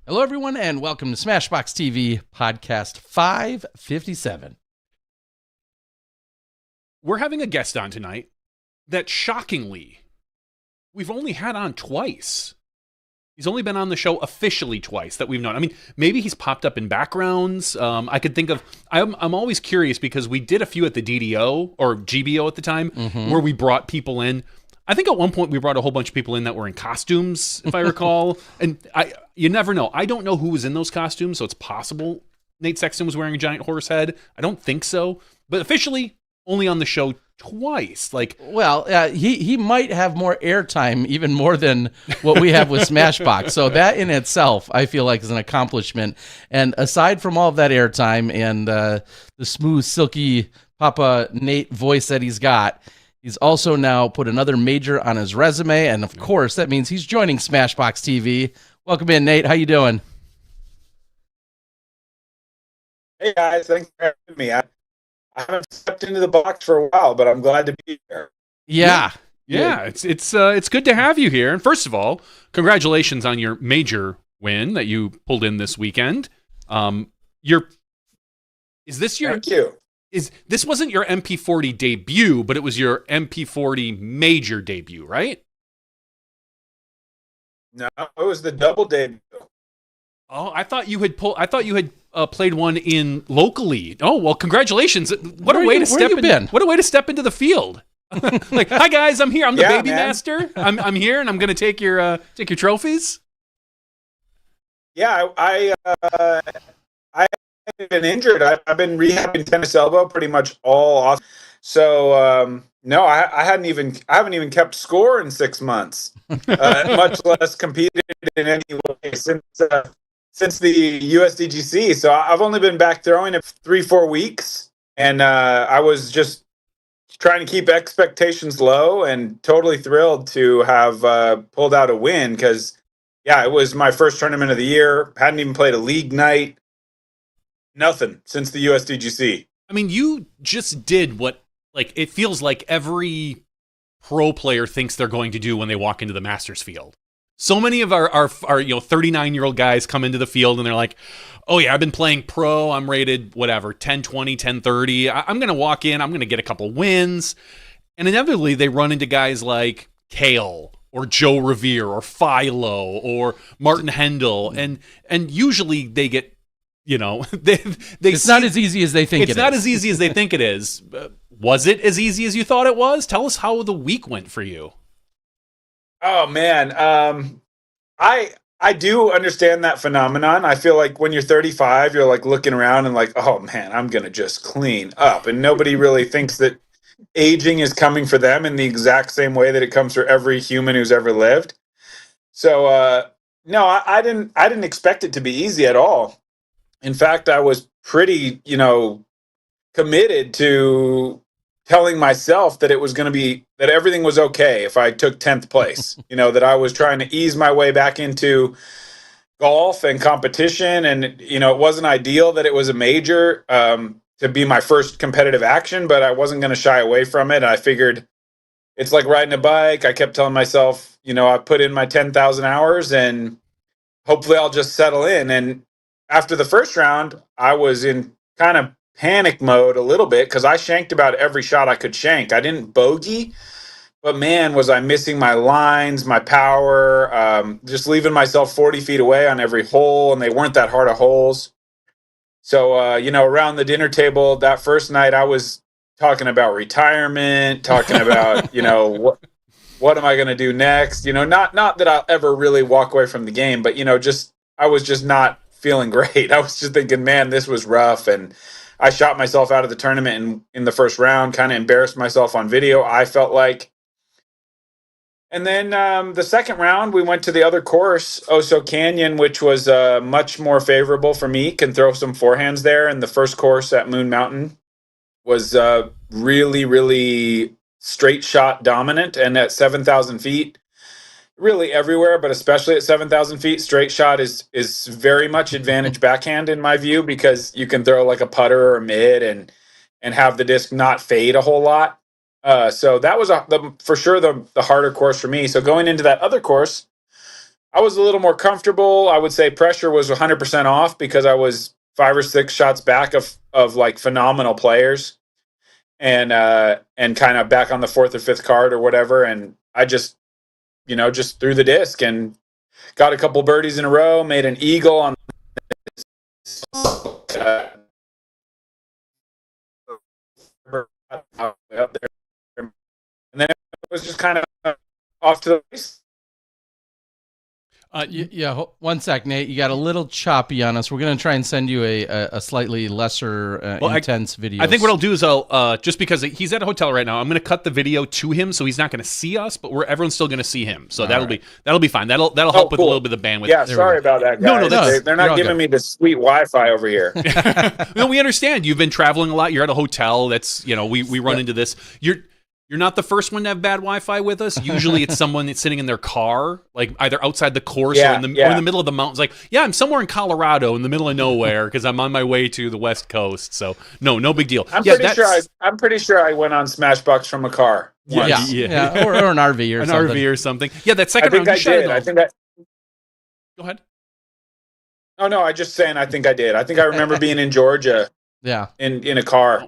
Hello, everyone, and welcome to SmashBoxxTV podcast 557. We're having a guest on tonight that, shockingly, we've only had on twice. He's only been on the show officially twice that we've known. I mean, maybe he's popped up in backgrounds. I could think of... I'm always curious because we did a few at the DDO, or GBO at the time, where we brought people in. I think at one point we brought a whole bunch of people in that were in costumes, if I recall. And you never know. I don't know who was in those costumes, so it's possible Nate Sexton was wearing a giant horse head. I don't think so. But officially, only on the show twice. He might have more airtime, even more than what we have with SmashBoxx. So that in itself, I feel like, is an accomplishment. And aside from all of that airtime and the smooth, silky Papa Nate voice that he's got, he's also now put another major on his resume, and of course, that means he's joining SmashBoxxTV. Welcome in, Nate. How you doing? Hey guys, thanks for having me. I haven't stepped into the box for a while, but I'm glad to be here. Yeah. It's good to have you here. And first of all, congratulations on your major win that you pulled in this weekend. Thank you. This wasn't your MP40 debut, but it was your MP40 major debut, right? No, it was the double debut. Oh, I thought you had played one in locally. Oh, well, congratulations! What a way to step into the field. Like, hi guys, I'm here. I'm the baby master. I'm here, and I'm going to take your trophies. Yeah, I've been injured. I've been rehabbing tennis elbow pretty much all off. So no, I haven't even kept score in 6 months, much less competed in any way since the USDGC. So I've only been back throwing it 3-4 weeks, and I was just trying to keep expectations low and totally thrilled to have pulled out a win because, yeah, it was my first tournament of the year. Hadn't even played a league night. Nothing since the USDGC. I mean, you just did what, like, it feels like every pro player thinks they're going to do when they walk into the Masters field. So many of our 39-year-old guys come into the field and they're like, oh yeah, I've been playing pro. I'm rated whatever, 1020, 1030. I'm going to walk in. I'm going to get a couple wins. And inevitably they run into guys like Kale or Joe Revere or Philo or Martin Hendel. And usually they get, it's not as easy as they think it is. It's not as easy as they think it is. Was it as easy as you thought it was? Tell us how the week went for you. Oh man, I do understand that phenomenon. I feel like when you're 35, you're like looking around and like, oh man, I'm gonna just clean up, and nobody really thinks that aging is coming for them in the exact same way that it comes for every human who's ever lived. So no, I didn't expect it to be easy at all. In fact, I was pretty, committed to telling myself that it was going to be, that everything was okay if I took 10th place, that I was trying to ease my way back into golf and competition. And, it wasn't ideal that it was a major to be my first competitive action, but I wasn't going to shy away from it. I figured it's like riding a bike. I kept telling myself, I put in my 10,000 hours and hopefully I'll just settle in. And after the first round, I was in kind of panic mode a little bit because I shanked about every shot I could shank. I didn't bogey, but man, was I missing my lines, my power, just leaving myself 40 feet away on every hole, and they weren't that hard of holes. So, around the dinner table that first night, I was talking about retirement, talking about, what am I going to do next? Not that I'll ever really walk away from the game, but, I was just not feeling great. I was just thinking, man, this was rough. And I shot myself out of the tournament in the first round, kind of embarrassed myself on video, I felt like. And then the second round, we went to the other course, Oso Canyon, which was much more favorable for me. Can throw some forehands there. And the first course at Moon Mountain was really, really straight shot dominant. And at 7,000 feet, really everywhere, but especially at 7,000 feet, straight shot is very much advantage backhand in my view, because you can throw like a putter or mid and have the disc not fade a whole lot. So that was for sure the harder course for me. So going into that other course, I was a little more comfortable. I would say pressure was 100% off because I was 5 or 6 shots back of like phenomenal players, and kind of back on the 4th or 5th card or whatever. And I just, just threw the disc and got a couple birdies in a row, made an eagle on up there, and then it was just kind of off to the race. One sec, Nate. You got a little choppy on us. We're going to try and send you a slightly lesser intense video. I think what I'll do is I'll just because he's at a hotel right now, I'm going to cut the video to him so he's not going to see us, but everyone's still going to see him. So that'll be fine. That'll help with a little bit of the bandwidth. Yeah, sorry about that, guys. No, they're not giving me the sweet Wi-Fi over here. No, we understand. You've been traveling a lot. You're at a hotel. That's we run into this. You're not the first one to have bad Wi-Fi with us. Usually it's someone that's sitting in their car, like either outside the course or in the middle of the mountains. Like, I'm somewhere in Colorado in the middle of nowhere because I'm on my way to the West Coast. So no big deal. I'm pretty sure I went on Smashbox from a car. Yeah. Or an RV or something. RV or something. Yeah, that second round. I think I did. Go ahead. Oh no, I just saying. I think I did. I think I remember being in Georgia. Yeah. In a car.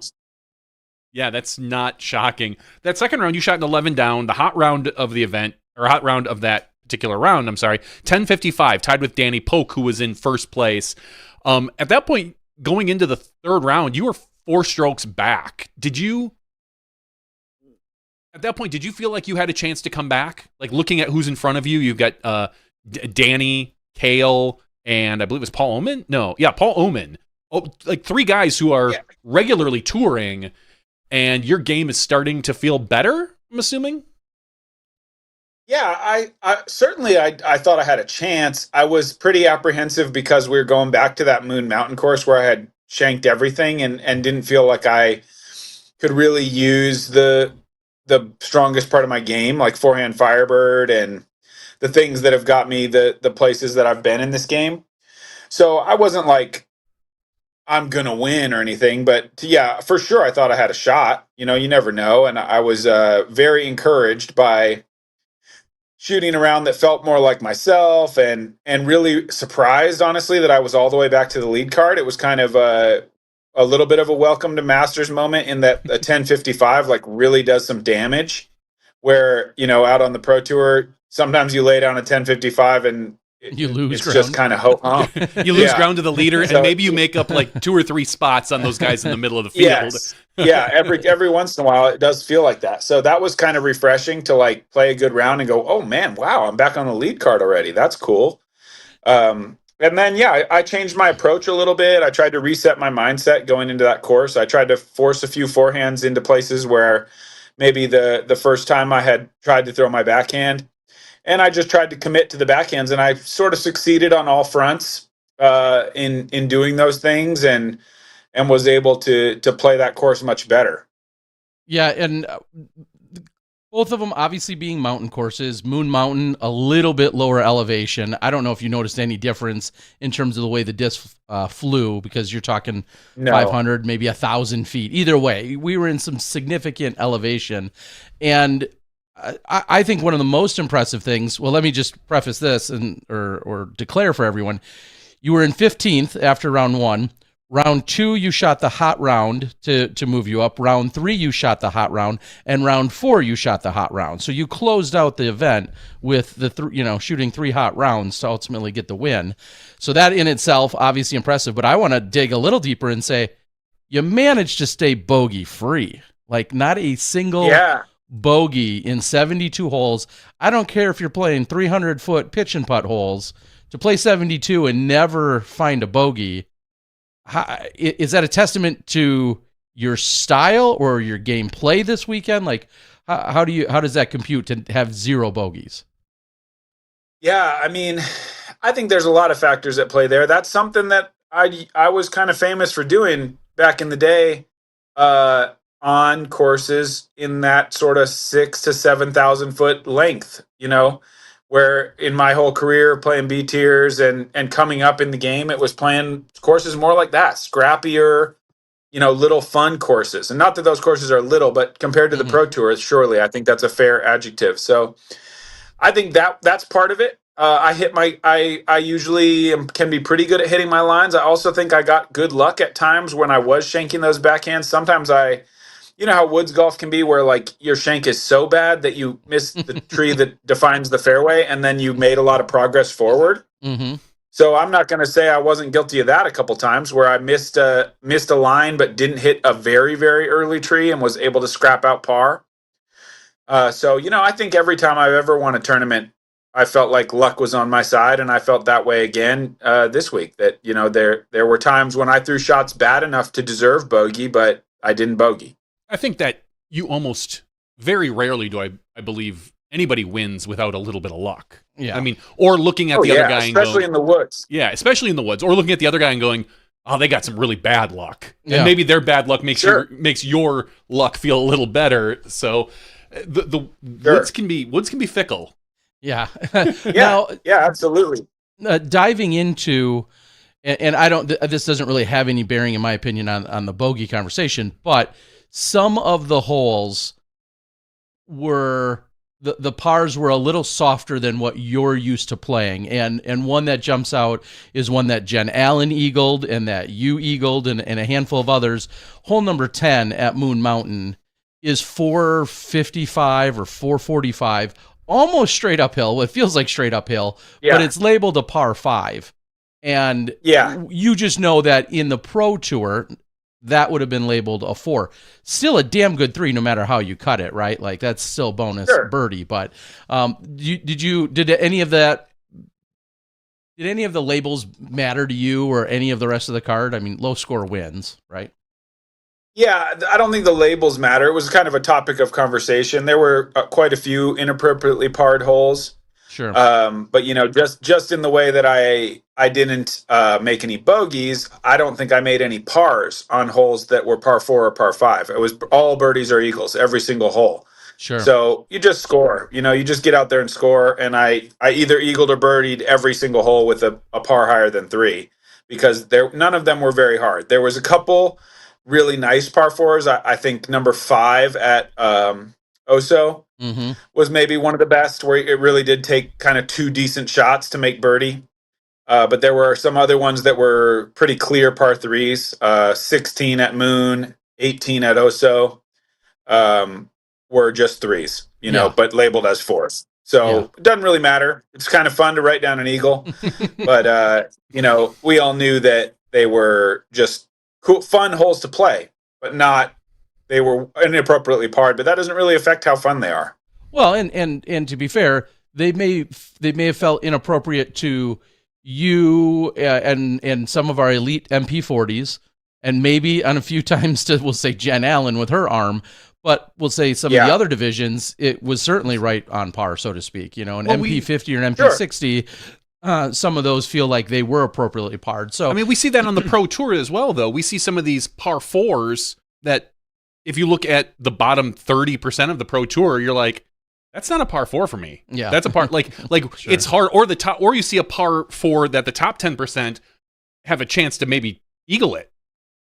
Yeah, that's not shocking. That second round, you shot an 11 down, the hot round of the event, or hot round of that particular round, 10:55, tied with Danny Polk, who was in first place. At that point, going into the third round, you were 4 strokes back. At that point, did you feel like you had a chance to come back? Like, looking at who's in front of you, you've got Danny, Kale, and I believe it was Paul Oman? No, yeah, Paul Oman. Oh, like 3 guys who are regularly touring, and your game is starting to feel better, I'm assuming? Yeah, I certainly thought I had a chance. I was pretty apprehensive because we were going back to that Moon Mountain course where I had shanked everything and didn't feel like I could really use the strongest part of my game, like forehand Firebird and the things that have got me the places that I've been in this game. So I wasn't like, I'm going to win or anything, but yeah, for sure I thought I had a shot. You never know. And I was very encouraged by shooting around that felt more like myself, and really surprised, honestly, that I was all the way back to the lead card. It was kind of a little bit of a welcome to Masters moment in that a 10:55 like really does some damage, where, out on the Pro Tour, sometimes you lay down a 10:55 and you lose it's ground. Just kind of ho-hum. You lose ground to the leader, and maybe you make up like 2 or 3 spots on those guys in the middle of the field. Yes. Yeah, every once in a while it does feel like that. So that was kind of refreshing to like play a good round and go, oh man, wow, I'm back on the lead card already. That's cool. And then I changed my approach a little bit. I tried to reset my mindset going into that course. I tried to force a few forehands into places where maybe the first time I had tried to throw my backhand. And I just tried to commit to the backhands, and I sort of succeeded on all fronts in doing those things, and was able to play that course much better. Yeah, and both of them obviously being mountain courses. Moon Mountain, a little bit lower elevation. I don't know if you noticed any difference in terms of the way the disc flew, because you're talking 500, maybe 1,000 feet. Either way, we were in some significant elevation, and I think one of the most impressive things, well, let me just preface this or declare for everyone. You were in 15th after round 1. Round 2, you shot the hot round to move you up. Round 3, you shot the hot round. And round 4, you shot the hot round. So you closed out the event with shooting 3 hot rounds to ultimately get the win. So that in itself, obviously impressive. But I want to dig a little deeper and say, you managed to stay bogey free. Like, not a single bogey in 72 holes. I don't care if you're playing 300-foot pitch and putt holes. To play 72 and never find a bogey, is that a testament to your style or your gameplay this weekend? Like, how does that compute to have 0 bogeys? Yeah, I mean, I think there's a lot of factors at play there. That's something that I was kind of famous for doing back in the day. On courses in that sort of 6,000 to 7,000 foot length, where in my whole career playing B tiers and coming up in the game, it was playing courses more like that, scrappier, little fun courses. And not that those courses are little, but compared to the Pro Tour, surely I think that's a fair adjective. So I think that's part of it. I usually can be pretty good at hitting my lines. I also think I got good luck at times when I was shanking those backhands. Sometimes you know how woods golf can be, where like your shank is so bad that you miss the tree that defines the fairway, and then you made a lot of progress forward. Mm-hmm. So I'm not going to say I wasn't guilty of that a couple times, where I missed a line but didn't hit a very, very early tree and was able to scrap out par. So, you know, I think every time I've ever won a tournament, I felt like luck was on my side, and I felt that way again this week. That, you know, there were times when I threw shots bad enough to deserve bogey, but I didn't bogey. I think that you almost very rarely do I believe anybody wins without a little bit of luck. Yeah. I mean, or looking at the other guy and going, especially in the woods. Yeah, especially in the woods, or looking at the other guy and going, oh, they got some really bad luck. Yeah. And maybe their bad luck makes your luck feel a little better. So the woods can be fickle. Yeah. Yeah, absolutely. Diving into, and I don't, this doesn't really have any bearing in my opinion on the bogey conversation, but some of the holes were, the pars were a little softer than what you're used to playing. And one that jumps out is one that Jen Allen eagled and that you eagled and a handful of others. Hole number 10 at Moon Mountain is 455 or 445, almost straight uphill. It feels like straight uphill, but it's labeled a par 5. And you just know that in the Pro Tour, that would have been labeled a 4. Still a damn good 3, no matter how you cut it, right? Like that's still bonus birdie. But did any of the labels matter to you or any of the rest of the card? I mean, low score wins, right? Yeah, I don't think the labels matter. It was kind of a topic of conversation. There were quite a few inappropriately parred holes. Sure. But you know, just in the way that I didn't make any bogeys, I don't think I made any pars on holes that were par 4 or par 5. It was all birdies or eagles, every single hole. Sure. So you just score. You know, you just get out there and score. And I either eagled or birdied every single hole with a par higher than 3, because none of them were very hard. There was a couple really nice par 4s. I think number 5 at Oso was maybe one of the best, where it really did take kind of 2 decent shots to make birdie. But there were some other ones that were pretty clear par 3s. 16 at Moon, 18 at Oso were just 3s, you know, but labeled as 4s. So it doesn't really matter. It's kind of fun to write down an eagle. But, you know, we all knew that they were just cool, fun holes to play, but they were inappropriately parred, but that doesn't really affect how fun they are. Well, and to be fair, they may have felt inappropriate to you and some of our elite MP40s, and maybe on a few times to, we'll say, Jen Allen with her arm, but we'll say some of the other divisions, it was certainly right on par, so to speak. You know, an MP50 or an MP60, some of those feel like they were appropriately parred. So I mean, we see that on the Pro Tour as well, though. We see some of these par 4s that, if you look at the bottom 30% of the Pro Tour, you're like, that's not a par 4 for me. Yeah, that's a par sure. It's hard, or you see a par 4 that the top 10% have a chance to maybe eagle it,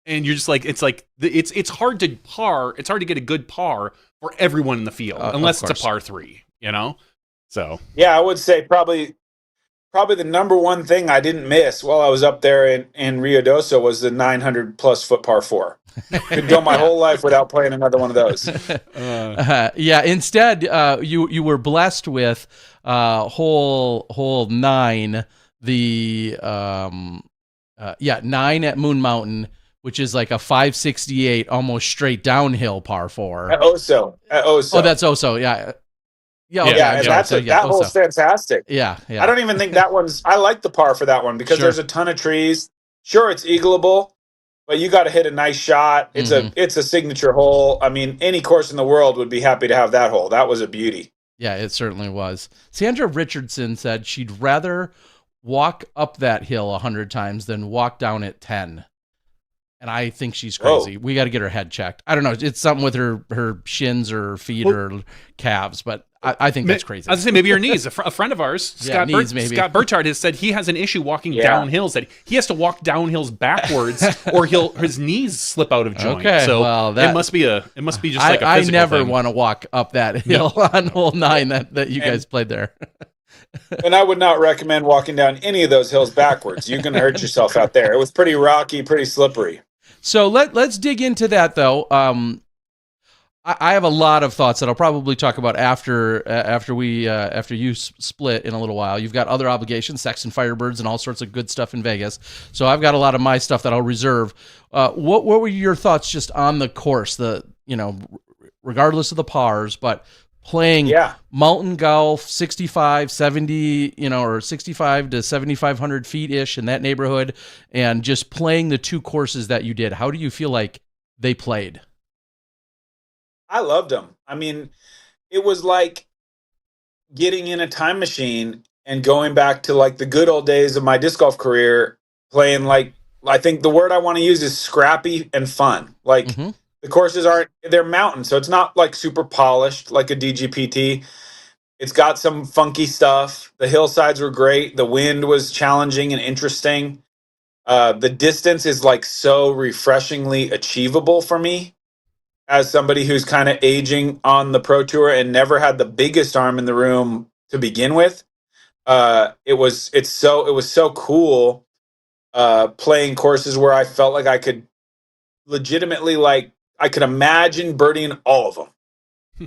and you're just like, it's hard to par. It's hard to get a good par for everyone in the field, unless it's a par 3. You know, so yeah, I would say probably the number one thing I didn't miss while I was up there in Rio Doso was the 900 plus foot par 4. Could go my whole life without playing another one of those. Instead, you were blessed with hole 9, the 9 at Moon Mountain, which is like a 568, almost straight downhill par 4. At Oso. Oh, that's Oso. Yeah. That hole's fantastic. Yeah. I don't even think that one's. I like the par for that one because there's a ton of trees. Sure, it's eagleable, but you got to hit a nice shot. It's a signature hole. I mean, any course in the world would be happy to have that hole. That was a beauty. Yeah, it certainly was. Sandra Richardson said she'd rather walk up that hill 100 times than walk down it 10. And I think she's crazy. We got to get her head checked. I don't know. It's something with her shins or feet or calves, but I think that's crazy. I was going to say maybe her knees. A friend of ours, Scott Burchard, has said he has an issue walking down hills, that he has to walk down hills backwards or his knees slip out of joint. Okay, so well, it must be just like a physical I never thing. want to walk up that hill on hole 9 that you guys played there. And I would not recommend walking down any of those hills backwards. You're going to hurt yourself out there. It was pretty rocky, pretty slippery. So let's dig into that though. I have a lot of thoughts that I'll probably talk about after you split in a little while. You've got other obligations, Sexton Firebirds, and all sorts of good stuff in Vegas. So I've got a lot of my stuff that I'll reserve. What were your thoughts just on the course? Regardless of the pars, but playing mountain golf, 65, 70, or 65 to 7,500 feet ish in that neighborhood, and just playing the two courses that you did. How do you feel like they played? I loved them. I mean, it was like getting in a time machine and going back to like the good old days of my disc golf career, playing like, I think the word I want to use is scrappy and fun. Like the courses they're mountain, so it's not like super polished like a DGPT. It's got some funky stuff. The hillsides were great. The wind was challenging and interesting. The distance is like so refreshingly achievable for me as somebody who's kind of aging on the pro tour and never had the biggest arm in the room to begin with. It was so cool playing courses where I felt like I could legitimately, like, I could imagine birdieing all of them.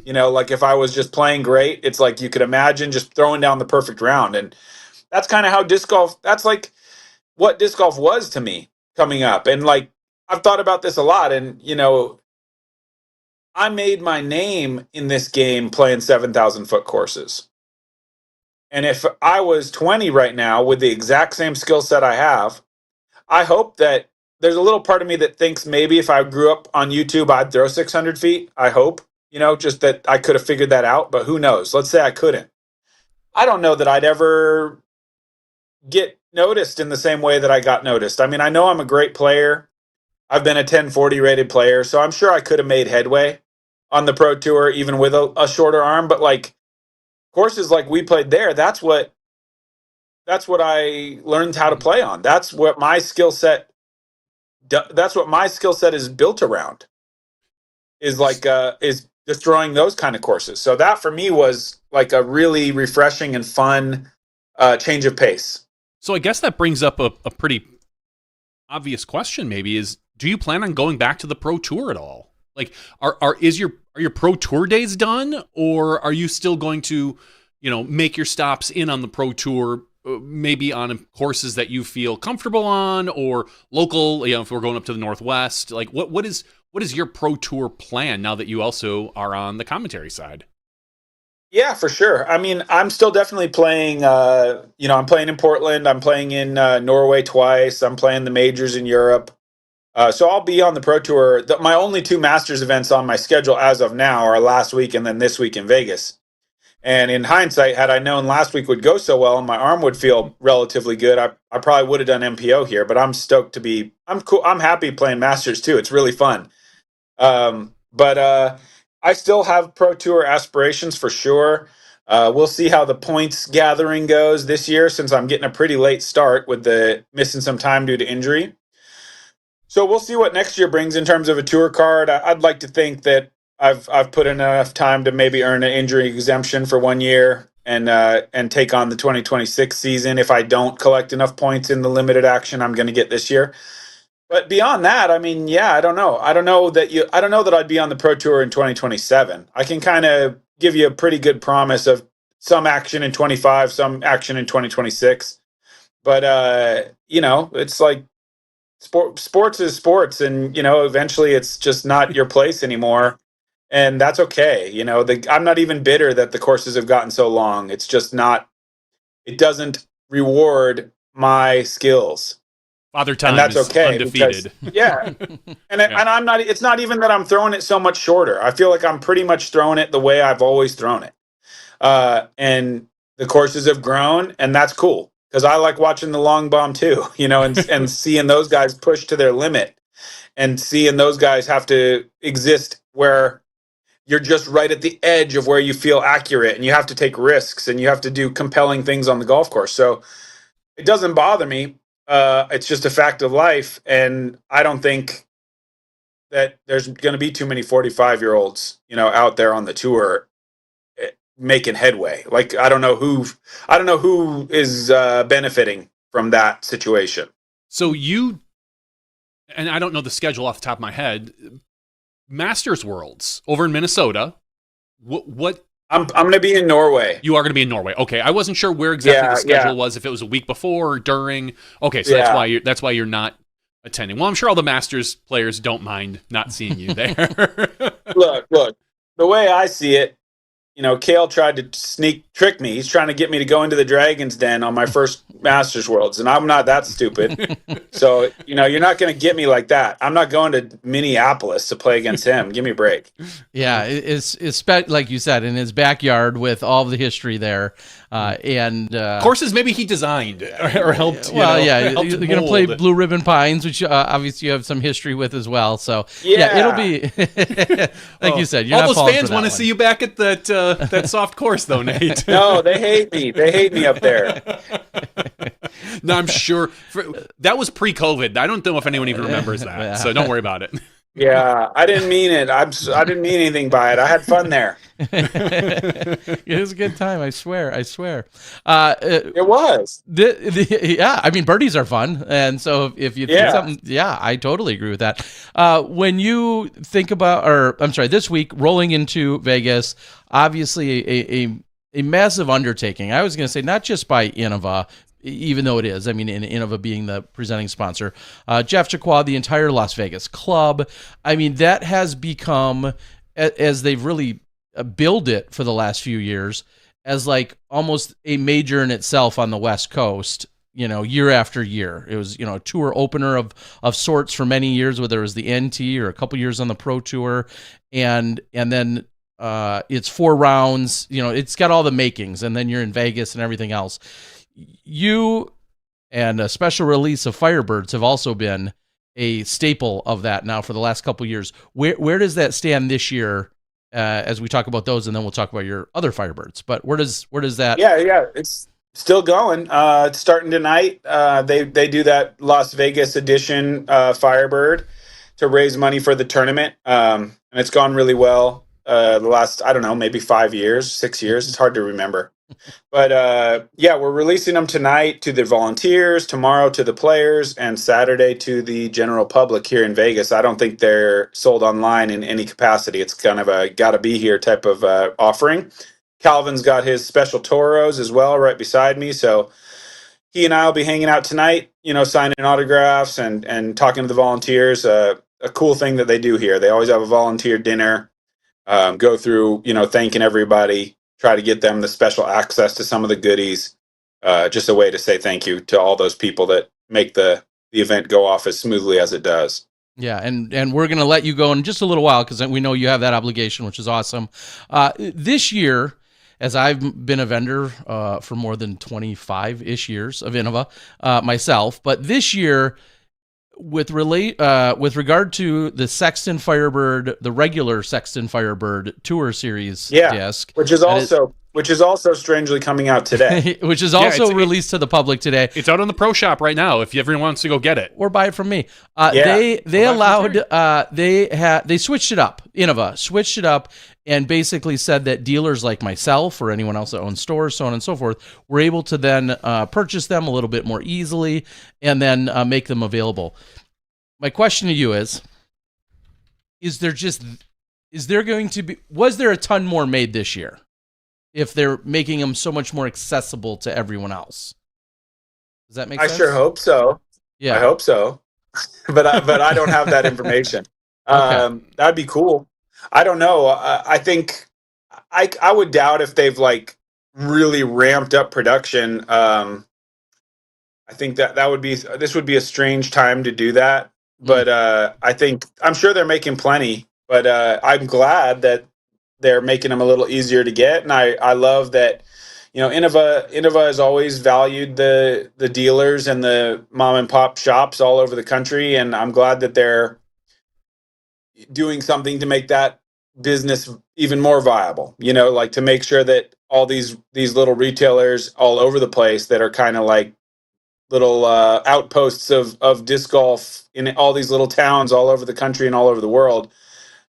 Like if I was just playing great, it's like you could imagine just throwing down the perfect round. And that's kind of how disc golf, that's like what disc golf was to me coming up. And like, I've thought about this a lot, and I made my name in this game playing 7,000 foot courses. And if I was 20 right now with the exact same skill set I have, I hope that there's a little part of me that thinks maybe if I grew up on YouTube, I'd throw 600 feet. I hope, just that I could have figured that out, but who knows? Let's say I couldn't. I don't know that I'd ever get noticed in the same way that I got noticed. I mean, I know I'm a great player. I've been a 1040 rated player, so I'm sure I could have made headway on the pro tour, even with a shorter arm. But like courses like we played there, that's what I learned how to play on. That's what my skill set. That's what my skill set is built around. Is destroying those kind of courses. So that for me was like a really refreshing and fun change of pace. So I guess that brings up a pretty obvious question. Maybe is, do you plan on going back to the pro tour at all? Like, are your pro tour days done, or are you still going to, make your stops in on the pro tour, maybe on courses that you feel comfortable on, or local? If we're going up to the Northwest, like what is your pro tour plan now that you also are on the commentary side? Yeah, for sure. I mean, I'm still definitely playing. I'm playing in Portland. I'm playing in Norway twice. I'm playing the majors in Europe. So I'll be on the Pro Tour. My only two Masters events on my schedule as of now are last week and then this week in Vegas. And in hindsight, had I known last week would go so well and my arm would feel relatively good, I probably would have done MPO here. But I'm stoked to be. I'm cool. I'm happy playing Masters too. It's really fun. But I still have Pro Tour aspirations for sure. We'll see how the points gathering goes this year, since I'm getting a pretty late start with the missing some time due to injury. So we'll see what next year brings in terms of a tour card. I'd like to think that I've put in enough time to maybe earn an injury exemption for 1 year and take on the 2026 season if I don't collect enough points in the limited action I'm going to get this year. But beyond that, I mean, yeah, I don't know. I don't know that I'd be on the Pro Tour in 2027. I can kind of give you a pretty good promise of some action in 25, some action in 2026. But it's like sports is sports, and eventually it's just not your place anymore, and that's okay. I'm not even bitter that the courses have gotten so long. It's just not. It doesn't reward my skills. Father Time, and that's is okay, undefeated. Because, yeah, and I'm not. It's not even that I'm throwing it so much shorter. I feel like I'm pretty much throwing it the way I've always thrown it, and the courses have grown, and that's cool because I like watching the long bomb too. And seeing those guys push to their limit, and seeing those guys have to exist where you're just right at the edge of where you feel accurate, and you have to take risks, and you have to do compelling things on the golf course. So it doesn't bother me. It's just a fact of life, and I don't think that there's going to be too many 45-year-olds, out there on the tour making headway. Like I don't know who is benefiting from that situation. So and I don't know the schedule off the top of my head. Masters Worlds over in Minnesota. What? I'm going to be in Norway. You are going to be in Norway. Okay, I wasn't sure where exactly the schedule was. If it was a week before or during. Okay, so that's why you're not attending. Well, I'm sure all the Masters players don't mind not seeing you there. Look. The way I see it, Kale tried to trick me. He's trying to get me to go into the Dragon's Den on my first Masters Worlds, and I'm not that stupid. So, you're not going to get me like that. I'm not going to Minneapolis to play against him. Give me a break. Yeah, it's like you said, in his backyard with all the history there. And courses maybe he designed or helped. Well, you're going to play Blue Ribbon Pines, which obviously you have some history with as well. So it'll be like you said. You're all not those fans want to one. see you back at that soft course, though, Nate. No, they hate me. They hate me up there. No, I'm sure that was pre-COVID. I don't know if anyone even remembers that, so don't worry about it. Yeah, I didn't mean it. I didn't mean anything by it. I had fun there. It was a good time. I swear. It was. I mean, birdies are fun, and so if you think something, I totally agree with that. When you think about, this week rolling into Vegas, obviously a massive undertaking. I was going to say not just by Innova, even though it is. I mean, Innova being the presenting sponsor, Jeff Chaqua, the entire Las Vegas club. I mean, that has become, as they've really built it for the last few years, as like almost a major in itself on the West Coast. Year after year, it was a tour opener of sorts for many years, whether it was the NT or a couple years on the Pro Tour, and then it's 4 rounds. It's got all the makings, and then you're in Vegas and everything else. You and a special release of Firebirds have also been a staple of that now for the last couple of years. Where does that stand this year as we talk about those, and then we'll talk about your other Firebirds? But where does that? Yeah, it's still going. It's starting tonight. They do that Las Vegas edition Firebird to raise money for the tournament, and it's gone really well. The last, I don't know, maybe 5 years, 6 years. It's hard to remember. But we're releasing them tonight to the volunteers, tomorrow to the players, and Saturday to the general public here in Vegas. I don't think they're sold online in any capacity. It's kind of a gotta be here type of offering. Calvin's got his special Toros as well right beside me. So he and I will be hanging out tonight, signing autographs and talking to the volunteers. A cool thing that they do here. They always have a volunteer dinner, go through, thanking everybody. Try to get them the special access to some of the goodies. Just a way to say thank you to all those people that make the event go off as smoothly as it does. Yeah, and we're going to let you go in just a little while because we know you have that obligation, which is awesome. This year, as I've been a vendor for more than 25-ish years of Innova myself, but this year, with regard to the Sexton Firebird, the regular Sexton Firebird Tour Series disc, which is also strangely coming out today, which is also released to the public today. It's out on the Pro Shop right now. If everyone wants to go get it or buy it from me, they allowed they switched it up. Innova switched it up and basically said that dealers like myself or anyone else that owns stores, so on and so forth, were able to then purchase them a little bit more easily and then make them available. My question to you is there going to be, was there a ton more made this year if they're making them so much more accessible to everyone else? Does that make sense? I sure hope so. Yeah, I hope so. but I don't have that information. Okay. That'd be cool. I don't know. I think I would doubt if they've like really ramped up production. I think this would be a strange time to do that. But I'm sure they're making plenty. But I'm glad that they're making them a little easier to get, and I love that. Innova has always valued the dealers and the mom and pop shops all over the country, and I'm glad that they're doing something to make that business even more viable, like to make sure that all these little retailers all over the place that are kind of like little outposts of disc golf in all these little towns all over the country and all over the world.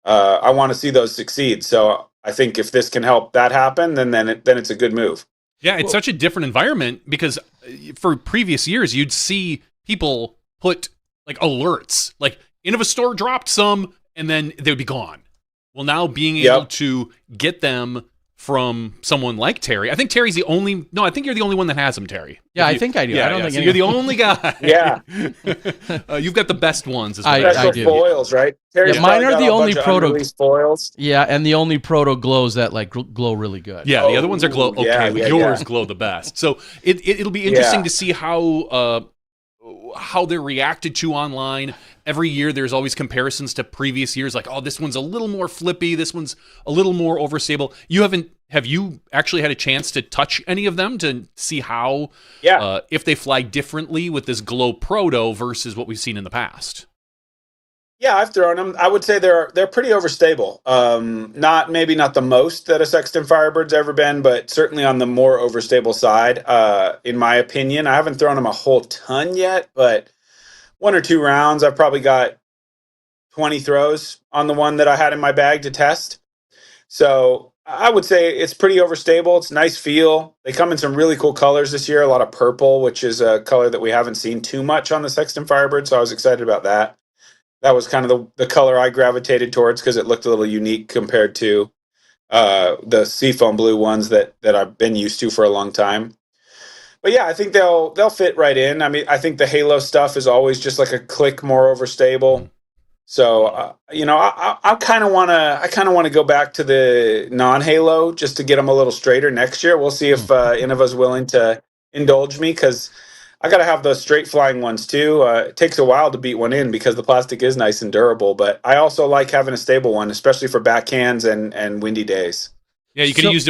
I want to see those succeed. So I think if this can help that happen, then it's a good move. Yeah, it's such a different environment because for previous years, you'd see people put like alerts, like Innova Store dropped some, and then they would be gone. Well, now being able to get them from someone like Terry, I think Terry's the only. No, I think you're the only one that has them, Terry. Yeah, I think I do. Yeah, I don't think so you're the only guy. Yeah, you've got the best ones. As well. I do. Foils, right? Terry's mine are the only proto foils. Yeah, and the only proto glows that like glow really good. Yeah, the other ones are glow. Okay, but yours glow the best. So it'll be interesting to see how they're reacted to online. Every year there's always comparisons to previous years, like, oh, this one's a little more flippy, this one's a little more overstable. Have you actually had a chance to touch any of them to see how if they fly differently with this glow proto versus what we've seen in the past? Yeah, I've thrown them. I would say they're pretty overstable. Maybe not the most that a Sexton Firebird's ever been, but certainly on the more overstable side, in my opinion. I haven't thrown them a whole ton yet, but 1 or 2 rounds, I've probably got 20 throws on the one that I had in my bag to test. So I would say it's pretty overstable. It's a nice feel. They come in some really cool colors this year, a lot of purple, which is a color that we haven't seen too much on the Sexton Firebird, so I was excited about that. That was kind of the color I gravitated towards because it looked a little unique compared to the seafoam blue ones that I've been used to for a long time. But yeah, I think they'll fit right in. I mean, I think the Halo stuff is always just like a click more overstable. So I kind of want to go back to the non-Halo just to get them a little straighter next year. We'll see if Innova's willing to indulge me because I got to have those straight flying ones too. It takes a while to beat one in because the plastic is nice and durable, but I also like having a stable one, especially for backhands and windy days. Yeah, you could have used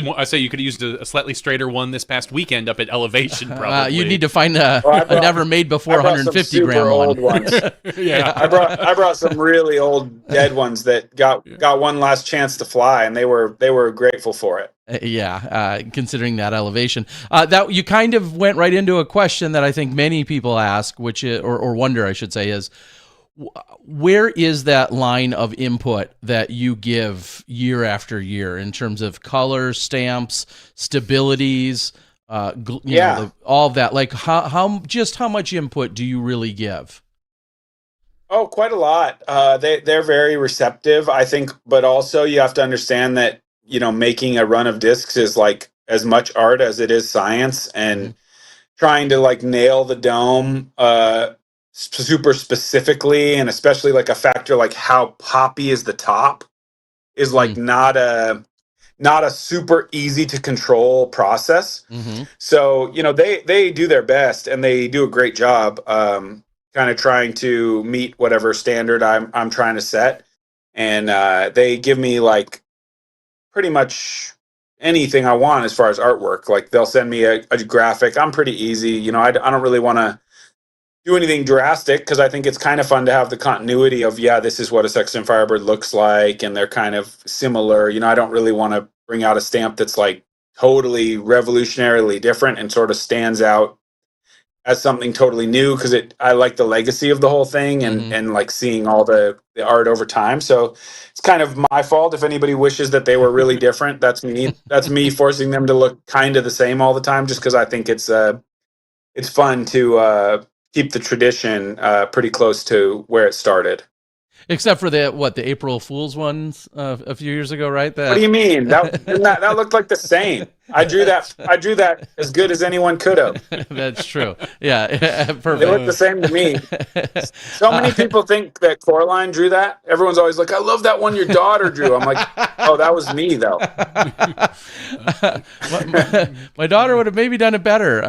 a a slightly straighter one this past weekend up at Elevation. Probably you need to find a never made before 150 gram old one. Ones. Yeah, I brought some really old dead ones that got one last chance to fly, and they were grateful for it. Considering that elevation, that you kind of went right into a question that I think many people ask, which is, or wonder, I should say, is where is that line of input that you give year after year in terms of colors, stamps, stabilities, all of that? Like how much input do you really give? Oh, quite a lot. They're very receptive, I think, but also you have to understand that, making a run of discs is like as much art as it is science, and trying to like nail the dome super specifically, and especially like a factor like how poppy is the top is like not a super easy to control process. So they do their best and they do a great job kind of trying to meet whatever standard I'm trying to set, and they give me like pretty much anything I want as far as artwork. Like they'll send me a graphic. I'm pretty easy. I don't really want to do anything drastic because I think it's kind of fun to have the continuity of, this is what a Sexton Firebird looks like, and they're kind of similar. I don't really want to bring out a stamp that's like totally revolutionarily different and sort of stands out as something totally new because I like the legacy of the whole thing and like seeing all the art over time. So it's kind of my fault if anybody wishes that they were really different. That's me. That's me forcing them to look kind of the same all the time just because I think it's fun to keep the tradition pretty close to where it started. Except for the April Fool's ones a few years ago, right? What do you mean? That looked like the same. I drew that as good as anyone could have. That's true. Yeah, perfect. They look the same to me. So many people think that Coraline drew that. Everyone's always like, "I love that one your daughter drew." I'm like, "Oh, that was me though." My daughter would have maybe done it better.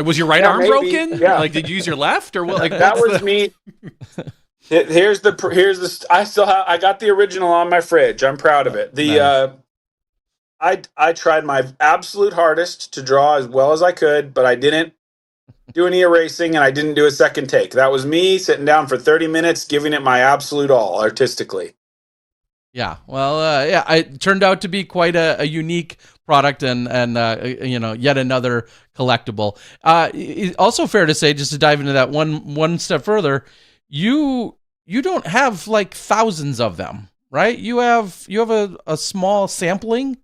Was your right arm broken? Yeah. Like, did you use your left or what? Like that was me. Here's the. I got the original on my fridge. I'm proud of it. I tried my absolute hardest to draw as well as I could, but I didn't do any erasing and I didn't do a second take. That was me sitting down for 30 minutes, giving it my absolute all artistically. Yeah, well, it turned out to be quite a unique product and yet another collectible. Also fair to say, just to dive into that one step further, you don't have like thousands of them. right? You have a small sampling,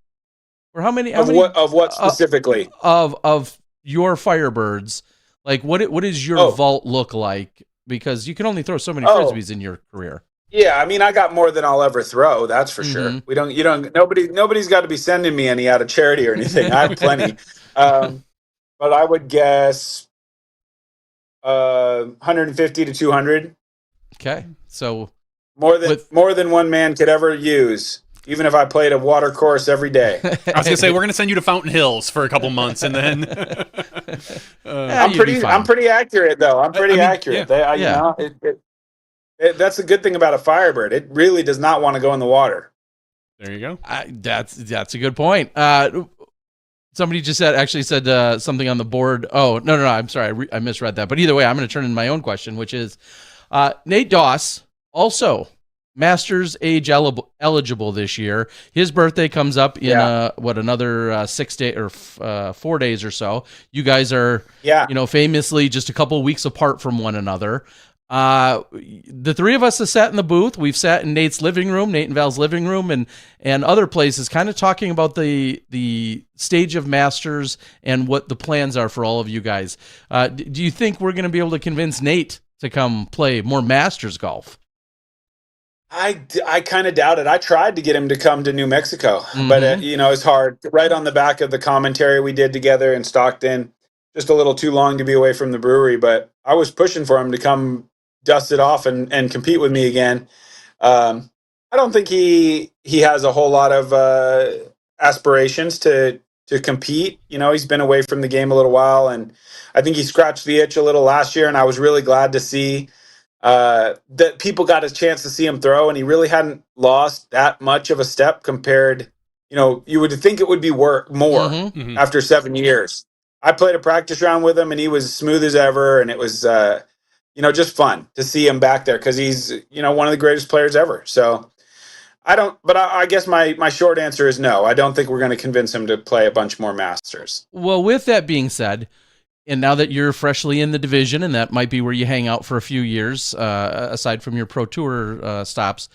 or how many Of what specifically? Of your Firebirds. Like what does your vault look like? Because you can only throw so many frisbees in your career. Yeah, I mean, I got more than I'll ever throw. That's for sure. Nobody's got to be sending me any out of charity or anything. I have plenty. But I would guess 150 to 200. Okay, so more than one man could ever use, even if I played a water course every day. I was gonna say we're gonna send you to Fountain Hills for a couple months, and then I'm pretty accurate though. I'm pretty accurate. Yeah. That's the good thing about a Firebird. It really does not want to go in the water. There you go. That's a good point. Somebody just said something on the board. Oh, no, I'm sorry. I misread that. But either way, I'm going to turn in my own question, which is Nate Doss, also Masters age eligible this year. His birthday comes up in another 6 days or 4 days or so. You guys are famously just a couple weeks apart from one another. The three of us have sat in the booth. We've sat in Nate and Val's living room and other places, kind of talking about the stage of Masters and what the plans are for all of you guys. Do you think we're going to be able to convince Nate to come play more Masters golf? I kind of doubt it. I tried to get him to come to New Mexico, but it's hard. Right on the back of the commentary we did together in Stockton, just a little too long to be away from the brewery, but I was pushing for him to come dust it off and compete with me again. I don't think he has a whole lot of aspirations to compete. He's been away from the game a little while, and I think he scratched the itch a little last year, and I was really glad to see that people got a chance to see him throw, and he really hadn't lost that much of a step compared. You would think it would be more after 7 years. I played a practice round with him, and he was smooth as ever, and it was just fun to see him back there because he's one of the greatest players ever. So I guess my short answer is no. I don't think we're going to convince him to play a bunch more Masters. Well, with that being said, and now that you're freshly in the division, and that might be where you hang out for a few years, aside from your Pro Tour stops,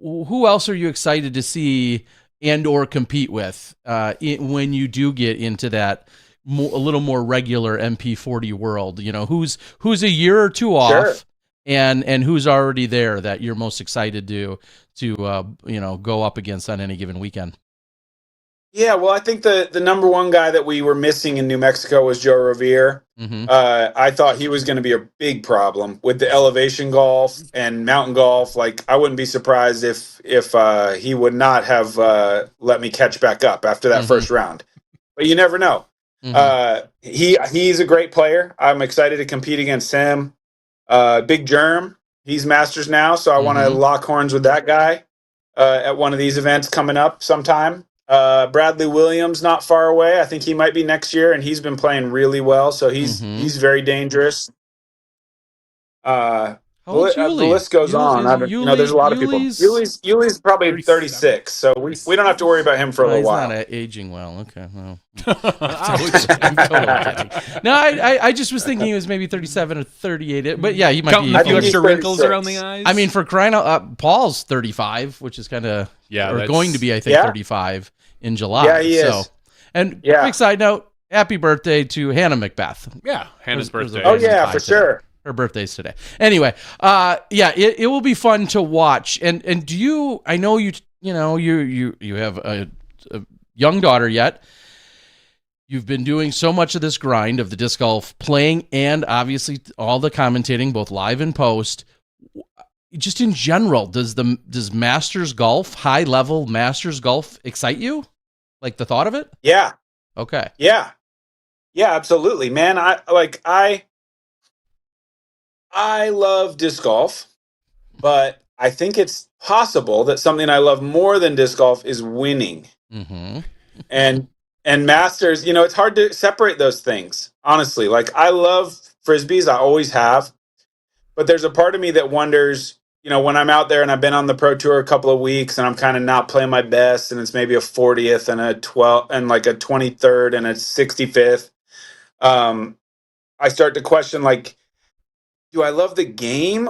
who else are you excited to see and or compete with when you do get into that a little more regular MP40 world? Who's a year or two off, and who's already there that you're most excited to go up against on any given weekend? Yeah, well, I think the number one guy that we were missing in New Mexico was Joe Revere. I thought he was going to be a big problem with the elevation golf and mountain golf. Like, I wouldn't be surprised if he would not have let me catch back up after that first round. But you never know. He's a great player. I'm excited to compete against him. Big Germ, he's Masters now, so I want to lock horns with that guy at one of these events coming up sometime. Bradley Williams, not far away. I think he might be next year, and he's been playing really well, so he's very dangerous. The list goes on. There's a lot of people. Yuli's probably 36, so we don't have to worry about him for a little while. He's not aging well. Okay, well. I'm totally kidding. No, I just was thinking he was maybe 37 or 38, but yeah, he might be. A few extra wrinkles around the eyes. I mean, for crying out, Paul's 35, which is kind of going to be, I think, 35 in July. Yeah, he is. And quick side note: happy birthday to Hannah Macbeth. Yeah, Hannah's birthday. Oh yeah, for sure. Her birthday's today. Anyway, it will be fun to watch. And do you? I know you have a young daughter yet. You've been doing so much of this grind of the disc golf playing and obviously all the commentating, both live and post. Just in general, does Masters golf, high level Masters golf, excite you? Like the thought of it? Yeah. Okay. Yeah, absolutely, man. I love disc golf, but I think it's possible that something I love more than disc golf is winning. And Masters, it's hard to separate those things, honestly. Like, I love Frisbees, I always have, but there's a part of me that wonders, when I'm out there and I've been on the Pro Tour a couple of weeks and I'm kind of not playing my best and it's maybe a 40th and a 12th and like a 23rd and a 65th, I start to question, like, do I love the game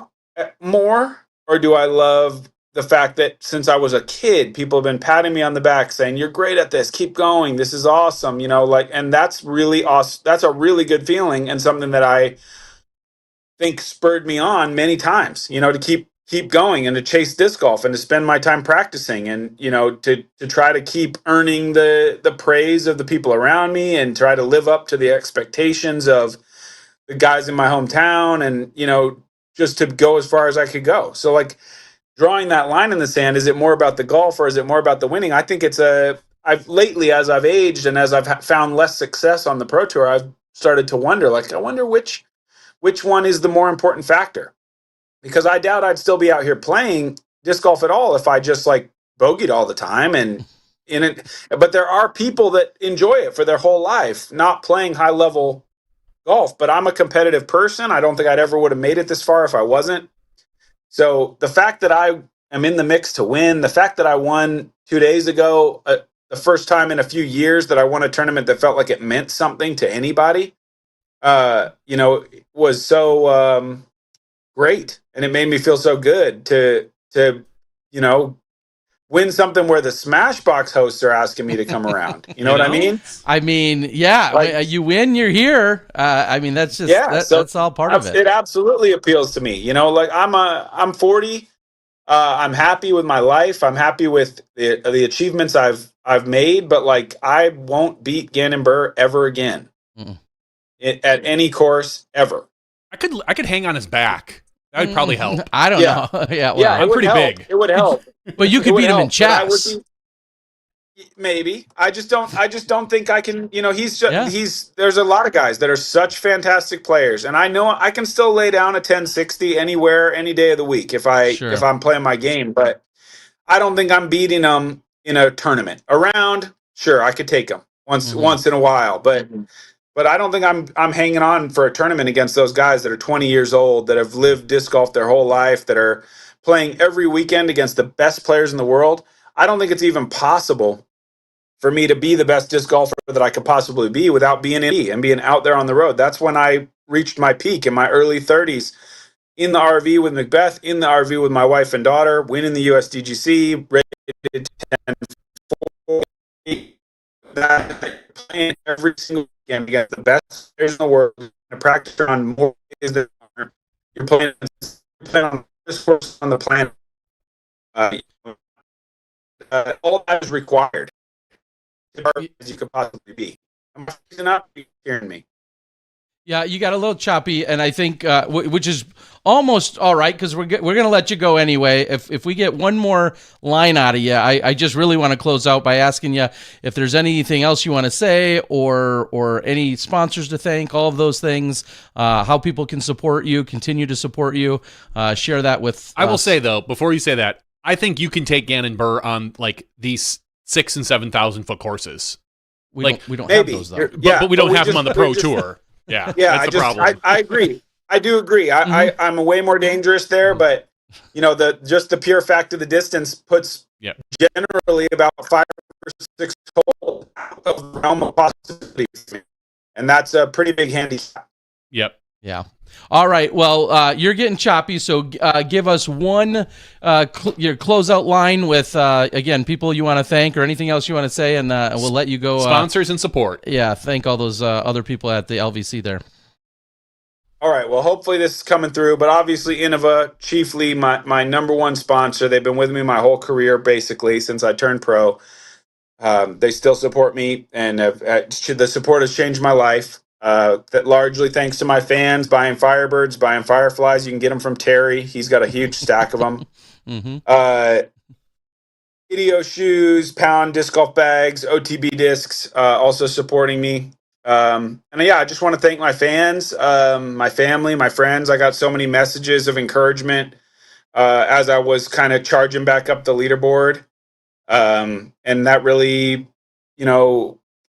more or do I love the fact that since I was a kid, people have been patting me on the back saying, "You're great at this. Keep going. This is awesome." And that's really awesome. That's a really good feeling, and something that I think spurred me on many times, to keep going and to chase disc golf and to spend my time practicing and, to try to keep earning the praise of the people around me and try to live up to the expectations of the guys in my hometown and, just to go as far as I could go. So like drawing that line in the sand, is it more about the golf or is it more about the winning? I think I've lately, as I've aged and as I've found less success on the pro tour, I've started to wonder, like, I wonder which one is the more important factor, because I doubt I'd still be out here playing disc golf at all if I just like bogeyed all the time and in it. But there are people that enjoy it for their whole life, not playing high level golf. But I'm a competitive person. I don't think I'd ever would have made it this far if I wasn't. So the fact that I am in the mix to win, the fact that I won 2 days ago, the first time in a few years that I won a tournament that felt like it meant something to anybody, was so great, and it made me feel so good to win something where the Smashbox hosts are asking me to come around. You know what I mean? I mean, yeah, like, you win, you're here. That's just that's all part of it. It absolutely appeals to me. Like I'm 40. I'm happy with my life. I'm happy with the achievements I've made, but like I won't beat Gannon Buhr ever again. At any course ever. I could hang on his back. That would probably help. I don't know. I'm pretty big. It would help. But you could beat him in chess. Maybe. I just don't think I can. There's a lot of guys that are such fantastic players, and I know I can still lay down a 1060 anywhere, any day of the week if I'm playing my game. But I don't think I'm beating them in a tournament. Around, sure, I could take them once in a while, but I don't think I'm hanging on for a tournament against those guys that are 20 years old, that have lived disc golf their whole life, that are playing every weekend against the best players in the world. I don't think it's even possible for me to be the best disc golfer that I could possibly be without being in and being out there on the road. That's when I reached my peak in my early 30s in the RV with Macbeth, in the RV with my wife and daughter, winning the USDGC, rated 10-4, that playing every single weekend against the best players in the world, and practice on more days than you're playing on this course on the planet. All that is required as you could possibly be. I'm not hearing me. Yeah, you got a little choppy, and I think which is almost all right, because we're going to let you go anyway. If we get one more line out of you, I just really want to close out by asking you if there's anything else you want to say, or any sponsors to thank, all of those things, how people can support you, continue to support you, share that with I will say, though, before you say that, I think you can take Gannon Buhr on like these 6,000 and 7,000 foot courses. We don't have those, though. But we don't have them on the pro tour. Yeah, that's the problem. I agree. I do agree. I'm way more dangerous there, but the pure fact of the distance puts generally about 5 or 6 holes out of the realm of possibilities, and that's a pretty big handicap. Yep. Yeah. All right. Well, you're getting choppy, so give us one your closeout line with again, people you want to thank or anything else you want to say, and we'll let you go. Sponsors and support. Yeah, thank all those other people at the LVC there. All right. Well, hopefully this is coming through, but obviously Innova, chiefly my number one sponsor. They've been with me my whole career, basically, since I turned pro. They still support me, and the support has changed my life. That largely thanks to my fans buying Firebirds, buying Fireflies. You can get them from Terry. He's got a huge stack of them. Video shoes, Pound disc golf bags, OTB discs, also supporting me. I just want to thank my fans, my family, my friends. I got so many messages of encouragement as I was kind of charging back up the leaderboard. And that really,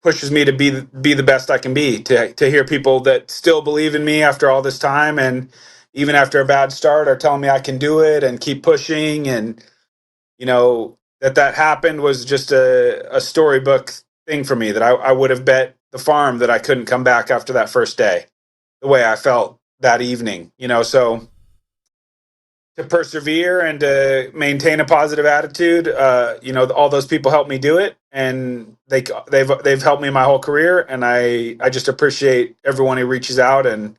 pushes me to be the best I can be, to hear people that still believe in me after all this time, and even after a bad start are telling me I can do it and keep pushing. And that happened was just a storybook thing for me, that I would have bet the farm that I couldn't come back after that first day, the way I felt that evening. So to persevere and to maintain a positive attitude. All those people helped me do it, and they've helped me my whole career. And I just appreciate everyone who reaches out and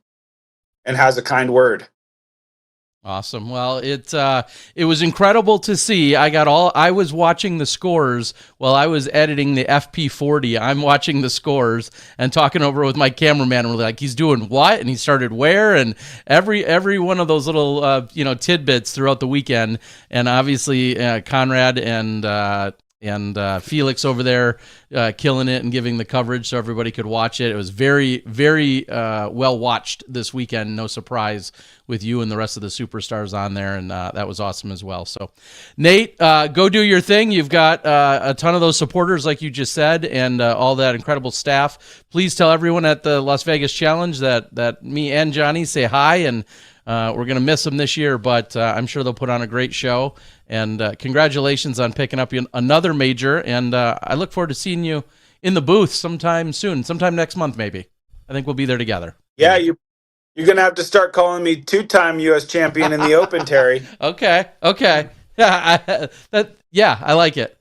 has a kind word. Awesome. Well, it was incredible to see. I was watching the scores while I was editing the FP40. I'm watching the scores and talking over with my cameraman. And we're like, he's doing what? And he started where? And every one of those little, tidbits throughout the weekend. And obviously Conrad and Felix over there killing it and giving the coverage so everybody could watch it. It was very, very well watched this weekend. No surprise with you and the rest of the superstars on there, and that was awesome as well. So, Nate, go do your thing. You've got a ton of those supporters, like you just said, and all that incredible staff. Please tell everyone at the Las Vegas Challenge that me and Johnny say hi, and we're going to miss them this year, but I'm sure they'll put on a great show. And congratulations on picking up another major. And I look forward to seeing you in the booth sometime soon, sometime next month maybe. I think we'll be there together. Yeah, you're going to have to start calling me 2-time U.S. champion in the Open, Terry. Okay. Yeah, I like it.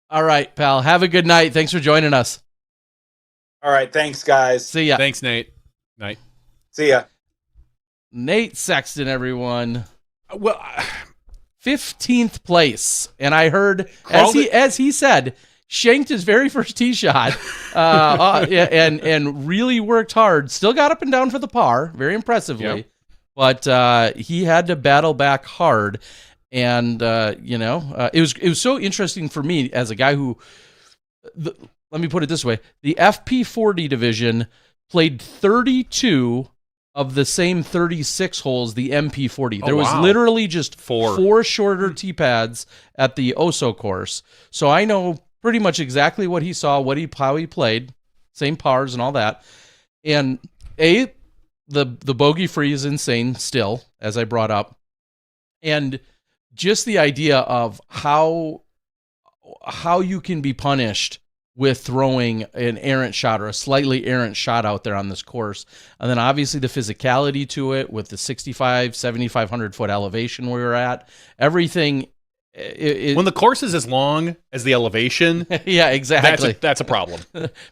All right, pal. Have a good night. Thanks for joining us. All right. Thanks, guys. See ya. Thanks, Nate. Night. See ya. Nate Sexton, everyone. Well, 15th place, and I heard as he said, shanked his very first tee shot, and really worked hard. Still got up and down for the par, very impressively, but he had to battle back hard, and it was so interesting for me as a guy who, let me put it this way: the FP40 division played 32 of the same 36 holes, the MP40. There was literally just four shorter tee pads at the Oso course. So I know pretty much exactly what he saw, how he played, same pars and all that. And the bogey free is insane still, as I brought up. And just the idea of how you can be punished with throwing an errant shot or a slightly errant shot out there on this course. And then obviously the physicality to it with the 7,500 foot elevation we were at, everything. When the course is as long as the elevation, yeah, exactly. That's a problem.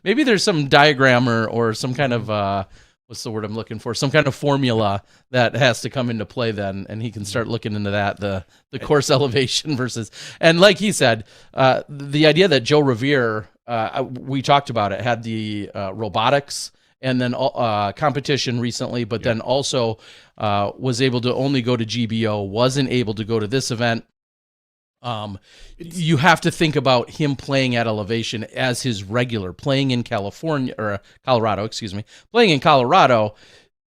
Maybe there's some diagram or some kind of, what's the word I'm looking for? Some kind of formula that has to come into play then, and he can start looking into that, the course elevation versus, and like he said, the idea that Joe Revere, we talked about it, had the robotics and then competition recently, but then also was able to only go to GBO, wasn't able to go to this event. You have to think about him playing at elevation as his regular, playing in Colorado, playing in Colorado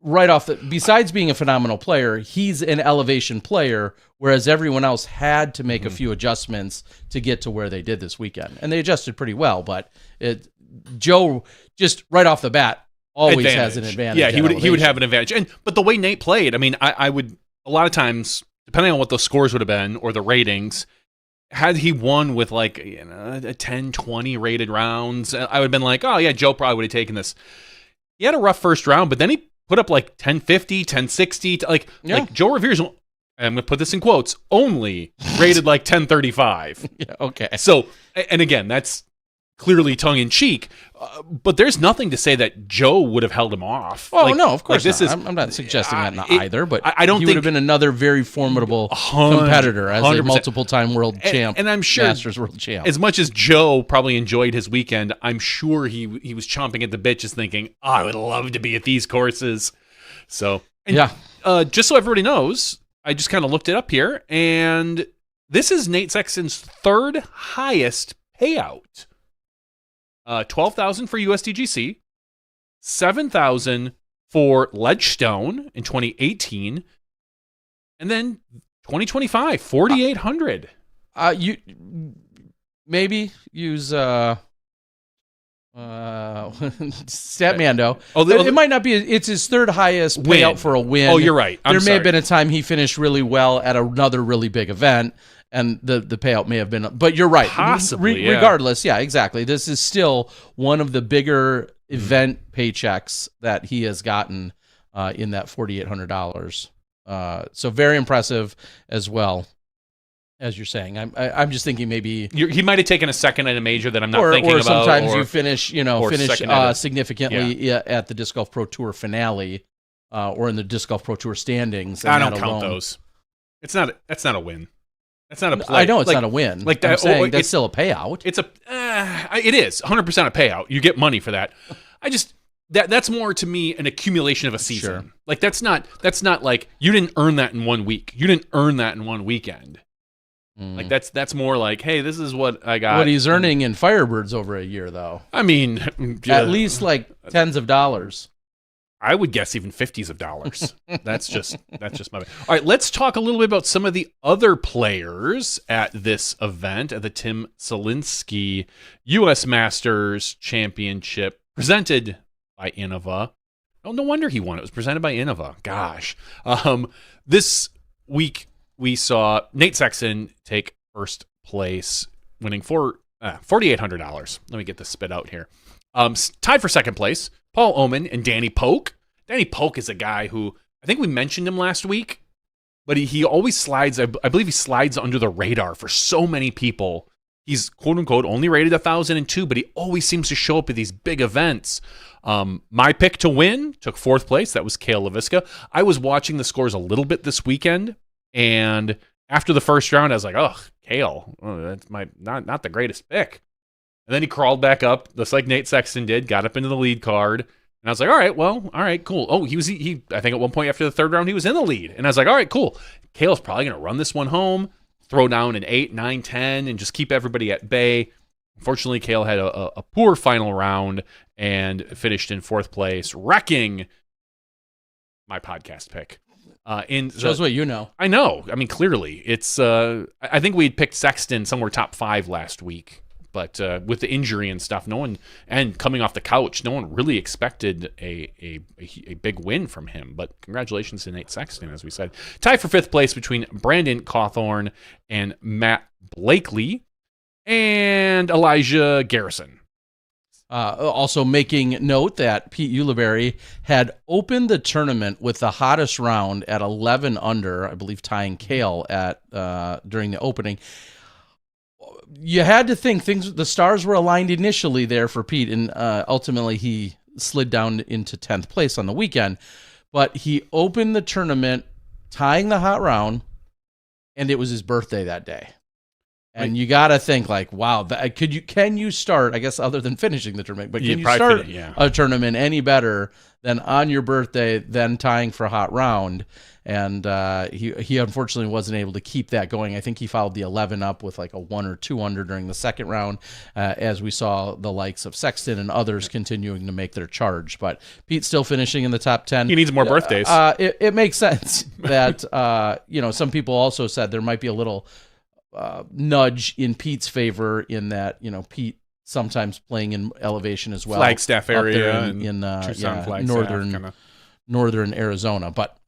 right off besides being a phenomenal player, he's an elevation player, whereas everyone else had to make a few adjustments to get to where they did this weekend. And they adjusted pretty well, but Joe just right off the bat always has an advantage. Yeah, he would have an advantage. But the way Nate played, I mean, I would, a lot of times, depending on what those scores would have been or the ratings, had he won with like a 10, 20 rated rounds, I would have been like, oh yeah, Joe probably would have taken this. He had a rough first round, but then he put up like 1050, 1060, like Joe Revere's, I'm going to put this in quotes, only rated like 1035. Yeah, okay. So, and again, that's clearly tongue-in-cheek, but there's nothing to say that Joe would have held him off. Oh, no, of course not. I'm not suggesting that either, but I don't he think would have been another very formidable competitor as a multiple-time world champ, and I'm sure Masters world champ. As much as Joe probably enjoyed his weekend, I'm sure he was chomping at the bit just thinking, oh, I would love to be at these courses. So, just so everybody knows, I just kind of looked it up here, and this is Nate Sexton's third highest payout. $12,000 for USDGC, $7,000 for Ledgestone in 2018, and then 2025, $4,800. You maybe use Statmando. It might not be. It's his third highest payout for a win. Oh, you're right. There may have been a time he finished really well at another really big event, and the payout may have been. But you're right. Possibly, regardless, yeah, exactly. This is still one of the bigger event paychecks that he has gotten in that $4,800. So very impressive as well, as you're saying. I'm just thinking maybe he might have taken a second at a major that I'm not thinking or about. Sometimes you finish significantly yeah. at the Disc Golf Pro Tour finale, or in the Disc Golf Pro Tour standings. I don't count those. That's not a win. That's not a play. I know it's not a win. Like I'm saying that's still a payout. It's it is 100% a payout. You get money for that. That's more to me an accumulation of a season. Sure. Like that's not like you didn't earn that in 1 week. You didn't earn that in 1 weekend. Like that's more like, hey, this is what I got. What he's earning in Firebirds over a year, though. I mean, at least like tens of dollars. I would guess even 50s of dollars. That's just my bad. All right, let's talk a little bit about some of the other players at this event, at the Tim Selinske U.S. Masters Championship, presented by Innova. Oh, no wonder he won. It was presented by Innova. Gosh. This week we saw Nate Sexton take first place, winning $4,800. Let me get this spit out here. Tied for second place, Paul Oman and Danny Polk. Danny Polk is a guy who, I think we mentioned him last week, but he always slides, I believe he slides under the radar for so many people. He's quote-unquote only rated 1,002, but he always seems to show up at these big events. My pick to win took fourth place. That was Cale LaVisca. I was watching the scores a little bit this weekend, and after the first round, I was like, oh, Cale, that's not the greatest pick. And then he crawled back up, just like Nate Sexton did, got up into the lead card. And I was like, all right, cool. Oh, he I think at one point after the third round, he was in the lead. And I was like, all right, cool. Cale's probably going to run this one home, throw down an 8, 9, 10, and just keep everybody at bay. Unfortunately, Cale had a poor final round and finished in fourth place, wrecking my podcast pick. Shows what you know. I know. I mean, clearly. It's. I think we had picked Sexton somewhere top 5 last week. But with the injury and stuff, and coming off the couch, no one really expected a big win from him. But congratulations to Nate Sexton, as we said. Tied for fifth place between Brandon Cawthorn and Matt Blakely and Elijah Garrison. Also making note that Pete Ulibarri had opened the tournament with the hottest round at 11 under, I believe tying Cale at during the opening. You had to think the stars were aligned initially there for Pete, and ultimately he slid down into 10th place on the weekend. But he opened the tournament tying the hot round, and it was his birthday that day. And you got to think like, wow, can you start, I guess, other than finishing the tournament, but can you start a tournament any better than on your birthday, then tying for a hot round? And he unfortunately wasn't able to keep that going. I think he followed the 11 up with like a 1 or 2 under during the second round, as we saw the likes of Sexton and others continuing to make their charge. But Pete still finishing in the top 10. He needs more birthdays. It makes sense that some people also said there might be a little nudge in Pete's favor in that Pete sometimes playing in elevation as well, Flagstaff area in Tucson, northern Arizona, but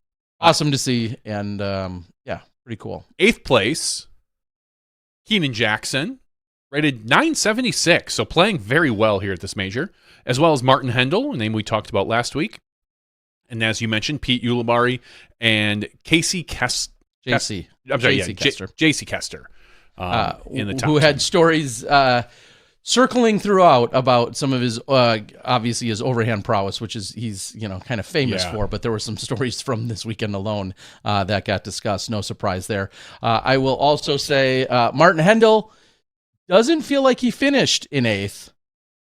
awesome to see, and pretty cool. 8th place, Keenan Jackson, rated 976, so playing very well here at this major, as well as Martin Hendel, a name we talked about last week, and as you mentioned, Pete Ulibarri and Casey Kester. JC Kester. In the top who 10. had stories circling throughout about some of his obviously his overhand prowess, which is he's kind of famous for, but there were some stories from this weekend alone that got discussed. No surprise there. I will also say Martin Hendel doesn't feel like he finished in 8th,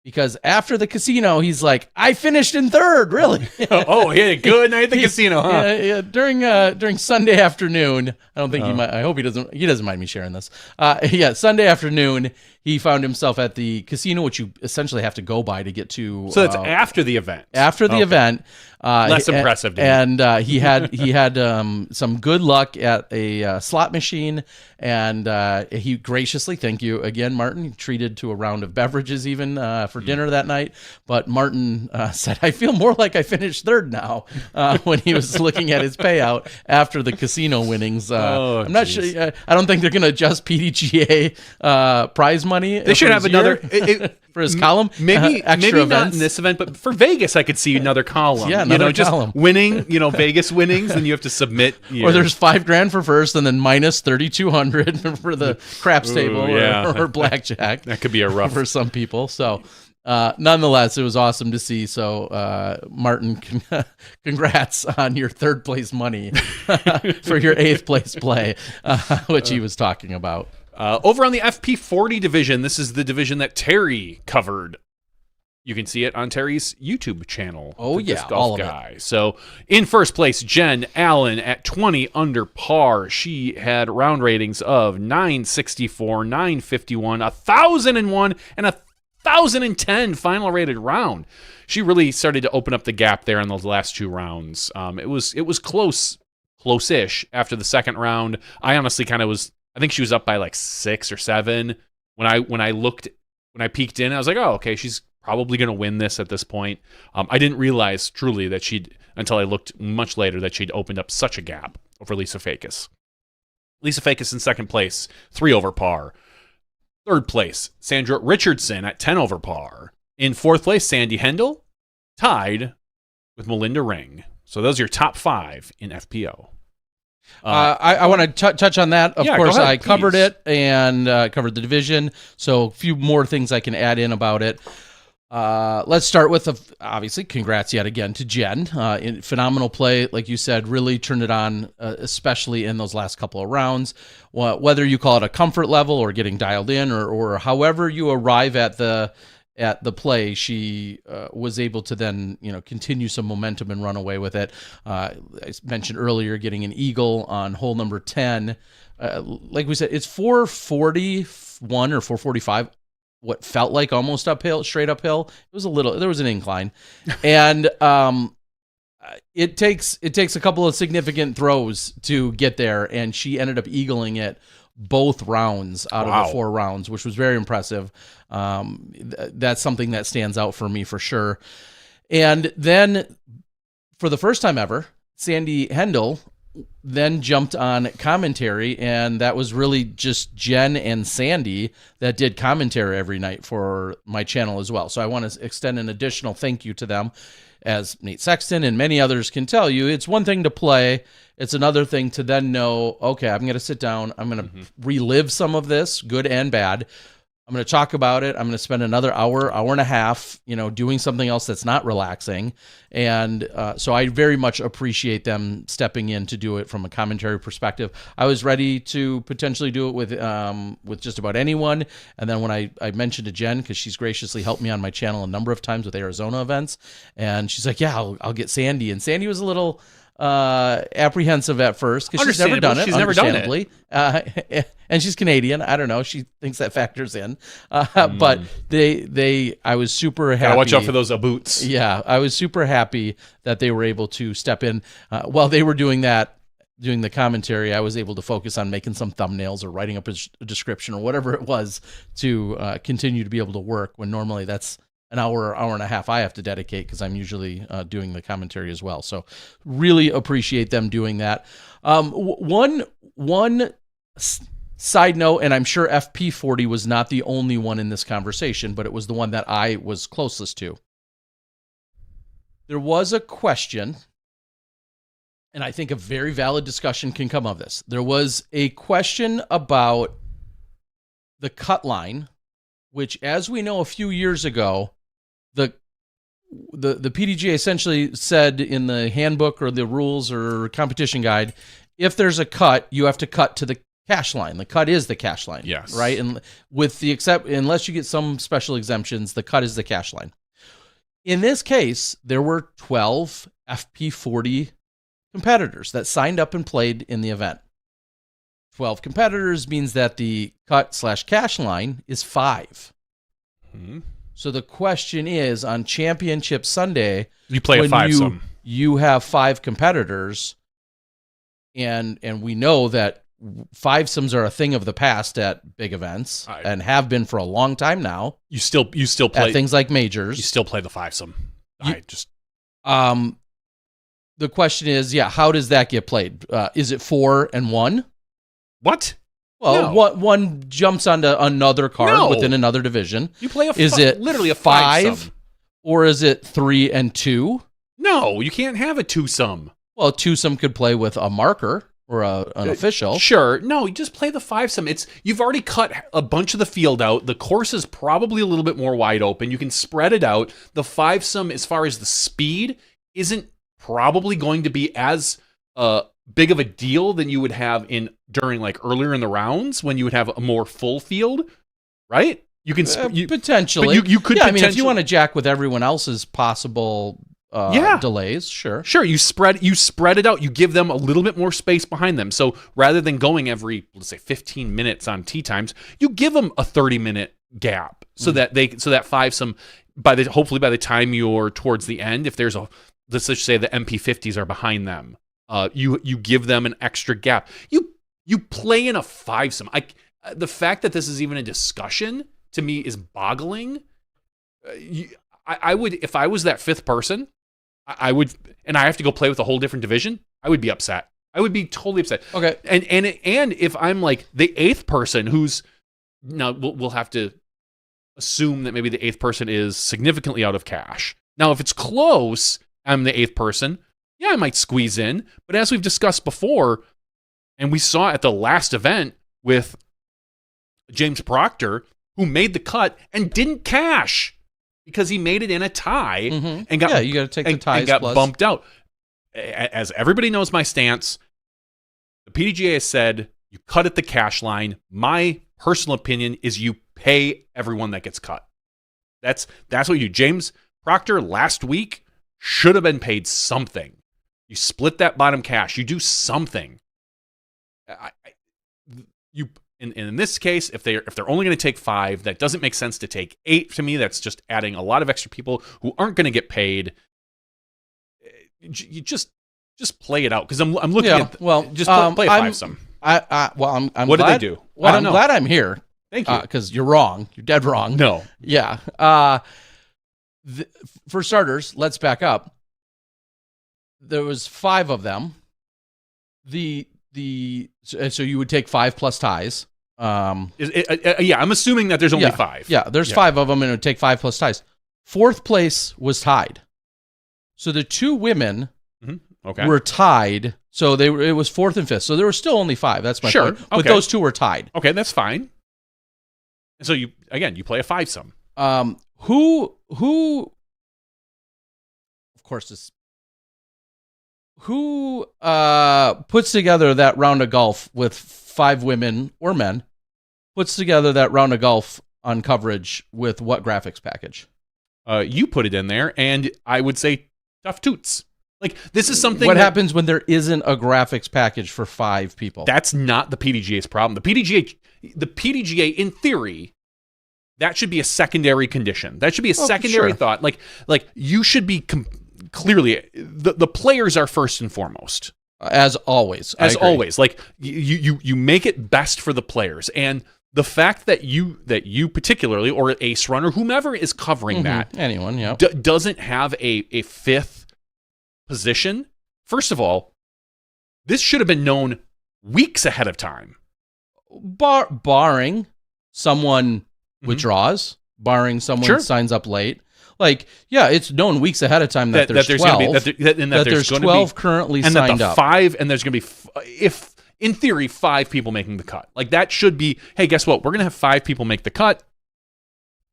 because after the casino, he's like, I finished in 3rd, really. Oh, he had a good night at the casino, huh? Yeah, during Sunday afternoon, I don't think he might. I hope he doesn't mind me sharing this. Sunday afternoon, he found himself at the casino, which you essentially have to go by to get to. So it's after the event. After the event. Less impressive. And he had some good luck at a slot machine, and he graciously, thank you again, Martin, treated to a round of beverages even for dinner that night. But Martin said, I feel more like I finished 3rd now when he was looking at his payout after the casino winnings. I'm not sure. I don't think they're going to adjust PDGA prize money money. They should have another for his column. Maybe extra not events. in this event, but for Vegas, I could see another column. Yeah, another just column. winning. Vegas winnings, and you have to submit. Or there's $5,000 for first, and then minus 3,200 for the craps table or blackjack. That could be a rough for some people. So. Nonetheless, it was awesome to see. So, Martin, congrats on your 3rd place money for your 8th place play, which he was talking about. Over on the FP40 division, this is the division that Terry covered. You can see it on Terry's YouTube channel. Oh, yeah, Disc Golf Guy. So, in first place, Jen Allen at 20 under par. She had round ratings of 964, 951, 1,001, and 1,010 final rated round. She really started to open up the gap there in those last 2 rounds. It was close-ish after the second round. I honestly I think she was up by like 6 or 7. When I peeked in, I was like, oh, okay, she's probably going to win this at this point. I didn't realize truly that until I looked much later, that she'd opened up such a gap over Lisa Fakis. Lisa Fakis in second place, 3 over par. Third place, Sandra Richardson at 10 over par. In fourth place, Sandy Hendel, tied with Melinda Ring. So those are your top 5 in FPO. I want to touch on that. Of course, ahead, I covered please. it and covered the division. So a few more things I can add in about it. Let's start with, obviously, congrats yet again to Jen. Phenomenal play, like you said, really turned it on, especially in those last couple of rounds. Whether you call it a comfort level or getting dialed in or however you arrive at the play, she was able to then continue some momentum and run away with it. I mentioned earlier getting an eagle on hole number 10. Like we said, it's 441 or 445. What felt like almost uphill, straight uphill. There was an incline. And it takes a couple of significant throws to get there, and she ended up eagling it both rounds out of the 4 rounds, which was very impressive. That's something that stands out for me for sure. And then for the first time ever, Sandy Hendel then jumped on commentary, and that was really just Jen and Sandy that did commentary every night for my channel as well. So I want to extend an additional thank you to them. As Nate Sexton and many others can tell you, it's one thing to play. It's another thing to then know, okay, I'm going to sit down. I'm going to relive some of this, good and bad. I'm going to talk about it. I'm going to spend another hour and a half, doing something else that's not relaxing. And so I very much appreciate them stepping in to do it from a commentary perspective. I was ready to potentially do it with just about anyone. And then when I mentioned to Jen, because she's graciously helped me on my channel a number of times with Arizona events, and she's like, yeah, I'll get Sandy. And Sandy was a little apprehensive at first because she's never done it. She's never done it. And she's Canadian. I don't know. She thinks that factors in. But I was super happy. Gotta watch out for those boots. Yeah, I was super happy that they were able to step in while they were doing the commentary. I was able to focus on making some thumbnails or writing up a description or whatever it was to continue to be able to work when normally that's an hour and a half I have to dedicate because I'm usually doing the commentary as well. So really appreciate them doing that. One side note, and I'm sure FP40 was not the only one in this conversation, but it was the one that I was closest to. There was a question, and I think a very valid discussion can come of this. There was a question about the cut line, which, as we know, a few years ago, the PDGA essentially said in the handbook or the rules or competition guide, if there's a cut, you have to cut to the cash line. The cut is the cash line. Yes. Right? And unless you get some special exemptions, the cut is the cash line. In this case, there were 12 FP40 competitors that signed up and played in the event. 12 competitors means that the cut/cash line is 5. Mm-hmm. So the question is, on Championship Sunday, you play a 5-some. You have 5 competitors, and we know that 5-somes are a thing of the past at big events and have been for a long time now. You still play at things like majors. You still play the 5-some. The question is, how does that get played? Is it 4 and 1? What? Well, one jumps onto another card within another division. You play is it literally a five, or is it 3 and 2? No, you can't have a twosome. Well, a twosome could play with a marker or an official. Sure. No, you just play the fivesome. You've already cut a bunch of the field out. The course is probably a little bit more wide open. You can spread it out. The fivesome, as far as the speed, isn't probably going to be as big of a deal than you would have during like earlier in the rounds when you would have a more full field, right? You can potentially. But you could. Yeah, I mean, if you want to jack with everyone else's possible delays, sure. You spread it out. You give them a little bit more space behind them. So rather than going every, let's say, 15 minutes on tee times, you give them a 30-minute gap so that fivesome hopefully by the time you're towards the end, if there's let's just say the MP50s are behind them, you give them an extra gap. You play in a fivesome. The fact that this is even a discussion to me is boggling. I would, if I was that fifth person, I would, and I have to go play with a whole different division, I would be upset. I would be totally upset. Okay. And if I'm like the eighth person who's, now we'll have to assume that maybe the eighth person is significantly out of cash. Now, if it's close, I'm the eighth person. Yeah, I might squeeze in. But as we've discussed before, and we saw at the last event with James Proctor, who made the cut and didn't cash because he made it in a tie and got you got to take the ties and got plus. bumped out. As everybody knows my stance, the PDGA has said you cut at the cash line. My personal opinion is you pay everyone that gets cut. That's what you do. James Proctor last week should have been paid something. You split that bottom cash. You do something. In this case, if they're only going to take 5, that doesn't make sense to take 8 to me. That's just adding a lot of extra people who aren't going to get paid. You just play it out because I'm looking at just play a fivesome. I'm what glad, do they do? Well, I'm glad I'm here. Thank you. Because you're wrong. You're dead wrong. No. Yeah. For starters, let's back up. There was 5 of them. So you would take 5 plus ties. I'm assuming that there's only 5. Yeah, there's 5 of them, and it would take 5 plus ties. 4th place was tied. So the 2 women were tied. So it was 4th and 5th. So there were still only 5. That's my point. But those 2 were tied. Okay, that's fine. And so you play a fivesome. Who of course who puts together that round of golf with 5 women or men, puts together that round of golf on coverage with what graphics package? You put it in there, and I would say Tough Toots. Like, this is something. What happens when there isn't a graphics package for 5 people? That's not the PDGA's problem. The PDGA, in theory, that should be a secondary condition. That should be a secondary thought. Like you should be clearly the players are first and foremost. As always. Like you make it best for the players. And the fact that you particularly, or Ace Runner, whomever is covering that, anyone, doesn't have a 5th position. First of all, this should have been known weeks ahead of time. Barring someone withdraws, barring someone signs up late. Like, yeah, it's known weeks ahead of time that there's 12. There's 12 currently signed up. 5, and there's going to be, if in theory, 5 people making the cut. Like, that should be, hey, guess what? We're going to have 5 people make the cut.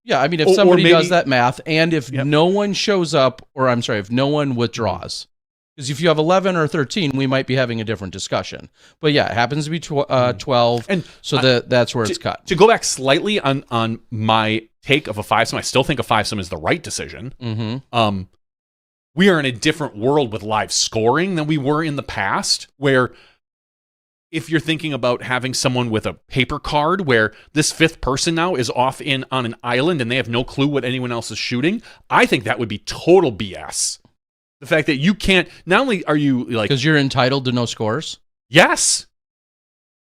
Yeah, I mean, if somebody does that math, and if no one shows up, if no one withdraws, because if you have 11 or 13, we might be having a different discussion. But yeah, it happens to be 12, and so that's where it's cut. To go back slightly on my take of a fivesome, I still think a fivesome is the right decision. We are in a different world with live scoring than we were in the past, where if you're thinking about having someone with a paper card where this 5th person now is off on an island and they have no clue what anyone else is shooting, I think that would be total BS. The fact that you can't, not only are you like... Because you're entitled to no scores? Yes.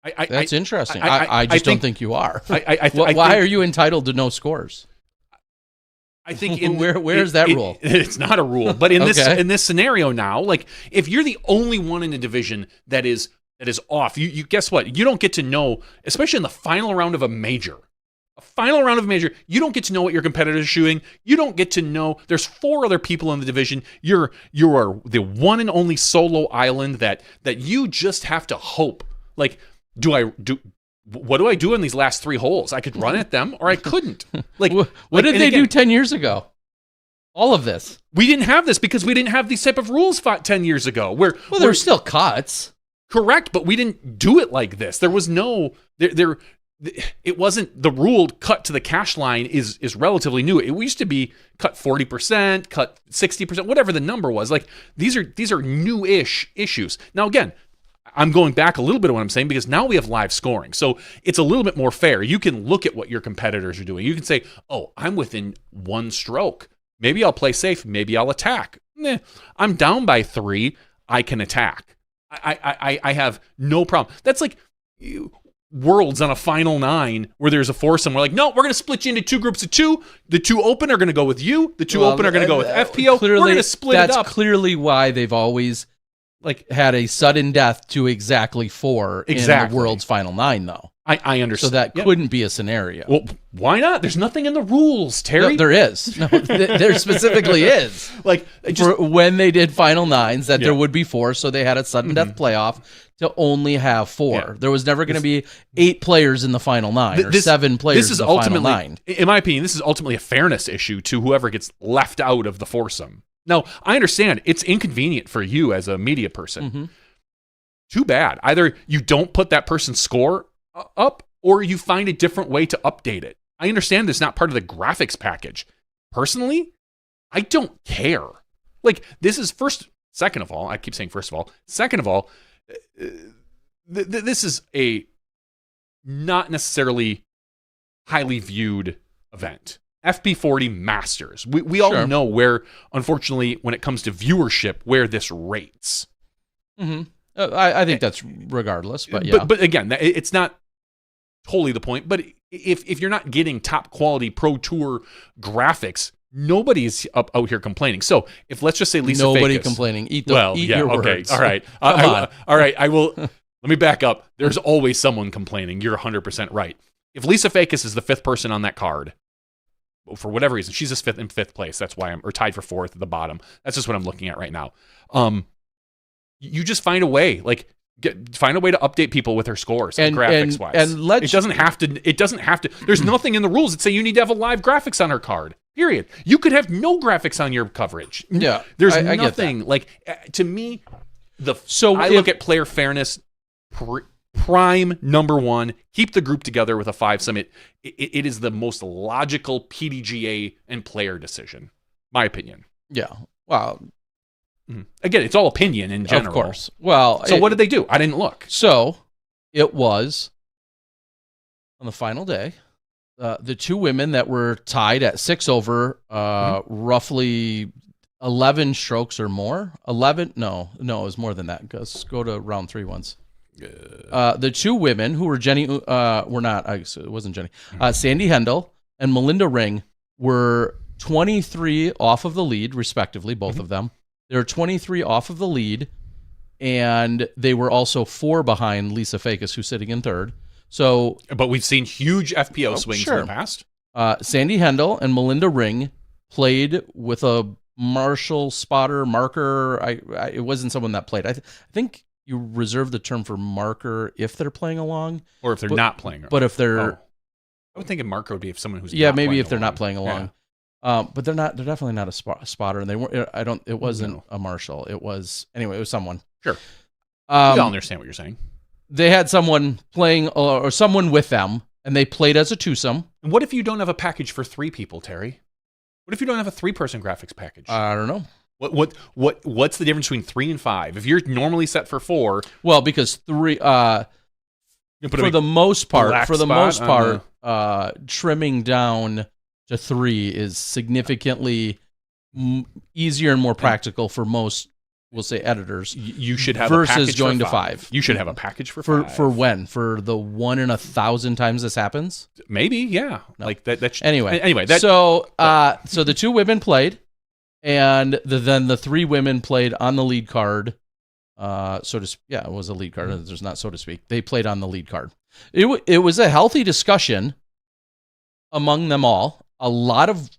That's interesting. I just don't think you are. Why are you entitled to no scores? I think where's that rule? It's not a rule, but in this scenario now, like if you're the only one in a division that is that is off. You guess what? You don't get to know, especially in the final round of a major. A final round of a major, you don't get to know what your competitors are shooting. You don't get to know. There's 4 other people in the division. You are the one and only solo island that you just have to hope. Like, what do I do in these last 3 holes? I could run at them, or I couldn't. Like, what did they do 10 years ago? All of this. We didn't have this because we didn't have these type of rules 10 years ago. Well, there were still cuts. Correct, but we didn't do it like this. There was no it wasn't the rule. Cut to the cash line is relatively new. It used to be cut 40%, cut 60%, whatever the number was. Like these are new-ish issues. Now again, I'm going back a little bit of what I'm saying because now we have live scoring. So it's a little bit more fair. You can look at what your competitors are doing. You can say, "Oh, I'm within 1 stroke. Maybe I'll play safe, maybe I'll attack. I'm down by 3, I can attack. I have no problem." That's like Worlds on a final 9 where there's a foursome. We're like, no, we're going to split you into 2 groups of 2. The 2 open are going to go with you. The 2 open are going to go with FPO. We're going to split it up. That's clearly why they've always had a sudden death to exactly 4 in the World's final 9, though. I understand. So that couldn't be a scenario. Well, why not? There's nothing in the rules, Terry. No, there is. No, there specifically is. When they did final 9s, that there would be 4, so they had a sudden death playoff to only have 4. Yeah. There was never going to be 8 players in the final 9 or 7 players in the final 9. In my opinion, this is ultimately a fairness issue to whoever gets left out of the foursome. Now, I understand it's inconvenient for you as a media person. Mm-hmm. Too bad. Either you don't put that person's score up or you find a different way to update it. I understand this is not part of the graphics package. Personally, I don't care. Like, this is second of all, I keep saying first of all. Second of all, this is a not necessarily highly viewed event. FP40 Masters. We all know where, unfortunately, when it comes to viewership, where this rates. Mm-hmm. I think that's regardless, but yeah. But again, it's not totally the point. But if you're not getting top quality Pro Tour graphics, nobody's out here complaining. So if let's just say Lisa nobody Fakis, complaining. Eat your words. All right. All right. I will. Let me back up. There's always someone complaining. You're 100% right. If Lisa Fakis is the 5th person on that card, for whatever reason, she's just in 5th place. That's why or tied for 4th at the bottom. That's just what I'm looking at right now. You just find a way, find a way to update people with her scores and graphics wise. And it doesn't have to. There's nothing in the rules that say you need to have a live graphics on her card. Period. You could have no graphics on your coverage. Yeah, there's nothing to me. I look at player fairness. Prime number 1, keep the group together with a 5-some. It is the most logical PDGA and player decision, my opinion. Yeah. Wow. Again, it's all opinion in general. Of course. Well, so what did they do? I didn't look. So it was on the final day. The 2 women that were tied at 6 over, roughly 11 strokes or more. 11? No, it was more than that. Let's go to round 3 once. The 2 women who were it wasn't Jenny. Sandy Hendel and Melinda Ring were 23 off of the lead, respectively, both of them. They were 23 off of the lead, and they were also 4 behind Lisa Fakis, who's sitting in 3rd. So, but we've seen huge FPO swings in the past. Sandy Hendel and Melinda Ring played with a Marshall spotter marker. It wasn't someone that played. I think you reserve the term for marker if they're playing along, or if they're not playing along. But if they're, I would think a marker would be if someone who's maybe if they're not playing along. Yeah. But they're not. They're definitely not a spotter, and they weren't. It wasn't a Marshall. It was anyway. It was someone. Sure. We all understand what you're saying. They had someone playing or someone with them, and they played as a twosome. And what if you don't have a package for 3 people, Terry? What if you don't have a 3-person graphics package? I don't know. What's the difference between 3 and 5? If you're normally set for 4, well, because 3 for the most part, trimming down to 3 is significantly easier and more practical for most, we'll say, editors. You should have versus a package going for to 5. You should have a package for 5. For when? For the 1 in 1,000 times this happens? Maybe, yeah. No. Like that. Anyway. So the 2 women played, and then the 3 women played on the lead card It was a lead card. There's not so to speak. They played on the lead card. It was a healthy discussion among them all. A lot of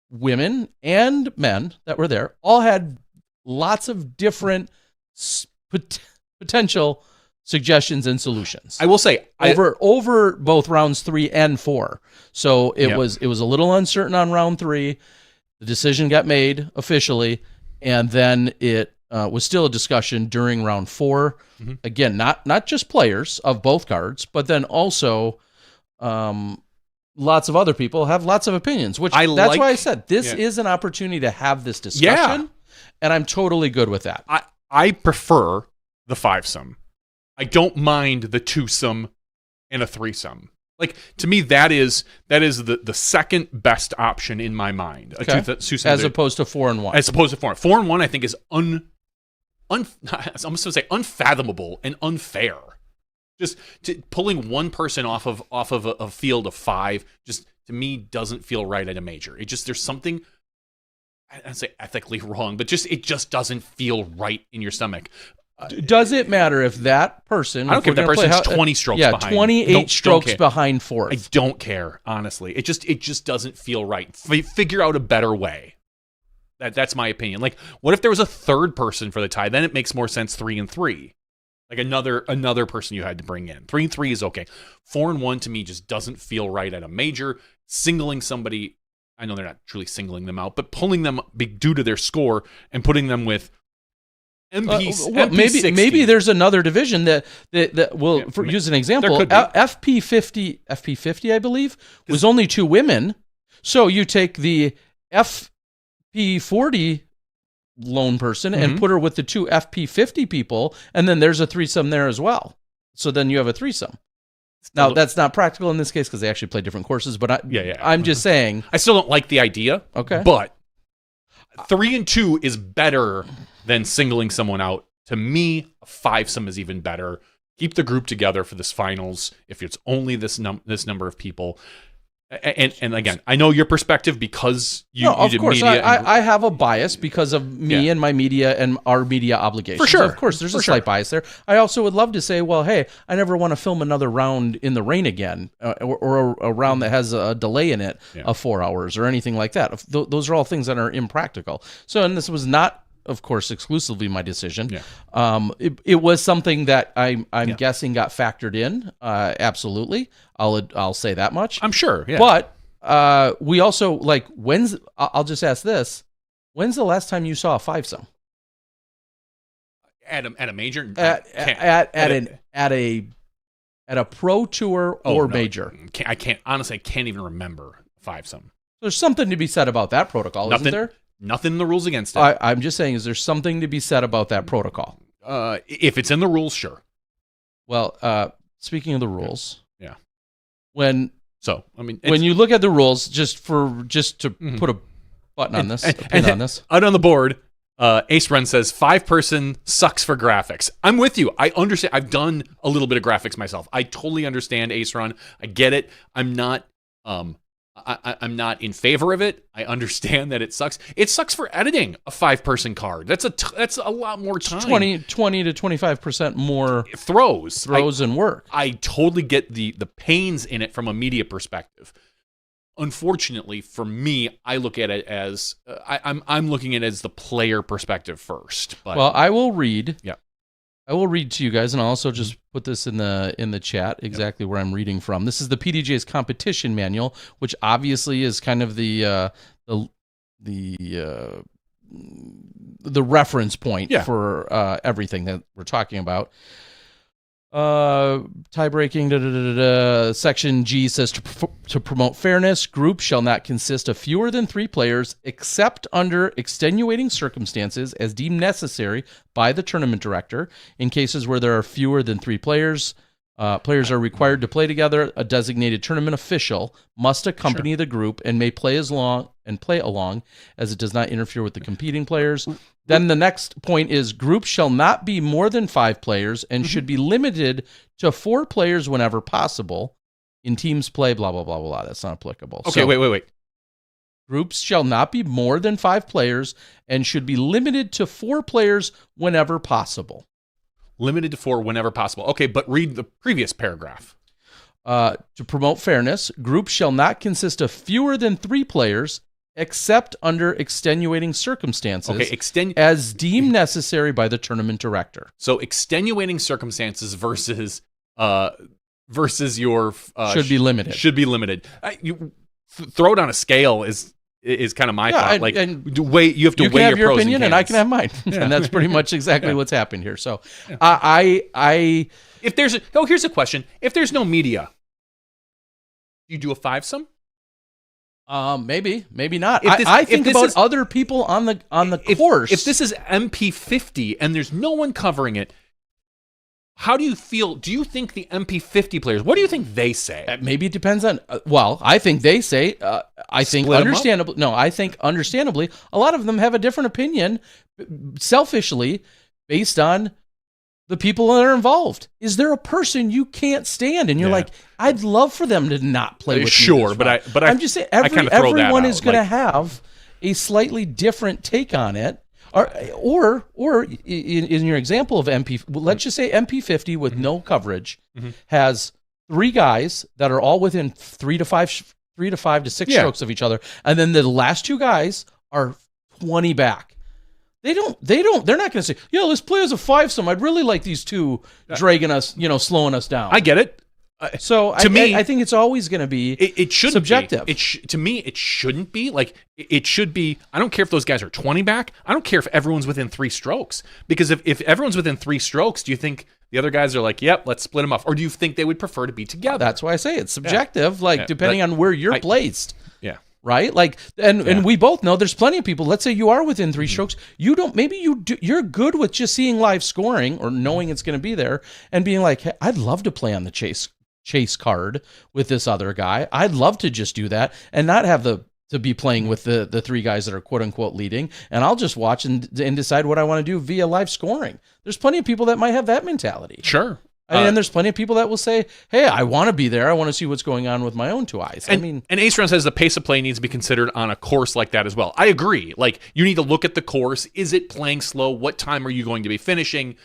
women and men that were there all had lots of different potential suggestions and solutions. I will say over both rounds 3 and 4. So it was a little uncertain on round 3. The decision got made officially, and then it was still a discussion during round 4. Mm-hmm. Again, not just players of both cards, but then also lots of other people have lots of opinions. That's why I said this is an opportunity to have this discussion, and I'm totally good with that. I prefer the 5-some. I don't mind the 2-some and a 3-some. Like, to me, that is the second best option in my mind. Okay. As opposed to 4 and 1. As opposed to 4. 4 and 1, I think, is I'm going to say unfathomable and unfair. Just pulling one person off of a field of 5, just to me doesn't feel right at a major. There's something, I'd say ethically wrong, but it just doesn't feel right in your stomach. Does it matter if that person... I don't care if that person's 20 strokes behind. 28 strokes behind 4th. I don't care, honestly. It just doesn't feel right. Figure out a better way. That's my opinion. Like, what if there was a third person for the tie? Then it makes more sense 3 and 3. Like another person you had to bring in. 3 and 3 is okay. 4 and 1 to me just doesn't feel right at a major. Singling somebody, I know they're not truly singling them out, but pulling them due to their score and putting them with MP, maybe there's another division that will use an example. FP50, I believe, was only 2 women. So you take the FP40 lone person and put her with the 2 FP50 people, and then there's a 3-some there as well. So then you have a 3-some. Now, that's not practical in this case because they actually play different courses, but I'm just saying. I still don't like the idea. Okay. But 3 and 2 is better than singling someone out. To me, a 5-some is even better. Keep the group together for this finals if it's only this number of people. And again, I know your perspective because you did course. media. I have a bias because of me and my media and our media obligations. For sure. Of course, there's a slight bias there. I also would love to say, well, hey, I never want to film another round in the rain again or a round that has a delay in it of 4 hours or anything like that. Those are all things that are impractical. So, and this was not, of course, exclusively my decision. Yeah. It was something that I'm guessing got factored in. Absolutely. I'll say that much. I'm sure. Yeah. But we also I'll just ask this: when's the last time you saw a 5-some at a major? At a pro tour or major? I can't honestly. I can't even remember 5-some. There's something to be said about that protocol, isn't there? Nothing in the rules against it. I'm just saying, is there something to be said about that protocol? If it's in the rules, sure. Well, speaking of the rules, when you look at the rules, just to put a button on this, out on the board, Ace Run says 5-person sucks for graphics. I'm with you. I understand. I've done a little bit of graphics myself. I totally understand Ace Run. I get it. I'm not in favor of it. I understand that it sucks. It sucks for editing a 5-person card. That's a lot more time. 20 to 25% more throws and work. I totally get the pains in it from a media perspective. Unfortunately, for me, I look at it as I'm looking at it as the player perspective first. But, well, I will read. Yeah. I will read to you guys, and I'll also just put this in the chat exactly where I'm reading from. This is the PDGA's competition manual, which obviously is kind of the reference point for everything that we're talking about. Tie breaking. Section G says to promote fairness, groups shall not consist of fewer than 3 players, except under extenuating circumstances as deemed necessary by the tournament director. In cases where there are fewer than 3 players, players are required to play together. A designated tournament official must accompany the group and may play along as it does not interfere with the competing players. Then the next point is groups shall not be more than 5 players and should be limited to 4 players whenever possible. In teams play, blah, blah, blah, blah. That's not applicable. Okay, wait. Groups shall not be more than 5 players and should be limited to 4 players whenever possible. limited to 4 whenever possible. Okay, but read the previous paragraph. To promote fairness, groups shall not consist of fewer than 3 players, except under extenuating circumstances, as deemed necessary by the tournament director. So extenuating circumstances versus your should be limited. Should be limited. You throw it on a scale is kind of my thought. Like, you have to weigh your pros and cons. You can have your opinion, and I can have mine, and that's pretty much exactly what's happened here. So, if there's here's a question: if there's no media, do you do a 5-some? Maybe not. I think about other people on the course. If this is MP50 and there's no one covering it, how do you feel? Do you think the MP50 players, what do you think they say? Maybe it depends on, I think they say, I think understandably, a lot of them have a different opinion, selfishly, based on the people that are involved. Is there a person you can't stand? And you're like, I'd love for them to not play with me. Sure, but I'm just saying, everyone is going to have a slightly different take on it. Or in your example of MP, let's just say MP50 with no coverage has 3 guys that are all within 3 to 5 to 6 strokes of each other, and then the last 2 guys are 20 back. They're not going to say, let's play as a 5-some. I'd really like these 2 dragging us, slowing us down. I get it. So to me, I think it's always going to be subjective. To me, it shouldn't be. Like, it should be, I don't care if those guys are 20 back. I don't care if everyone's within 3 strokes. Because if everyone's within 3 strokes, do you think the other guys are like, yep, let's split them up? Or do you think they would prefer to be together? That's why I say it's subjective, depending on where you're placed. Yeah. Right? Like, and we both know there's plenty of people. Let's say you are within 3 strokes. You're good with just seeing live scoring or knowing it's going to be there and being like, hey, I'd love to play on the chase card with this other guy. I'd love to just do that and not have to be playing with the 3 guys that are quote unquote leading. And I'll just watch and decide what I want to do via live scoring. There's plenty of people that might have that mentality. Sure. And there's plenty of people that will say, hey, I want to be there. I want to see what's going on with my own 2 eyes. And Ace Round says the pace of play needs to be considered on a course like that as well. I agree. Like, you need to look at the course. Is it playing slow? What time are you going to be finishing?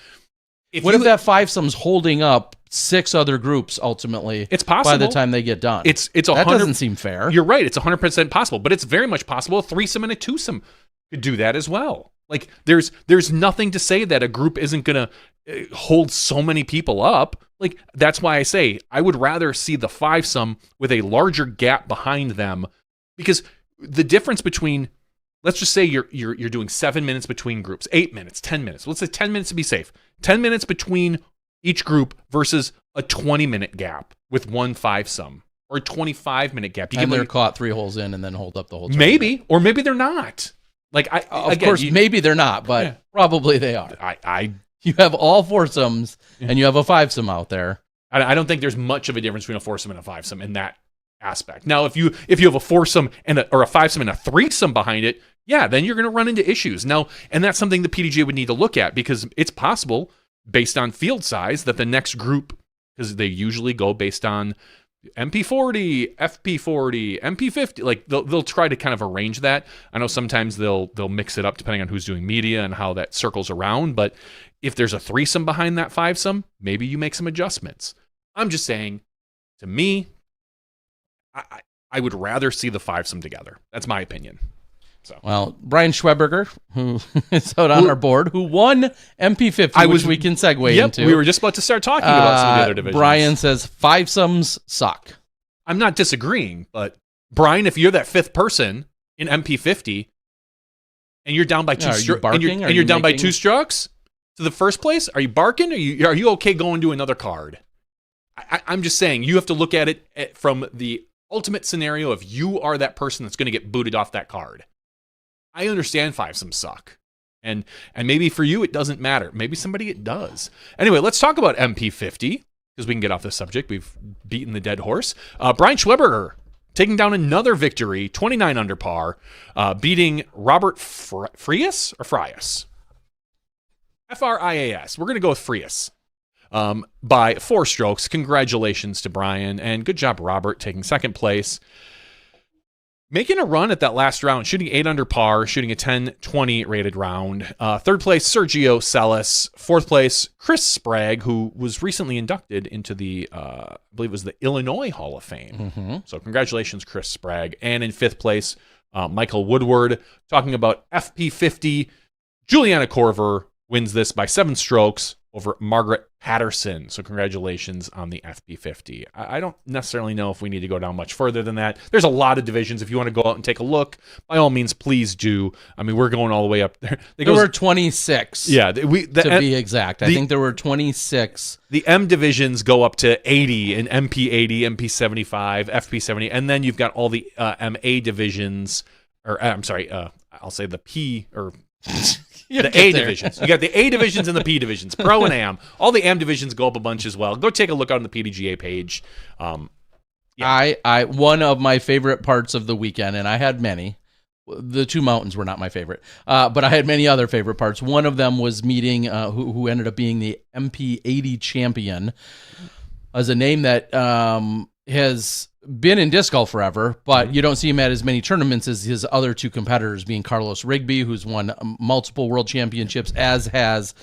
If that 5-some's holding up 6 other groups ultimately? It's possible. By the time they get done. That doesn't seem fair. You're right. It's 100% possible, but it's very much possible a 3-some and a 2-some could do that as well. Like, there's nothing to say that a group isn't going to hold so many people up. Like, that's why I say I would rather see the 5-some with a larger gap behind them, because the difference between, let's just say you're doing 7 minutes between groups, 8 minutes, 10 minutes. Let's say 10 minutes to be safe. 10 minutes between each group versus a 20-minute gap with one 5-some, or a 25-minute gap. They're caught 3 holes in and then hold up the whole time. Maybe, or maybe they're not. Like, of course, maybe they're not, but probably they are. You have all 4-somes and you have a 5-some out there. I don't think there's much of a difference between a 4-some and a 5-some in that aspect. Now, if you have a 4-some or a 5-some and a 3-some behind it, then you're going to run into issues. Now, and that's something the PDGA would need to look at, because it's possible, based on field size, that the next group, because they usually go based on MP40, FP40, MP50, like they'll try to kind of arrange that. I know sometimes they'll mix it up depending on who's doing media and how that circles around, but if there's a 3-some behind that 5-some, maybe you make some adjustments. I'm just saying, to me, I would rather see the 5-some together. That's my opinion. So. Well, Brian Schweberger, who is out on our board, who won MP50, which we can segue into. We were just about to start talking about some of the other divisions. Brian says 5-somes suck. I'm not disagreeing, but Brian, if you're that 5th person in MP50 and you're down by 2 strokes, and you're down by 2 strokes to the first place, are you barking? Are you okay going to another card? I'm just saying, you have to look at it from the ultimate scenario if you are that person that's going to get booted off that card. I understand 5-somes suck. And maybe for you, it doesn't matter. Maybe somebody it does. Anyway, let's talk about MP50, because we can get off this subject. We've beaten the dead horse. Brian Schweberger taking down another victory, 29 under par, beating Robert Frias or Frias? Frias. We're going to go with Frias by 4 strokes. Congratulations to Brian, and good job, Robert, taking 2nd place. Making a run at that last round, shooting 8 under par, shooting a 10-20 rated round. Third place, Sergio Celis. Fourth place, Chris Sprague, who was recently inducted into the, I believe it was the Illinois Hall of Fame. Mm-hmm. So congratulations, Chris Sprague. And in fifth place, Michael Woodward. Talking about FP50, Juliana Korver wins this by 7 strokes over Margaret Patterson. So congratulations on the FP50. I don't necessarily know if we need to go down much further than that. There's a lot of divisions. If you want to go out and take a look, by all means, please do. I mean, we're going all the way up there. There were 26. Yeah. To be exact. I think there were 26. The M divisions go up to 80 and MP 80, MP 75, FP 70. And then you've got all the MA divisions, or I'm sorry, I'll say the P or... the A divisions. You got the A divisions and the P divisions, Pro and AM. All the AM divisions go up a bunch as well. Go take a look on the PDGA page. Yeah. I one of my favorite parts of the weekend, and I had many. The two mountains were not my favorite, but I had many other favorite parts. One of them was meeting who ended up being the MP80 champion, as a name that has been in disc golf forever, but you don't see him at as many tournaments as his other two competitors, being Carlos Rigby, who's won multiple world championships, as has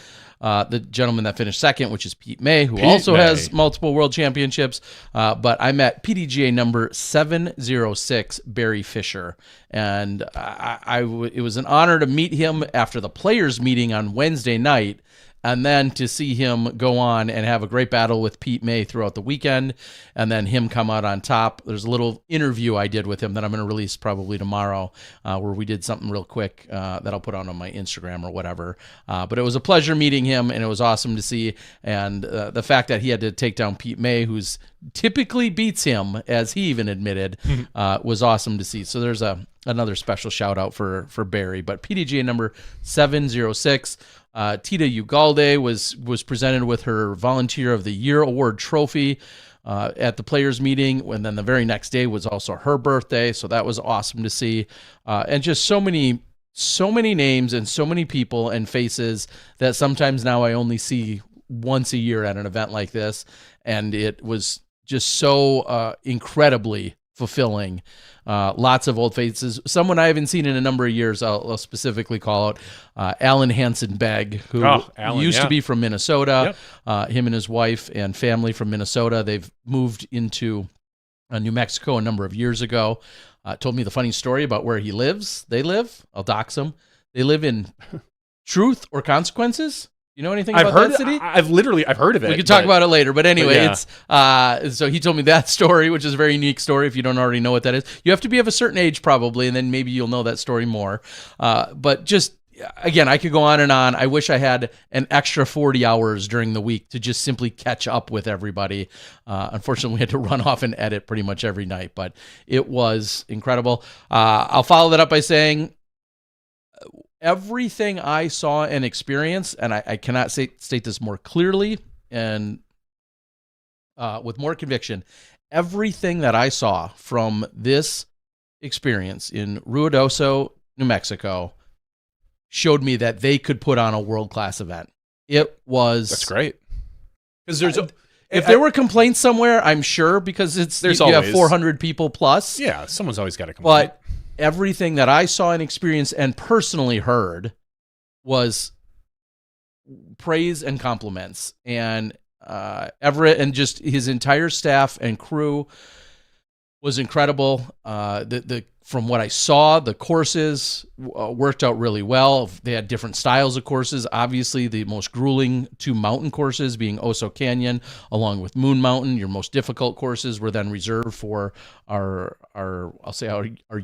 the gentleman that finished second, which is Pete May, who also has multiple world championships. But I met PDGA number 706, Barry Fisher, and it was an honor to meet him after the players meeting on Wednesday night, and then to see him go on and have a great battle with Pete May throughout the weekend, and then him come out on top. There's a little interview I did with him that I'm going to release probably tomorrow, where we did something real quick that I'll put on my Instagram or whatever. But it was a pleasure meeting him, and it was awesome to see. And the fact that he had to take down Pete May, who's typically beats him, as he even admitted, was awesome to see. So there's another special shout out for Barry. But PDGA number 706. Tita Ugalde was presented with her Volunteer of the Year Award trophy at the players meeting, and then the very next day was also her birthday, so that was awesome to see. And just so many names and so many people and faces that sometimes now I only see once a year at an event like this, and it was just so incredibly fulfilling. Lots of old faces. Someone I haven't seen in a number of years, I'll specifically call out Alan Hansen-Begg, who used to be from Minnesota. Yep. Him and his wife and family from Minnesota. They've moved into New Mexico a number of years ago. Told me the funny story about where he lives. I'll dox him. They live in Truth or Consequences. You know anything about that city? I've heard of it. We can talk about it later, but anyway, it's so he told me that story, which is a very unique story. If you don't already know what that is, you have to be of a certain age probably, and then maybe you'll know that story more. But just again, I could go on and on. I wish I had an extra 40 hours during the week to just simply catch up with everybody. Unfortunately, we had to run off and edit pretty much every night, but it was incredible. I'll follow that up by saying, everything I saw and experienced, and I cannot state this more clearly and with more conviction, everything that I saw from this experience in Ruidoso, New Mexico, showed me that they could put on a world-class event. That's great. Because if there were complaints somewhere, I'm sure, because you have 400 people plus. Yeah, someone's always got to complain. But everything that I saw and experienced and personally heard was praise and compliments. And Everett and just his entire staff and crew was incredible. From what I saw, the courses worked out really well. They had different styles of courses. Obviously, the most grueling two mountain courses being Oso Canyon, along with Moon Mountain. Your most difficult courses were then reserved for our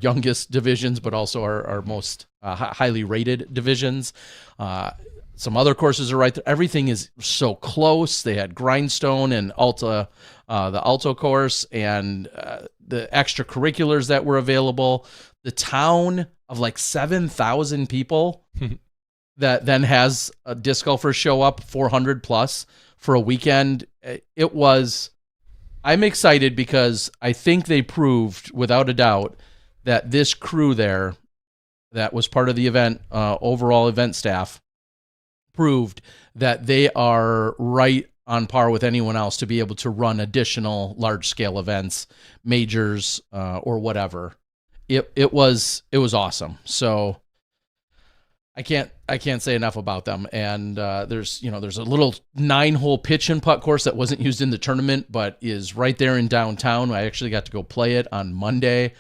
youngest divisions, but also our most highly rated divisions. Some other courses are right there. Everything is so close. They had Grindstone and the Alto course, and the extracurriculars that were available. The town of like 7,000 people that then has disc golfers show up, 400 plus for a weekend. I'm excited because I think they proved without a doubt that this crew there that was part of the event, overall event staff, proved that they are right on par with anyone else to be able to run additional large-scale events, majors, or whatever. it was awesome. So I can't say enough about them. And there's a little 9-hole pitch and putt course that wasn't used in the tournament, but is right there in downtown. I actually got to go play it on Monday,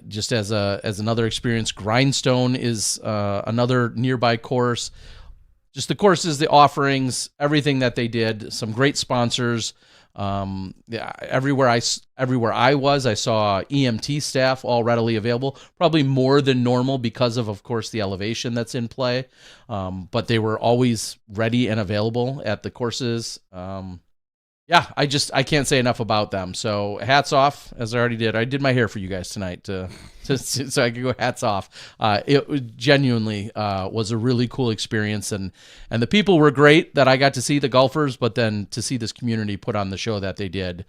just as another experience. Grindstone is another nearby course. Just the courses, the offerings, everything that they did. Some great sponsors. Everywhere I was, I saw EMT staff all readily available, probably more than normal because of course, the elevation that's in play. But they were always ready and available at the courses. I can't say enough about them. So hats off, as I already did. I did my hair for you guys tonight so I could go hats off. It genuinely was a really cool experience, and the people were great that I got to see, the golfers, but then to see this community put on the show that they did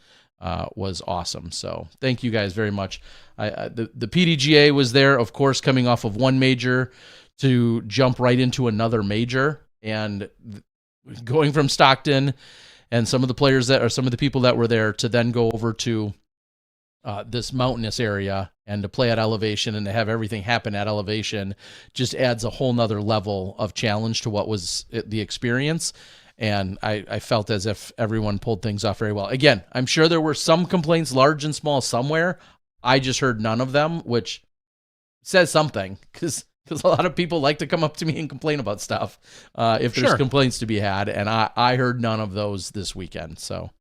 was awesome. So thank you guys very much. The PDGA was there, of course, coming off of one major to jump right into another major, and going from Stockton and some of the people that were there to then go over to this mountainous area and to play at elevation and to have everything happen at elevation just adds a whole nother level of challenge to what was the experience. And I felt as if everyone pulled things off very well. Again, I'm sure there were some complaints, large and small, somewhere. I just heard none of them, which says something, because a lot of people like to come up to me and complain about stuff if there's complaints to be had, and I heard none of those this weekend. So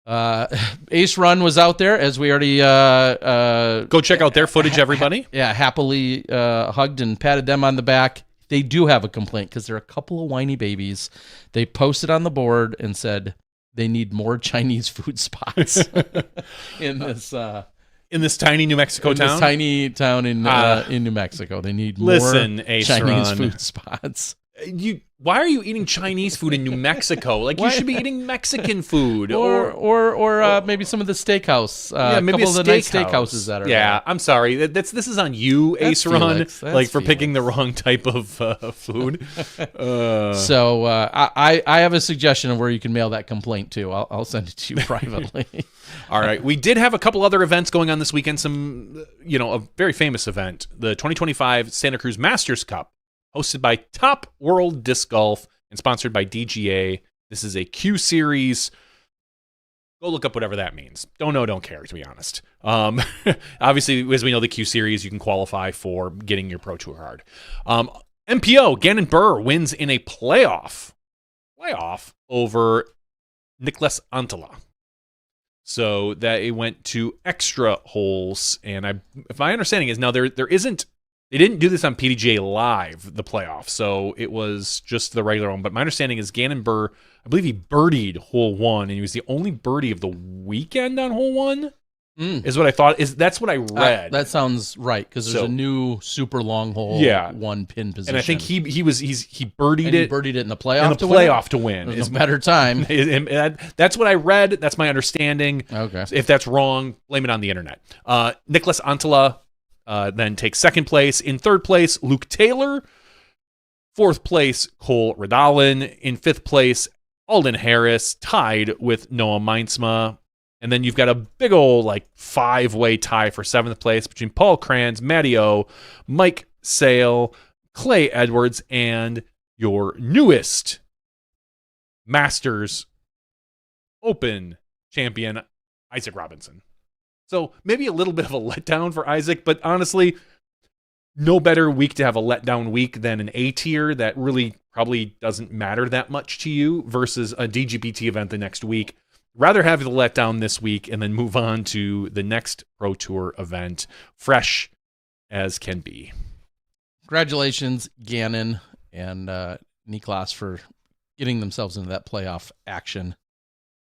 Ace Run was out there, as we already go check out their footage, everybody. Happily hugged and patted them on the back. They do have a complaint because they're a couple of whiny babies. They posted on the board and said they need more Chinese food spots in this tiny New Mexico town? This tiny town in New Mexico. They need more Chinese food spots. Why are you eating Chinese food in New Mexico? Like, you should be eating Mexican food. Or maybe some of the steakhouse. Maybe couple of the nice steakhouses that are there. I'm sorry. This is on you, Ace Run, for picking the wrong type of food. So I have a suggestion of where you can mail that complaint to. I'll send it to you privately. All right. We did have a couple other events going on this weekend. Some, a very famous event, the 2025 Santa Cruz Masters Cup, hosted by Top World Disc Golf and sponsored by DGA. This is a Q Series. Go look up whatever that means. Don't know, don't care, to be honest. Obviously, as we know, the Q Series, you can qualify for getting your Pro Tour card. MPO, Gannon Buhr wins in a playoff over Niklas Antila. So that it went to extra holes, and if my understanding is now there isn't. They didn't do this on PDGA Live, the playoff, so it was just the regular one. But my understanding is Gannon Buhr, I believe he birdied hole 1, and he was the only birdie of the weekend on hole 1. Is what I thought. That's what I read. That sounds right, because there's a new super long hole, 1 pin position. And I think he birdied and it. He birdied it in the playoff to win. It's a better time. That's what I read. That's my understanding. Okay. If that's wrong, blame it on the internet. Niklas Antila then takes second place. In third place, Luke Taylor. Fourth place, Cole Redalin. In fifth place, Alden Harris, tied with Noah Meinsma. And then you've got a big old 5-way tie for seventh place between Paul Kranz, Matty O, Mike Sale, Clay Edwards, and your newest Masters Open champion, Isaac Robinson. So maybe a little bit of a letdown for Isaac, but honestly, no better week to have a letdown week than an A tier that really probably doesn't matter that much to you versus a DGPT event the next week. Rather have the letdown this week and then move on to the next Pro Tour event, fresh as can be. Congratulations, Gannon and Niklas, for getting themselves into that playoff action.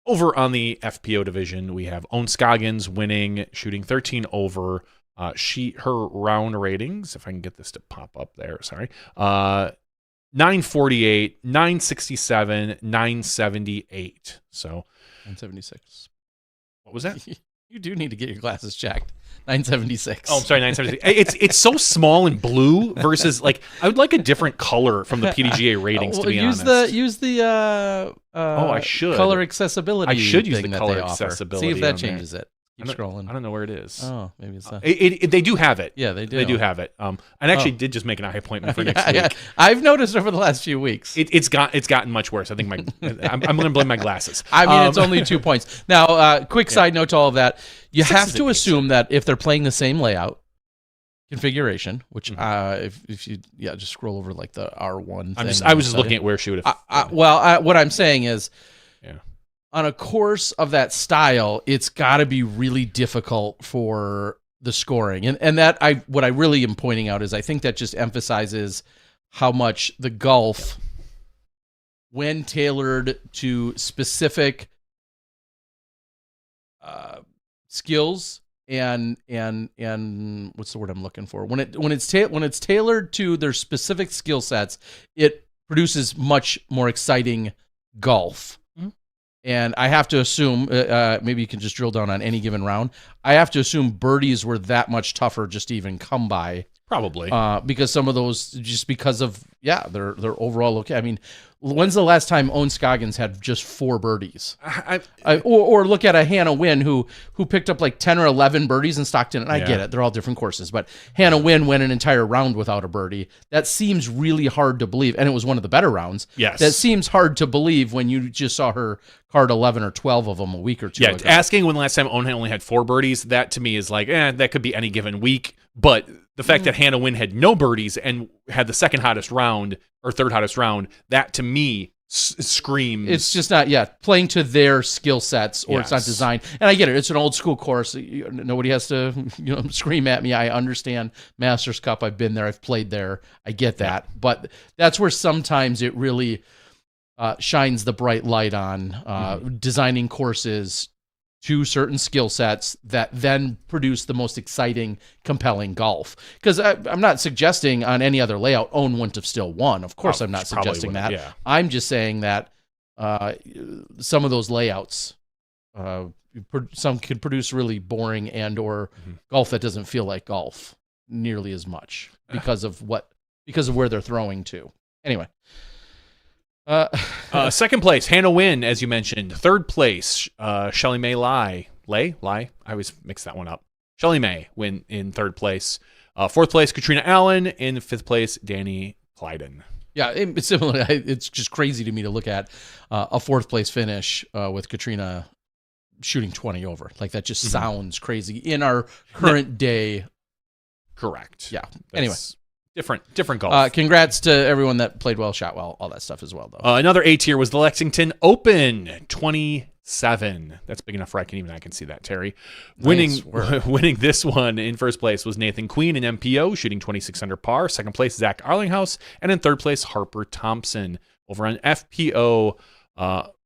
Over on the FPO division, we have Owen Scoggins winning, shooting 13 over. Her round ratings, if I can get this to pop up there, sorry. 948, 967, 978. So 976. What was that? You do need to get your glasses checked. 976. Oh, I'm sorry, 976. It's so small and blue versus I would like a different color from the PDGA ratings, to be honest. Use the I should. color accessibility. I should use the thing color that they offer. accessibility. See if that changes it. Keep scrolling. I don't know where it is. Oh, maybe it's not. They do have it. Yeah, they do. They do have it. And actually did just make an eye appointment for next week. Yeah. I've noticed over the last few weeks. It's gotten much worse. I think I'm going to blame my glasses. I mean, it's only 2 points. Now, quick side note to all of that. You have to assume that if they're playing the same layout configuration, which if you just scroll over like the R1 thing. I was just looking at where she would have. What I'm saying is, on a course of that style, it's got to be really difficult for the scoring. And that what I really am pointing out is I think that just emphasizes how much the golf, when tailored to specific skills and what's the word I'm looking for? When it's tailored to their specific skill sets, it produces much more exciting golf. And I have to assume, maybe you can just drill down on any given round. I have to assume birdies were that much tougher just to even come by. Probably. Because some of those, just because of, their overall okay. I mean, when's the last time Owen Scoggins had just 4 birdies? Or look at a Hannah Wynn who picked up like 10 or 11 birdies in Stockton. And I get it. They're all different courses. But Hannah Wynn went an entire round without a birdie. That seems really hard to believe. And it was one of the better rounds. Yes. That seems hard to believe when you just saw her card 11 or 12 of them a week or two ago. Asking when the last time Owen only had 4 birdies, that to me is like, that could be any given week. But the fact that Hannah Wynn had no birdies and had the second hottest round or third hottest round, that to me screams. It's just not, playing to their skill sets, or it's not designed. And I get it. It's an old school course. Nobody has to scream at me. I understand Masters Cup. I've been there. I've played there. I get that. But that's where sometimes it really shines the bright light on designing courses to certain skill sets that then produce the most exciting, compelling golf. Because I'm not suggesting on any other layout Owen wouldn't have still won. Of course, I'm not suggesting that. Yeah. I'm just saying that some of those layouts, some could produce really boring or golf that doesn't feel like golf nearly as much because of where they're throwing to. Anyway. Second place, Hannah Wynn, as you mentioned. Third place, Shelly Mae Lai. I always mix that one up. Shelly Mae win in third place. Fourth place, Katrina Allen. In fifth place, Danny Clyden. Yeah, it's similar. It's just crazy to me to look at a fourth place finish with Katrina shooting 20 over. Like, that just sounds crazy in our current day. Correct. Yeah. Anyway. Different golf. Congrats to everyone that played well, shot well, all that stuff as well, though. Another A tier was the Lexington Open, 27. That's big enough for I can see that, Terry. Winning this one in first place was Nathan Queen in MPO, shooting 26 under par. Second place, Zach Arlinghouse. And in third place, Harper Thompson. Over on FPO,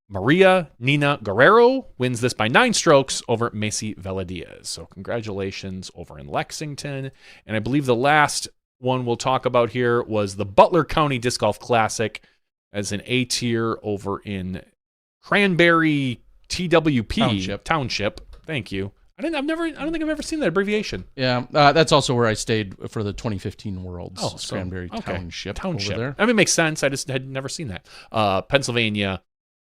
Maria Nina Guerrero wins this by 9 strokes over Macy Veladiaz. So congratulations over in Lexington. And I believe the last one we'll talk about here was the Butler County Disc Golf Classic as an A tier over in Cranberry TWP Township. Thank you. I don't think I've ever seen that abbreviation. Yeah, that's also where I stayed for the 2015 Worlds. Cranberry Township. Over there. I mean, it makes sense. I just had never seen that. Pennsylvania.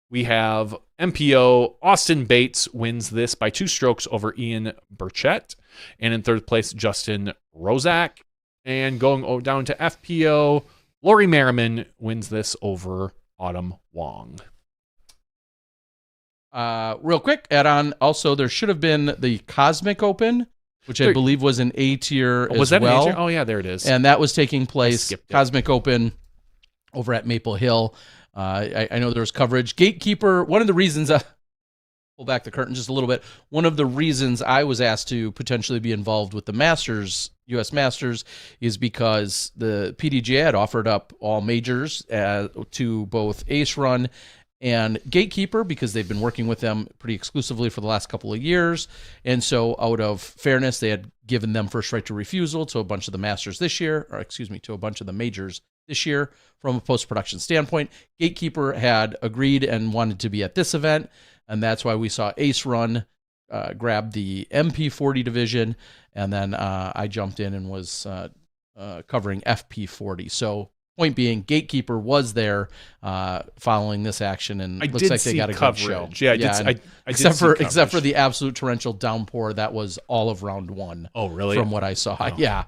We have MPO. Austin Bates wins this by 2 strokes over Ian Burchett. And in third place, Justin Rozak. And going down to FPO, Lori Merriman wins this over Autumn Wong. Real quick, add on, also, there should have been the Cosmic Open, which I believe was an A tier as well. Was that an A tier? Oh, yeah, there it is. And that was taking place, Cosmic Open, over at Maple Hill. I know there was coverage. Gatekeeper, one of the reasons... pull back the curtain just a little bit. One of the reasons I was asked to potentially be involved with the Masters, U.S. Masters, is because the PDGA had offered up all majors to both Ace Run and Gatekeeper, because they've been working with them pretty exclusively for the last couple of years. And so out of fairness, they had given them first right to refusal to a bunch of the Masters this year, to a bunch of the majors this year from a post-production standpoint. Gatekeeper had agreed and wanted to be at this event. And that's why we saw Ace Run grab the MP40 division, and then I jumped in and was covering FP40. So point being, Gatekeeper was there following this action, and I looks did like they see got a coverage. good show. Yeah, I did. I did except see for coverage. the absolute torrential downpour that was all of round 1. Oh, really? From what I saw, Oh. yeah.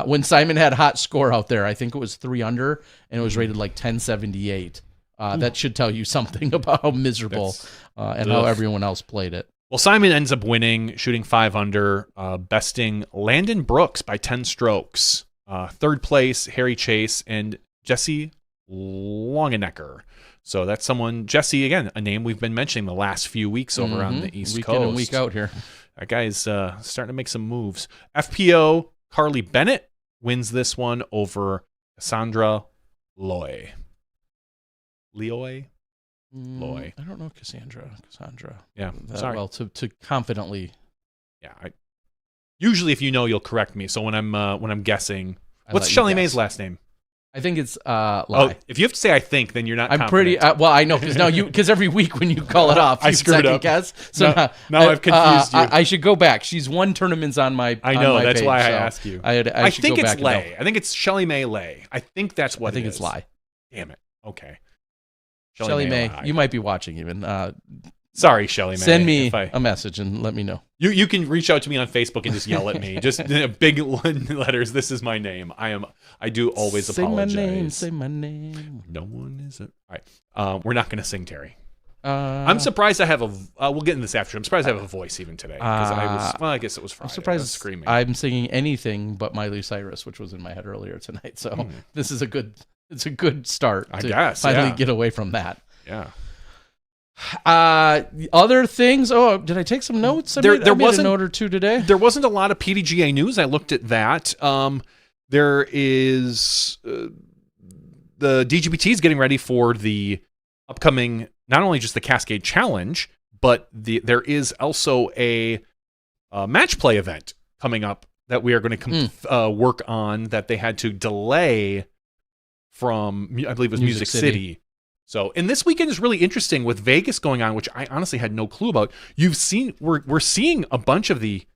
When Simon had hot score out there, I think it was 3 under, and it was rated like 1078. That should tell you something about how miserable and how everyone else played it. Well, Simon ends up winning, shooting 5 under, besting Landon Brooks by 10 strokes. Third place, Harry Chase and Jesse Longenecker. So that's someone, Jesse, again, a name we've been mentioning the last few weeks over on the East week Coast. in and week out here. That guy's starting to make some moves. FPO, Carly Bennett wins this one over Cassandra Loy. Loy? I don't know Cassandra. Yeah, That sorry. well to confidently. Yeah, usually if you know, you'll correct me. So when I'm guessing, what's let you Shelly guess. Mae's last name? I think it's Oh, Lie. if you have to say I think, then you're not. I'm confident. pretty well. I know because every week when you call it off, I you screwed second up. guess. So Now I've confused you. I should go back. She's won tournaments on my. I know, on my that's page, why I so asked you. I should think go it's back and know. Lay. I think it's Shelly Mae Lay. I think that's what I think it it's is. Lie. Damn it. Okay. Shelly Mae, Lie. you might be watching even. Sorry, Shelly Mae. Send me if I- a message and let me know. You can reach out to me on Facebook and just yell at me. Just big letters. This is my name. I do always apologize. Say my name. No one is. All right. We're not going to sing, Terry. I'm surprised I have a. We'll get into this after. I'm surprised I have a voice even today because I guess it was Friday. I'm surprised I was screaming. I'm singing anything but Miley Cyrus, which was in my head earlier tonight. So this is a good. It's a good start. I to guess, finally yeah. get away from that. Yeah. Other things. Oh, did I take some notes? I made a note or two today. There wasn't a lot of PDGA news. I looked at that. There is the DGBT is getting ready for the upcoming, not only just the Cascade Challenge, but there is also a match play event coming up that we are going to work on that they had to delay from, I believe it was Music City. So, and this weekend is really interesting with Vegas going on, which I honestly had no clue about. We're seeing a bunch of the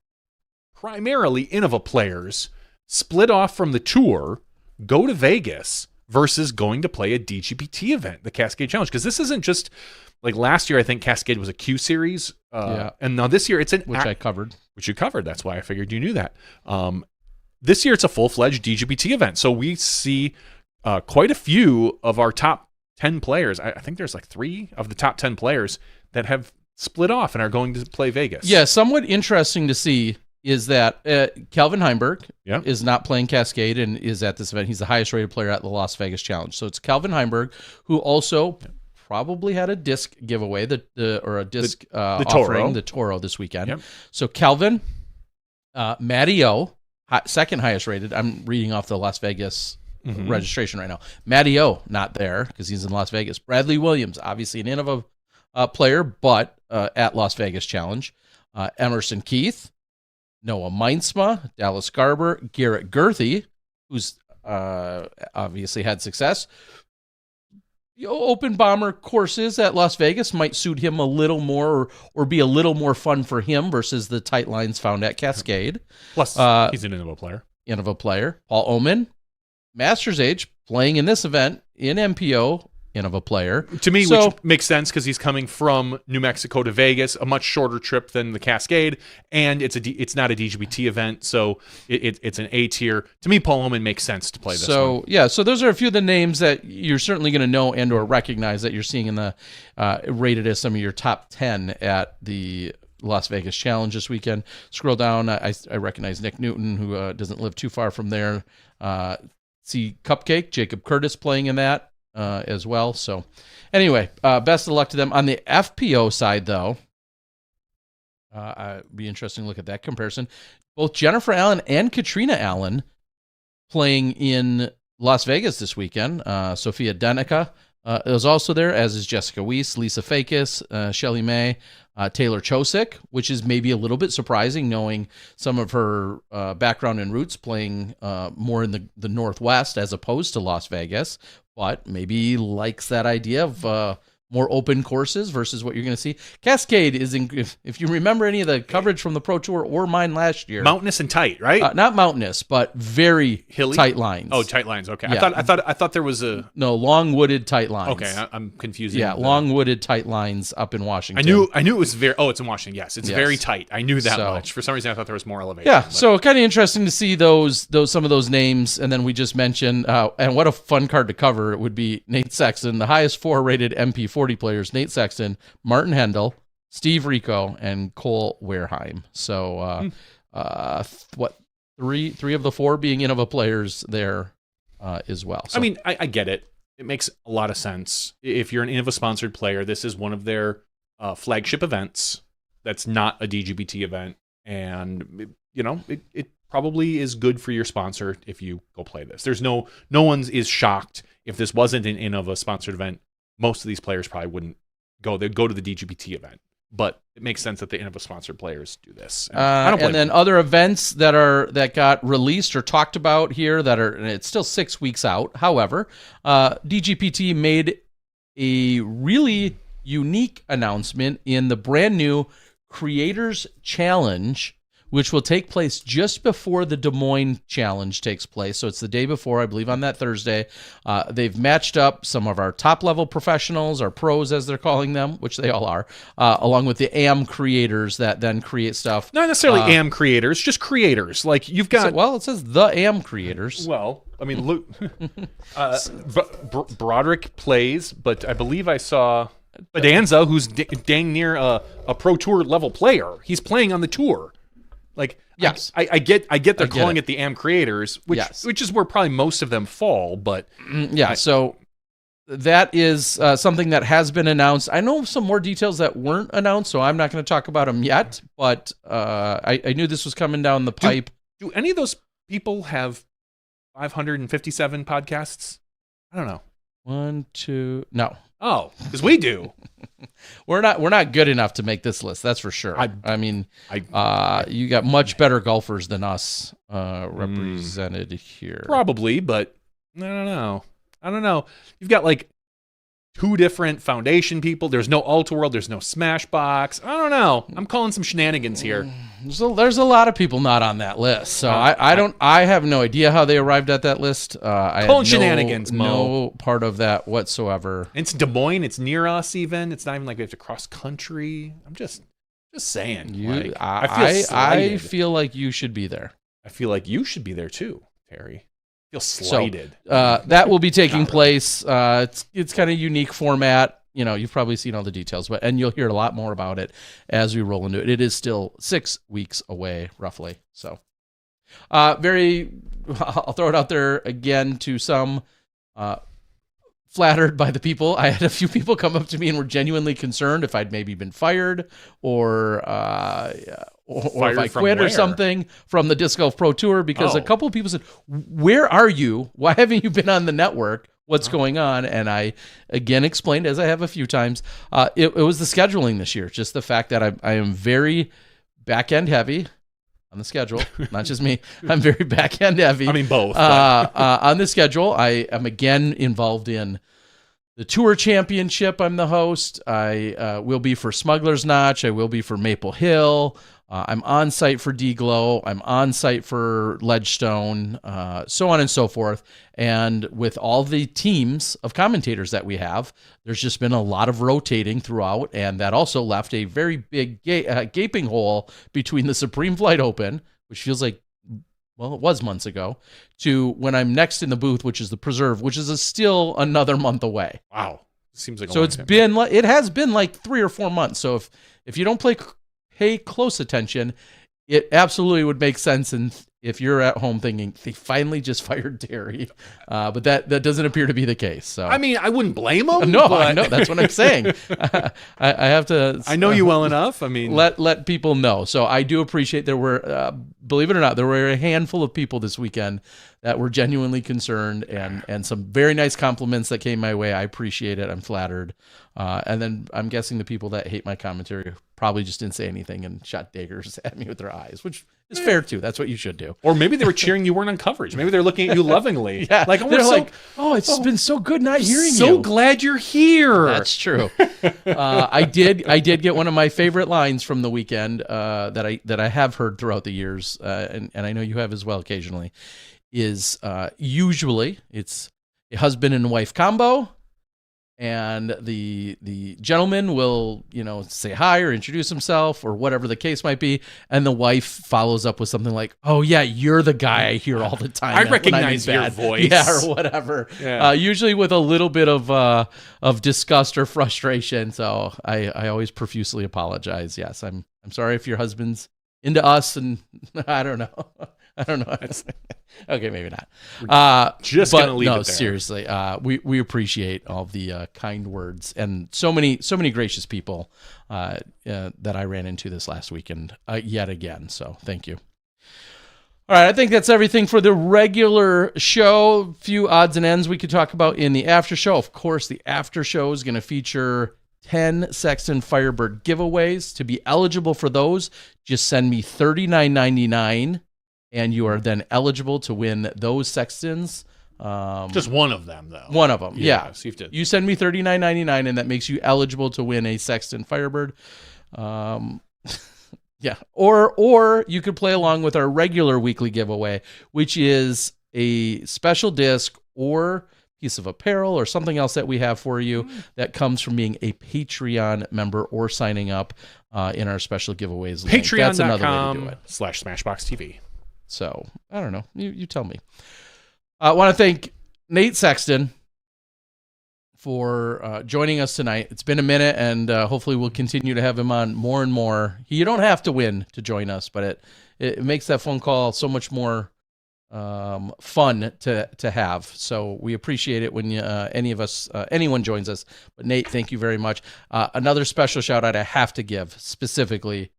primarily Innova players split off from the tour, go to Vegas versus going to play a DGBT event, the Cascade Challenge. Because this isn't just like last year, I think Cascade was a Q series. And now this year it's I covered. Which you covered. That's why I figured you knew that. This year it's a full-fledged DGBT event. So we see quite a few of our top 10 players. I think there's like 3 of the top 10 players that have split off and are going to play Vegas. Yeah, somewhat interesting to see is that Calvin Heimberg is not playing Cascade and is at this event. He's the highest rated player at the Las Vegas Challenge. So it's Calvin Heimberg, who also probably had a disc giveaway, or a disc offering, the Toro this weekend. Yep. So Calvin, Matty O, second highest rated. I'm reading off the Las Vegas registration right now. Matty O, not there because he's in Las Vegas. Bradley Williams, obviously an Innova player, but at Las Vegas Challenge. Emerson Keith, Noah Meinsma, Dallas Garber, Garrett Gerthy, who's obviously had success. Open bomber courses at Las Vegas might suit him a little more or be a little more fun for him versus the tight lines found at Cascade. Plus, he's an Innova player. Innova player. Paul Oman, Masters age, playing in this event in MPO, Innova player. To me, which makes sense because he's coming from New Mexico to Vegas, a much shorter trip than the Cascade, and it's not a DGBT event, so it's an A tier. To me, Paul Oman makes sense to play this one. So those are a few of the names that you're certainly going to know and or recognize that you're seeing in the rated as some of your top 10 at the Las Vegas Challenge this weekend. Scroll down, I recognize Nick Newton, who doesn't live too far from there. See Cupcake, Jacob Curtis playing in that. As well. So anyway, best of luck to them. On the FPO side, though, it'd be interesting to look at that comparison. Both Jennifer Allen and Katrina Allen playing in Las Vegas this weekend. Sophia Denica is also there, as is Jessica Weiss, Lisa Fakis, Shelly Mae, Taylor Chosick, which is maybe a little bit surprising knowing some of her background and roots playing more in the Northwest as opposed to Las Vegas, but maybe likes that idea of more open courses versus what you're going to see. Cascade is, if you remember any of the coverage from the Pro Tour or mine last year, Mountainous and tight, right? Not mountainous, but very hilly, tight lines. Oh, tight lines. Okay, Yeah. I thought there was a long wooded tight lines. Okay, I'm confusing. Yeah, long wooded tight lines up in Washington. I knew it was very. Oh, it's in Washington. Yes, it's very tight. I knew that much. For some reason, I thought there was more elevation. Yeah, so kind of interesting to see those some of those names, and then we just mentioned, and what a fun card to cover it would be. Nate Sexton, the highest 4 rated MP40 players. Nate Sexton, Martin Hendel, Steve Rico, and Cole Wareheim. So, three of the 4 being Innova players there as well. So, I mean, I get it. It makes a lot of sense. If you're an Innova sponsored player, this is one of their flagship events. That's not a DGBT event, and it probably is good for your sponsor if you go play this. There's no one is shocked if this wasn't an Innova sponsored event. Most of these players probably wouldn't go. They'd go to the DGBT event, but it makes sense that the Innova sponsored players do this. And then other events that got released or talked about here and it's still 6 weeks out. However, DGPT made a really unique announcement in the brand new Creators Challenge, which will take place just before the Des Moines Challenge takes place. So it's the day before, I believe, on that Thursday. They've matched up some of our top-level professionals, our pros, as they're calling them, which they all are, along with the AM creators that then create stuff. Not necessarily AM creators, just creators. Like you've got... it says the AM creators. Well, I mean, Luke... Broderick plays, but I believe I saw... Bedanza, who's dang near a Pro Tour level player. He's playing on the tour. Like, yes, I get they're calling it the AM creators, which is where probably most of them fall, but so that is something that has been announced. I know some more details that weren't announced, so I'm not going to talk about them yet, but I knew this was coming down the pipe. Do any of those people have 557 podcasts? I don't know. 1, 2, no. Oh, because we do. We're not good enough to make this list. That's for sure. I mean, you got much better golfers than us represented here. Probably, but I don't know. You've got like 2 different foundation people. There's no Ultra World. There's no Smashbox. I don't know. I'm calling some shenanigans here. There's a lot of people not on that list, so I have no idea how they arrived at that list. I had shenanigans, no part of that whatsoever. It's Des Moines. It's near us. Even it's not even like we have to cross country. I'm just saying. I feel like you should be there. I feel like you should be there too, Terry. I feel slighted. So, that will be taking place. It's kind of unique format. You've probably seen all the details, and you'll hear a lot more about it as we roll into it. It is still 6 weeks away, roughly. So, I'll throw it out there again to some, flattered by the people. I had a few people come up to me and were genuinely concerned if I'd maybe been fired or if I quit or something from the Disc Golf Pro Tour, because a couple of people said, "Where are you? Why haven't you been on the network? What's going on?" And I, again, explained, as I have a few times, it was the scheduling this year. Just the fact that I am very back-end heavy on the schedule. Not just me. I'm very back-end heavy. I mean, both. On the schedule, I am, again, involved in the Tour Championship. I'm the host. I will be for Smuggler's Notch. I will be for Maple Hill. I'm on site for D-Glow. I'm on site for Ledgestone, so on and so forth. And with all the teams of commentators that we have, there's just been a lot of rotating throughout, and that also left a very big gaping hole between the Supreme Flight Open, which feels like, well, it was months ago, to when I'm next in the booth, which is the Preserve, which is still another month away. Wow. Seems like so it has been like 3 or 4 months. So if you don't pay close attention, it absolutely would make sense. And if you're at home thinking they finally just fired Terry, but that doesn't appear to be the case. So I mean, I wouldn't blame him. No, I know, that's what I'm saying. I have to. I know you well enough. I mean, let people know. So I do appreciate there were, believe it or not, there were a handful of people this weekend that were genuinely concerned, and some very nice compliments that came my way. I appreciate it. I'm flattered. And then I'm guessing the people that hate my commentary probably just didn't say anything and shot daggers at me with their eyes, which is fair too. That's what you should do. Or maybe they were cheering you weren't on coverage. Maybe they're looking at you lovingly. Yeah, like, oh, they're like, "Oh, it's been so good not hearing you. So glad you're here." That's true. I did get one of my favorite lines from the weekend that I have heard throughout the years, and I know you have as well occasionally. Is usually it's a husband and wife combo, and the gentleman will, say hi or introduce himself or whatever the case might be, and the wife follows up with something like, "Oh yeah, you're the guy I hear all the time. I when recognize I'm in your bed." voice. Yeah, or whatever. Yeah. Usually with a little bit of disgust or frustration. So I always profusely apologize. Yes, I'm sorry if your husband's into us, and I don't know. Okay, maybe not. Just but gonna leave no, it there. seriously. We appreciate all the kind words and so many gracious people that I ran into this last weekend yet again. So thank you. All right, I think that's everything for the regular show. A few odds and ends we could talk about in the after show. Of course, the after show is going to feature 10 Sexton Firebird giveaways. To be eligible for those, just send me $39.99, and you are then eligible to win those Sextons. Just one of them, though. One of them, yeah. So you send me $39.99, and that makes you eligible to win a Sexton Firebird. Yeah, or you could play along with our regular weekly giveaway, which is a special disc or piece of apparel or something else that we have for you that comes from being a Patreon member or signing up in our special giveaways link. That's another way to do it. Patreon.com/SmashBoxxTV. So, I don't know. You tell me. I want to thank Nate Sexton for joining us tonight. It's been a minute, and hopefully we'll continue to have him on more and more. You don't have to win to join us, but it makes that phone call so much more fun to have. So we appreciate it when anyone joins us. But Nate, thank you very much. Another special shout out I have to give specifically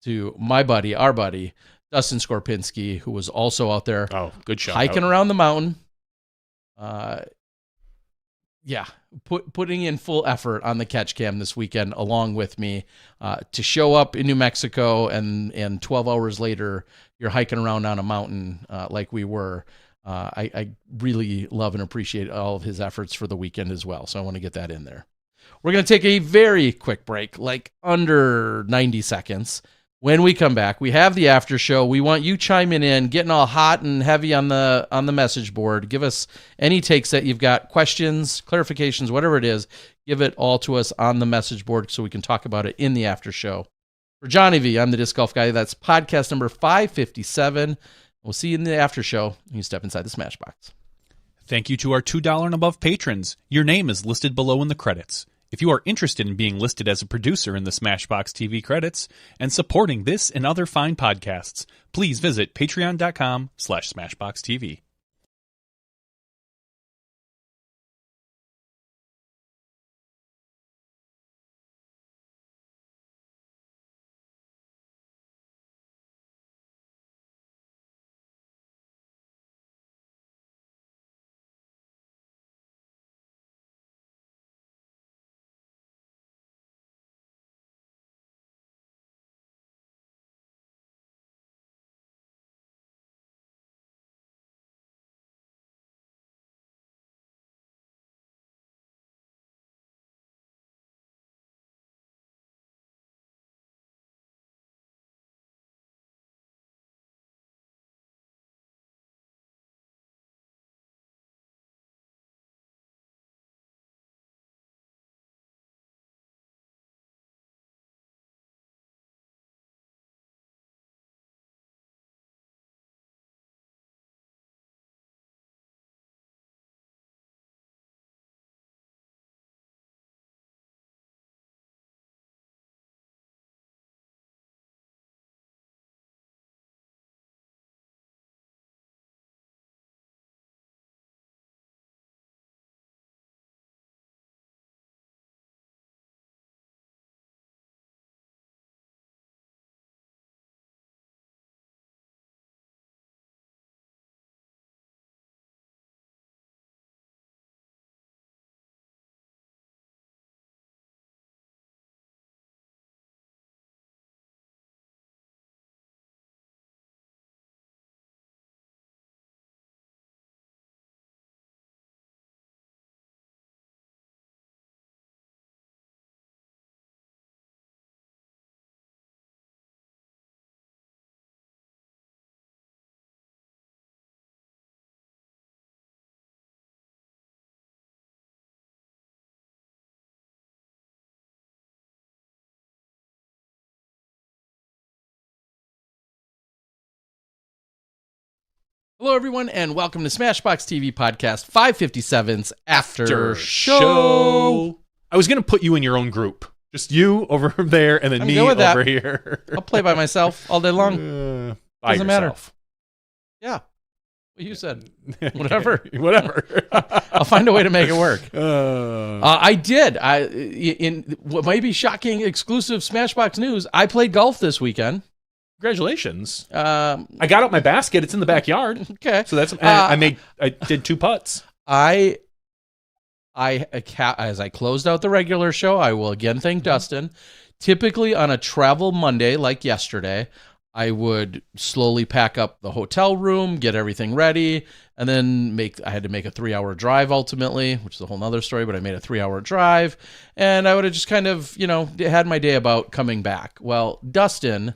to our buddy, Dustin Skorpinski, who was also out there good shout hiking out. around the mountain. Putting in full effort on the catch cam this weekend along with me to show up in New Mexico and 12 hours later you're hiking around on a mountain like we were. I really love and appreciate all of his efforts for the weekend as well. So I want to get that in there. We're going to take a very quick break, like under 90 seconds. When we come back, we have the after show. We want you chiming in, getting all hot and heavy on the message board. Give us any takes that you've got, questions, clarifications, whatever it is. Give it all to us on the message board so we can talk about it in the after show. For Johnny V, I'm the Disc Golf Guy. That's podcast number 557. We'll see you in the after show. You step inside the Smashbox. Thank you to our $2 and above patrons. Your name is listed below in the credits. If you are interested in being listed as a producer in the Smashbox TV credits and supporting this and other fine podcasts, please visit patreon.com/SmashBoxxTV. Hello, everyone, and welcome to SmashBoxx TV Podcast 557's After Show. I was going to put you in your own group. Just you over there and then I'm me good with that. over here. I'll play by myself all day long. By Doesn't matter. yourself. Yeah. What you said. Whatever. Whatever. I'll find a way to make it work. I did. In what might be shocking exclusive SmashBoxx news, I played golf this weekend. Congratulations. I I got out my basket. It's in the backyard. Okay. So that's I did 2 putts. as I closed out the regular show, I will again thank Dustin. Typically on a travel Monday like yesterday, I would slowly pack up the hotel room, get everything ready, and then I had to make a 3-hour drive ultimately, which is a whole nother story, but I made a 3-hour drive, and I would have just kind of, had my day about coming back. Well, Dustin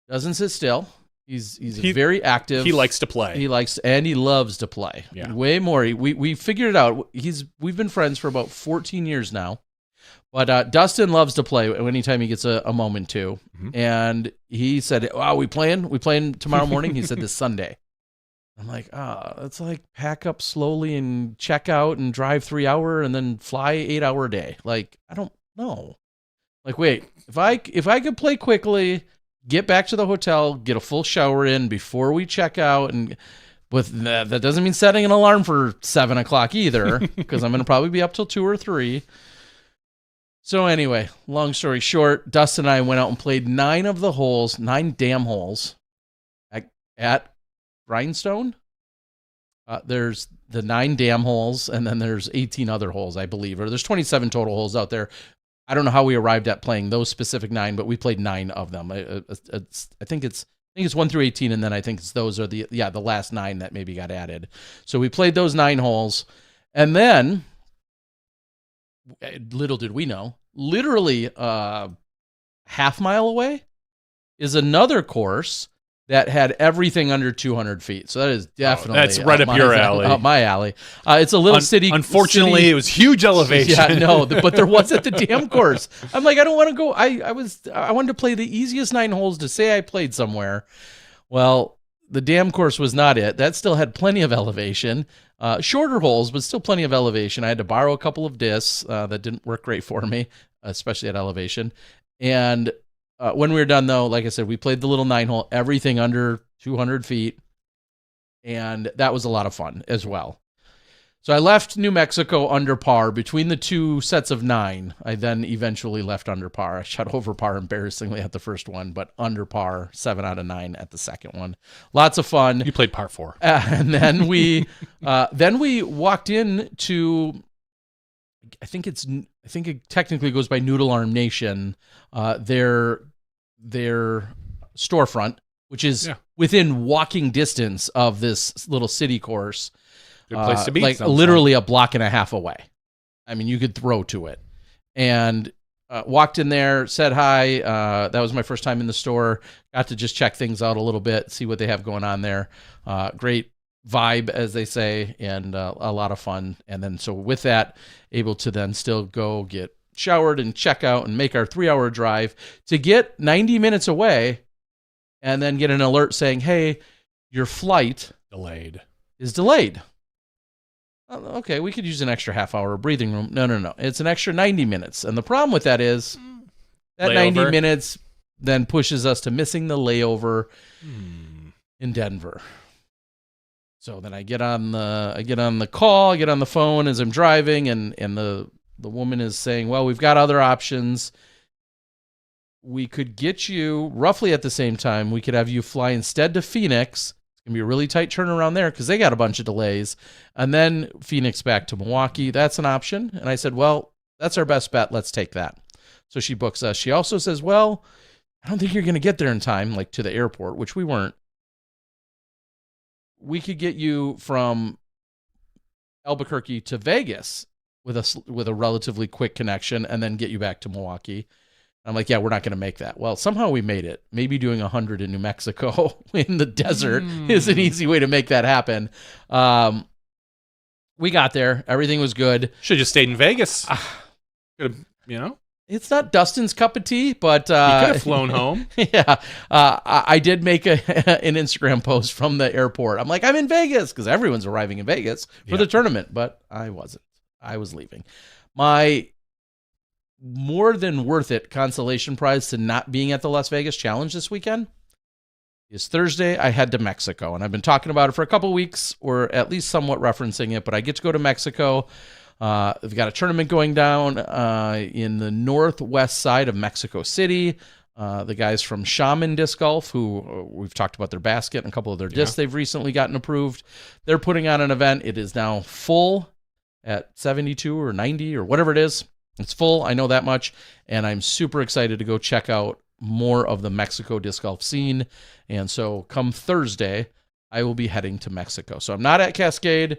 doesn't sit still. He's very active. He likes to play. He loves to play. Yeah. Way more. We figured it out. We've been friends for about 14 years now. But Dustin loves to play anytime he gets a moment to. Mm-hmm. And he said, "Oh, we playing tomorrow morning?" He said this Sunday. I'm like, it's like pack up slowly and check out and drive 3-hour and then fly 8-hour day. Like, I don't know. Like, wait, if I could play quickly, get back to the hotel, get a full shower in before we check out, and that doesn't mean setting an alarm for 7 o'clock either, because I'm going to probably be up till 2 or 3. So anyway, long story short, Dustin and I went out and played 9 damn holes at Grindstone. There's the 9 damn holes, and then there's 18 other holes, I believe, or there's 27 total holes out there. I don't know how we arrived at playing those specific 9, but we played 9 of them. I think it's 1 through 18, and then I think those are the last 9 that maybe got added. So we played those 9 holes, and then little did we know, literally half mile away is another course that had everything under 200 feet. So that is definitely that's right up your alley. Up my alley. It's a little city. Unfortunately, it was huge elevation. Yeah, no, but there was at the damn course. I'm like, I don't want to go. I wanted to play the easiest 9 holes to say I played somewhere. Well, the damn course was not it. That still had plenty of elevation. Shorter holes, but still plenty of elevation. I had to borrow a couple of discs that didn't work great for me, especially at elevation. And when we were done, though, like I said, we played the little 9-hole, everything under 200 feet, and that was a lot of fun as well. So I left New Mexico under par between the 2 sets of 9. I then eventually left under par. I shot over par embarrassingly at the first one, but under par 7 out of 9 at the second one. Lots of fun. You played par 4. And then we walked in to, I think it technically goes by Noodle Arm Nation, their storefront, which is within walking distance of this little city course. Good place to be. Like literally a block and a half away. I mean, you could throw to it. And walked in there, said hi. That was my first time in the store. Got to just check things out a little bit, see what they have going on there. Great vibe, as they say, and a lot of fun. And then so with that, able to then still go get showered and check out and make our 3-hour drive to get 90 minutes away and then get an alert saying, hey, your flight is delayed. Okay, we could use an extra half-hour breathing room. No. It's an extra 90 minutes. And the problem with that is that Layover. 90 minutes then pushes us to missing the layover in Denver. So then I get on the call, I get on the phone as I'm driving, and the woman is saying, well, we've got other options. We could get you roughly at the same time. We could have you fly instead to Phoenix. It's going to be a really tight turnaround there because they got a bunch of delays. And then Phoenix back to Milwaukee. That's an option. And I said, well, that's our best bet. Let's take that. So she books us. She also says, well, I don't think you're going to get there in time, like to the airport, which we weren't. We could get you from Albuquerque to Vegas with a relatively quick connection and then get you back to Milwaukee. I'm like, yeah, we're not going to make that. Well, somehow we made it. Maybe doing 100 in New Mexico in the desert is an easy way to make that happen. We got there. Everything was good. Should have just stayed in Vegas. You know? It's not Dustin's cup of tea, but He could have flown home. Yeah, I did make an Instagram post from the airport. I'm like, I'm in Vegas because everyone's arriving in Vegas for the tournament, but I wasn't. I was leaving. My more than worth it consolation prize to not being at the Las Vegas Challenge this weekend is Thursday. I head to Mexico, and I've been talking about it for a couple weeks, or at least somewhat referencing it, but I get to go to Mexico. We've got a tournament going down in the northwest side of Mexico City. The guys from Shaman Disc Golf, who we've talked about their basket and a couple of their discs they've recently gotten approved. They're putting on an event. It is now full at 72 or 90 or whatever it is. It's full. I know that much. And I'm super excited to go check out more of the Mexico disc golf scene. And so come Thursday, I will be heading to Mexico. So I'm not at Cascade.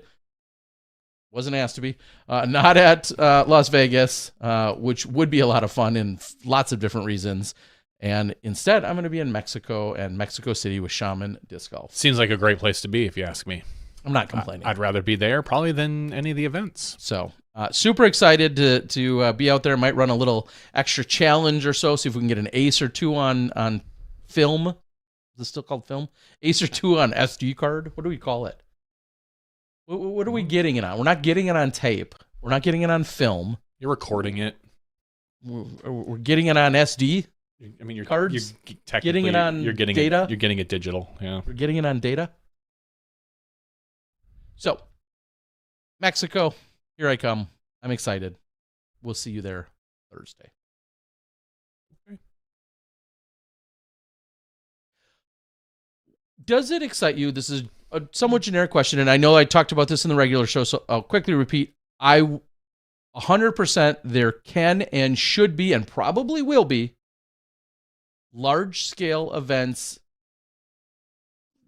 Wasn't asked to be. Not at Las Vegas, which would be a lot of fun in lots of different reasons. And instead, I'm going to be in Mexico and Mexico City with Shaman Disc Golf. Seems like a great place to be, if you ask me. I'm not complaining. I'd rather be there probably than any of the events. So super excited to be out there. Might run a little extra challenge or so, see if we can get an ace or two on film. Is it still called film? Ace or two on SD card? What do we call it? What are we getting it on? We're not getting it on tape. We're not getting it on film. You're recording it. We're getting it on SD. I mean, you're cards. You're technically getting it on data. You're getting it digital. Yeah. We're getting it on data. So, Mexico, here I come. I'm excited. We'll see you there Thursday. Okay. Does it excite you? This is a somewhat generic question, and I know I talked about this in the regular show, so I'll quickly repeat. 100% there can and should be and probably will be large-scale events,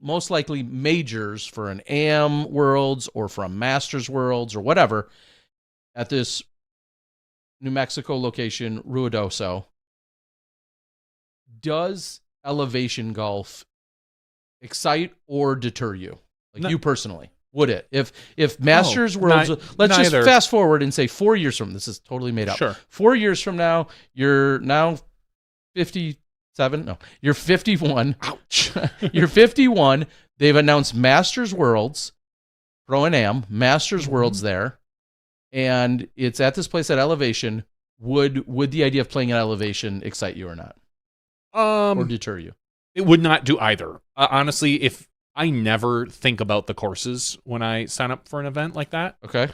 most likely majors for an AM Worlds or for a Masters Worlds or whatever at this New Mexico location, Ruidoso. Does elevation golf excite or deter you? Like you personally, would it? If Masters Worlds, let's just fast forward and say 4 years from, this is totally made up. Sure. 4 years from now, you're now 57. No, you're 51. Ouch. You're 51. They've announced Masters Worlds, Pro and Am, Masters Worlds there, and it's at this place at Elevation. Would the idea of playing at Elevation excite you or not? Or deter you? It would not do either. Honestly, if I never think about the courses when I sign up for an event like that. Okay.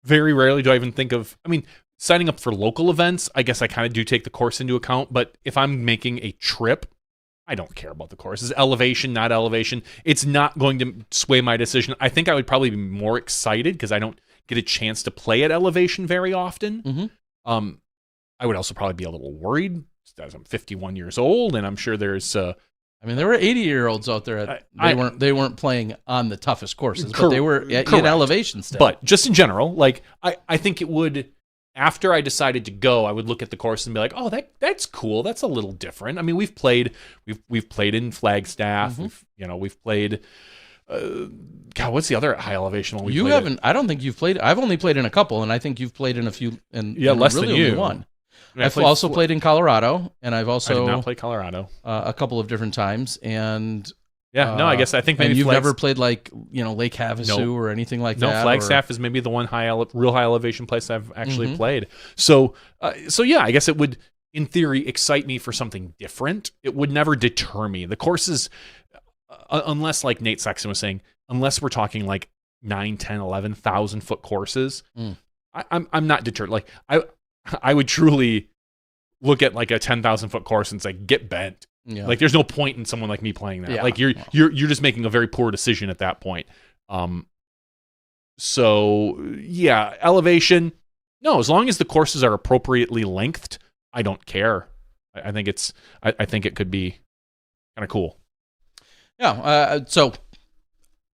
Very rarely do I even think of, I mean, signing up for local events, I guess I kind of do take the course into account, but if I'm making a trip, I don't care about the courses. Elevation, not elevation. It's not going to sway my decision. I think I would probably be more excited because I don't get a chance to play at elevation very often. Mm-hmm. I would also probably be a little worried as I'm 51 years old, and I'm sure there's I mean, there were 80-year-olds out there. They weren't playing on the toughest courses, but they were in elevation still. But just in general, like I think it would. After I decided to go, I would look at the course and be like, "Oh, that's cool. That's a little different." I mean, we've played in Flagstaff. Mm-hmm. We've played. God, what's the other high elevation one? You haven't. I don't think you've played. I've only played in a couple, and I think you've played in a few. And less really than you. Only one. I've also played in Colorado, and I've also I did not play Colorado a couple of different times, and I guess I think maybe and you've never played like Lake Havasu or anything like that. No, Flagstaff is maybe the one real high elevation place I've actually played. So yeah, I guess it would in theory excite me for something different. It would never deter me. The courses, unless like Nate Sexton was saying, unless we're talking like 9, 10, 11,000 foot courses, I'm not deterred. Like I would truly look at like a 10,000 foot course and say, get bent. Yeah. Like there's no point in someone like me playing that. Yeah. Like you're just making a very poor decision at that point. So yeah, elevation. No, as long as the courses are appropriately lengthed, I don't care. I think it could be kind of cool. Yeah. So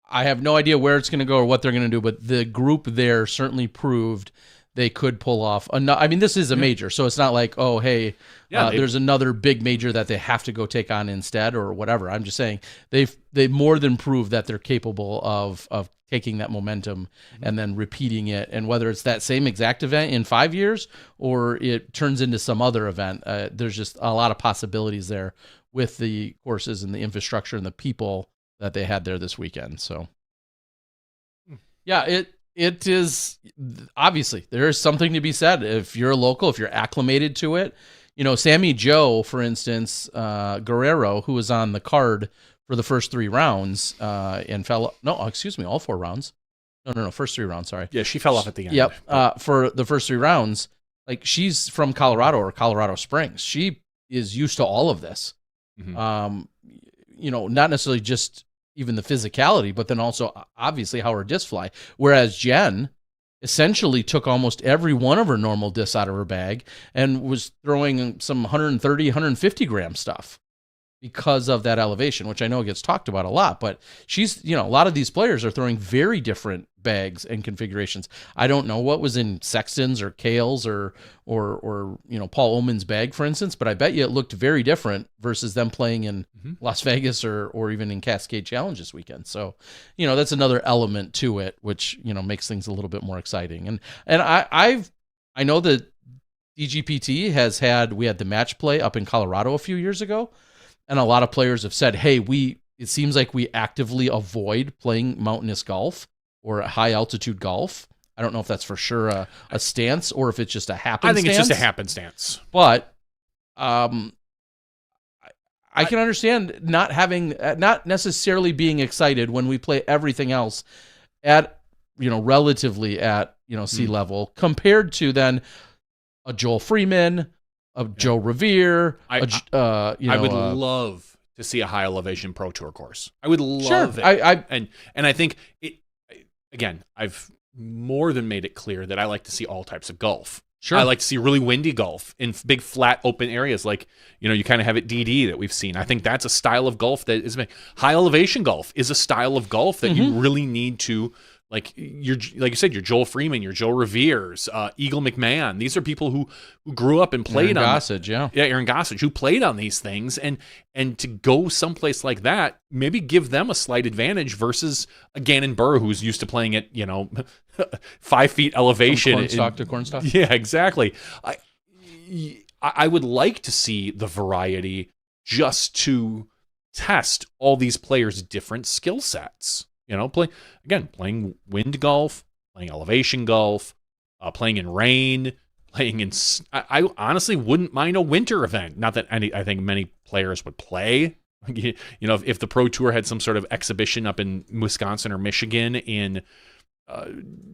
I have no idea where it's going to go or what they're going to do, but the group there certainly proved they could pull off. I mean, this is a major, so it's not like, oh, hey, there's another big major that they have to go take on instead or whatever. I'm just saying they more than proved that they're capable of taking that momentum and then repeating it. And whether it's that same exact event in 5 years or it turns into some other event, there's just a lot of possibilities there with the courses and the infrastructure and the people that they had there this weekend. So, yeah, it is obviously there is something to be said if you're a local, if you're acclimated to it. You know, Sammy Joe, for instance, Guerrero, who was on the card for the first 3 rounds and all 4 rounds. No, first 3 rounds, sorry. Yeah, she fell off at the end. Yep, for the first 3 rounds. Like, she's from Colorado or Colorado Springs. She is used to all of this. Mm-hmm. You know, not necessarily just even the physicality, but then also obviously how her discs fly. Whereas Jen essentially took almost every one of her normal discs out of her bag and was throwing some 130, 150 gram stuff because of that elevation, which I know gets talked about a lot, but she's, you know, a lot of these players are throwing very different bags and configurations. I don't know what was in Sexton's or Kale's or you know, Paul Oman's bag, for instance, but I bet you it looked very different versus them playing in Las Vegas or even in Cascade Challenge this weekend. So, you know, that's another element to it, which, you know, makes things a little bit more exciting. And I know that DGPT we had the match play up in Colorado a few years ago. And a lot of players have said, hey, it seems like we actively avoid playing mountainous golf or high altitude golf. I don't know if that's for sure a stance or if it's just a happenstance. I think it's just a happenstance. But I can understand not necessarily being excited when we play everything else at, you know, relatively at, you know, sea level compared to then a Joel Freeman, of Joe Revere. I would love to see a high elevation Pro Tour course. I would love it. And I think again, I've more than made it clear that I like to see all types of golf. Sure. I like to see really windy golf in big flat open areas like, you know, you kind of have at DD that we've seen. I think that's a style of golf that is high elevation golf is a style of golf that you really need to, like you said, your Joel Freeman, your Joe Revere's, Eagle McMahon. These are people who grew up and played Aaron Gossage, Aaron Gossage, who played on these things, and to go someplace like that, maybe give them a slight advantage versus a Gannon Burr who's used to playing at, you know, 5 feet elevation. From cornstalk to cornstalk. Yeah, exactly. I would like to see the variety just to test all these players' different skill sets. You know, playing wind golf, playing elevation golf, playing in rain, playing in. I honestly wouldn't mind a winter event. Not that I think many players would play. You know, if the Pro Tour had some sort of exhibition up in Wisconsin or Michigan in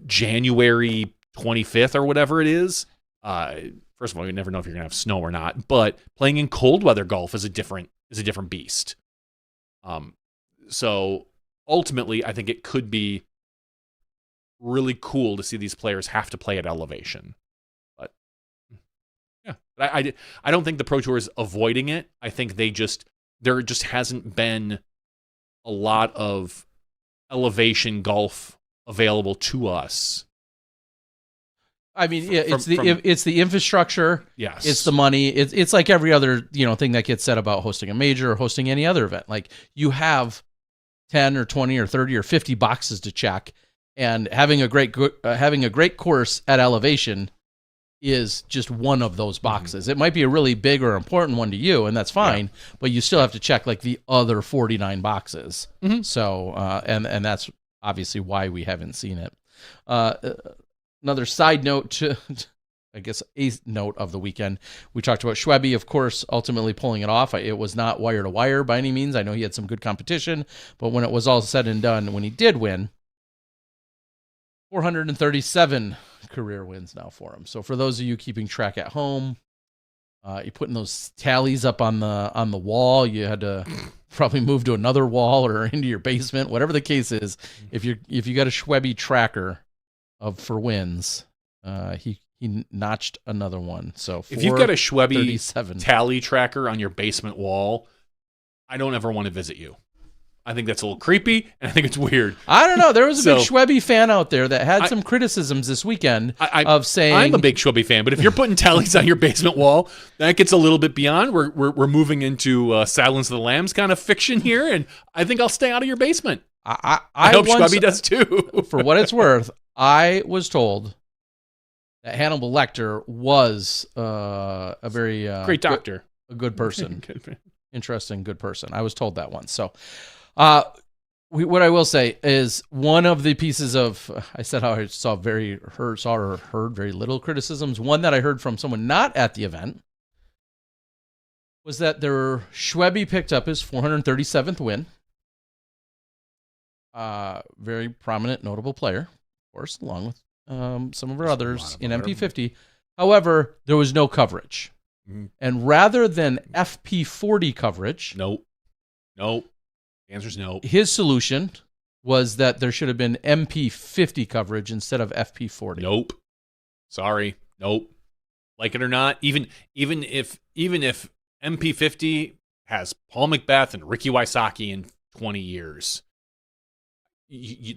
January 25th or whatever it is. First of all, you never know if you're gonna have snow or not. But playing in cold weather golf is a different beast. So. Ultimately, I think it could be really cool to see these players have to play at elevation. But yeah, I don't think the Pro Tour is avoiding it. I think there just hasn't been a lot of elevation golf available to us. I mean, yeah, it's the infrastructure. Yes, it's the money. It's like every other, you know, thing that gets said about hosting a major or hosting any other event. Like, you have 10 or 20 or 30 or 50 boxes to check, and having a great course at elevation is just one of those boxes. It might be a really big or important one to you, and that's fine, but you still have to check like the other 49 boxes. So, and that's obviously why we haven't seen it. Another side note to, I guess, a note of the weekend. We talked about Schwebe, of course, ultimately pulling it off. It was not wire to wire by any means. I know he had some good competition, but when it was all said and done, when he did win, 437 career wins now for him. So for those of you keeping track at home, you're putting those tallies up on the wall. You had to probably move to another wall or into your basement, whatever the case is. If you got a Schwebe tracker for wins, he notched another one. So if you've got a Schwebe tally tracker on your basement wall, I don't ever want to visit you. I think that's a little creepy, and I think it's weird. I don't know. There was a big So- Schwebby fan out there that had some criticisms this weekend of saying, I'm a big Schwebby fan, but if you're putting tallies on your basement wall, that gets a little bit beyond. We're moving into Silence of the Lambs kind of fiction here, and I think I'll stay out of your basement. I hope once- Schwebby does too. For what it's worth, I was told that Hannibal Lecter was a very Great doctor. a good person. Interesting, good person. I was told that once. So, what I will say is one of the pieces of I said how I saw or heard very little criticisms. One that I heard from someone not at the event was that Schwebby picked up his 437th win. Very prominent, notable player, of course, along with some of our others in MP50. However, there was no coverage. And rather than FP40 coverage, Nope. The answer's no. his solution was that there should have been MP50 coverage instead of FP40. Nope. Sorry. Nope. Like it or not, even if MP50 has Paul Macbeth and Ricky Wysocki in 20 years,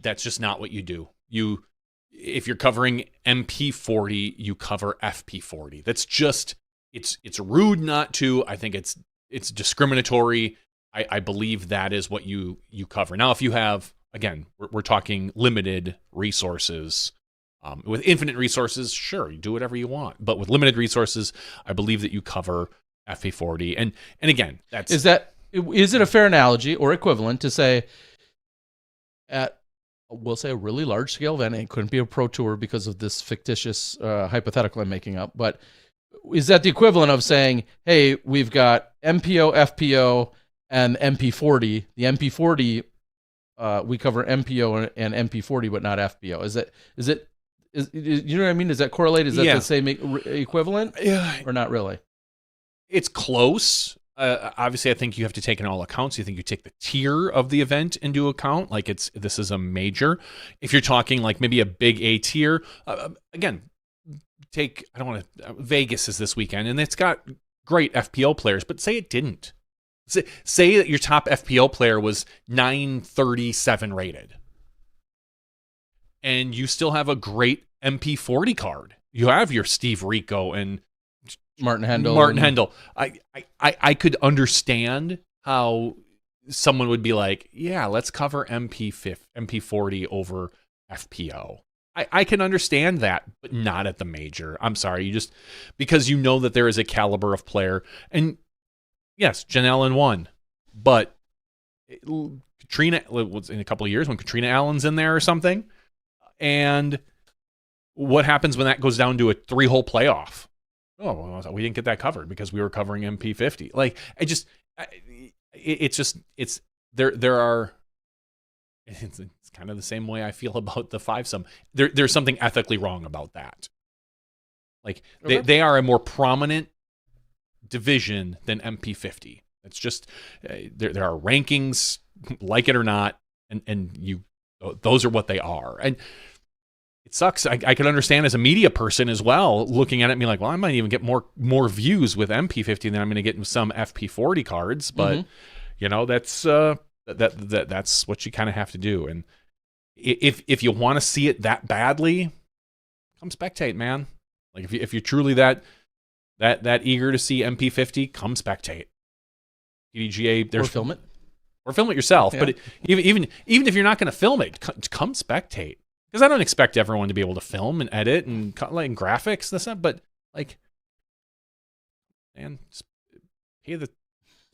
that's just not what you do. If you're covering MP40, you cover FP40. That's just it's rude not to. I think it's discriminatory. I believe that is what you cover. Now, if you have, again, we're talking limited resources. With infinite resources, sure, you do whatever you want. But with limited resources, I believe that you cover FP40. And again, is it a fair analogy or equivalent to say we'll say a really large scale event? It couldn't be a pro tour because of this fictitious hypothetical I'm making up, but is that the equivalent of saying, hey, we've got MPO, FPO, and MP40. The MP40, we cover MPO and MP40, but not FPO. Is it you know what I mean? Does that correlate? Is that the same equivalent? Or not really? It's close. Obviously, I think you have to take in all accounts. You think you take the tier of the event into account, like this is a major. If you're talking like maybe a big A tier, again, Vegas is this weekend, and it's got great FPO players, but say it didn't. Say that your top FPO player was 937 rated, and you still have a great MP40 card. You have your Steve Rico and Martin Hendel. I could understand how someone would be like, yeah, let's cover MP40 over FPO. I can understand that, but not at the major. I'm sorry. You just, because you know that there is a caliber of player. And yes, Jen Allen won, but Katrina was in a couple of years when Katrina Allen's in there or something. And what happens when that goes down to a 3-hole playoff? Oh, well, we didn't get that covered because we were covering MP50. Like, it's kind of the same way I feel about the 5-some. There's something ethically wrong about that. Like, they are a more prominent division than MP50. It's just, there are rankings, like it or not, and those are what they are. And it sucks. I can understand as a media person as well, looking at it and being like, well, I might even get more views with MP50 than I'm going to get in some FP40 cards. But, that's what you kind of have to do. And if you want to see it that badly, come spectate, man. Like if you're truly that eager to see MP50, come spectate. PDGA, or film it. Or film it yourself. Yeah. But even if you're not going to film it, come spectate. Because I don't expect everyone to be able to film and edit and cut like graphics, this stuff, but like, man, just pay the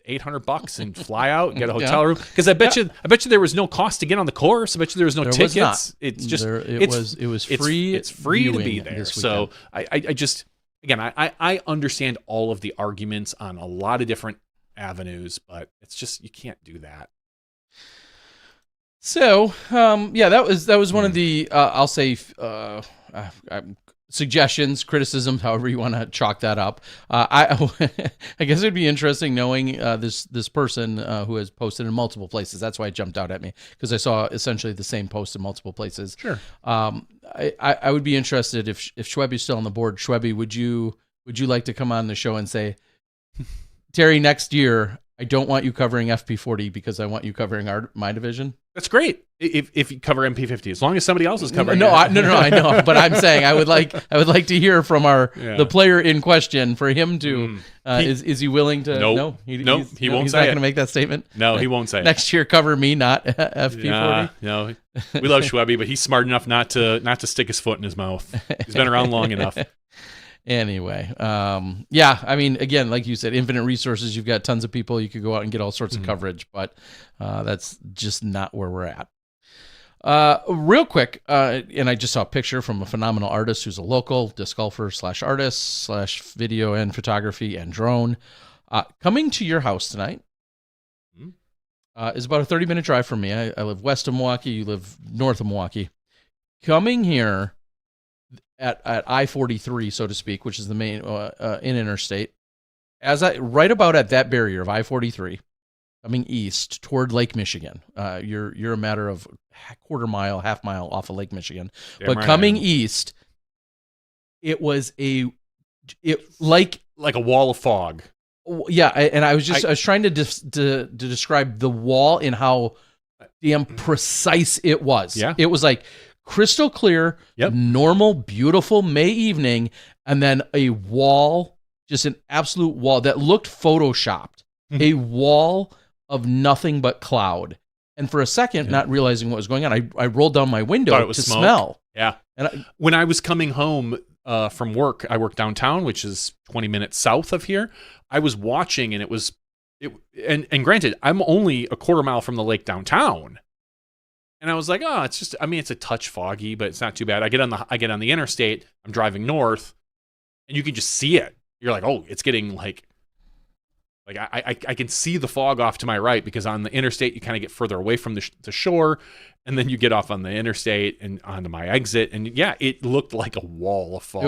$800 and fly out and get a hotel room. Because I bet you there was no cost to get on the course. I bet you there was no tickets. It's just it was free. It's free to be there. So I understand all of the arguments on a lot of different avenues, but it's just you can't do that. So, that was one of the, I'll say, suggestions, criticisms, however you want to chalk that up. I guess it'd be interesting knowing this person who has posted in multiple places. That's why it jumped out at me, because I saw essentially the same post in multiple places. Sure. I would be interested if Schwebby's still on the board. Schwebby, would you like to come on the show and say, Terry, next year I don't want you covering FP40 because I want you covering my division. That's great. If you cover MP50, as long as somebody else is covering. No, I know, but I'm saying I would like to hear from the player in question for him to. Is he willing to? Nope. He won't. He's not going to make that statement. No, he won't say it. Next year, cover me, not FP40. No, we love Schwebby, but he's smart enough not to stick his foot in his mouth. He's been around long enough. Anyway, yeah, I mean, again, like you said, infinite resources. You've got tons of people. You could go out and get all sorts of coverage, but that's just not where we're at. Real quick, and I just saw a picture from a phenomenal artist who's a local disc golfer / artist / video and photography and drone. Coming to your house tonight is about a 30-minute drive from me. I live west of Milwaukee. You live north of Milwaukee. Coming here at I-43, so to speak, which is the main in interstate, right about at that barrier of I-43, coming east toward Lake Michigan. You're a matter of quarter mile, half mile off of Lake Michigan, but coming east, it was like a wall of fog. Yeah, and I was trying to describe the wall and how damn precise it was. Yeah, it was like crystal clear, normal, beautiful May evening, and then a wall, just an absolute wall that looked photoshopped, a wall of nothing but cloud. And for a second, not realizing what was going on, I rolled down my window to smell. Yeah. And when I was coming home from work, I work downtown, which is 20 minutes south of here. I was watching, and and granted, I'm only a quarter mile from the lake downtown. And I was like, oh, it's a touch foggy, but it's not too bad. I get on the interstate, I'm driving north, and you can just see it. You're like, oh, it's getting like I can see the fog off to my right, because on the interstate you kind of get further away from the shore, and then you get off on the interstate and onto my exit, and yeah, it looked like a wall of fog.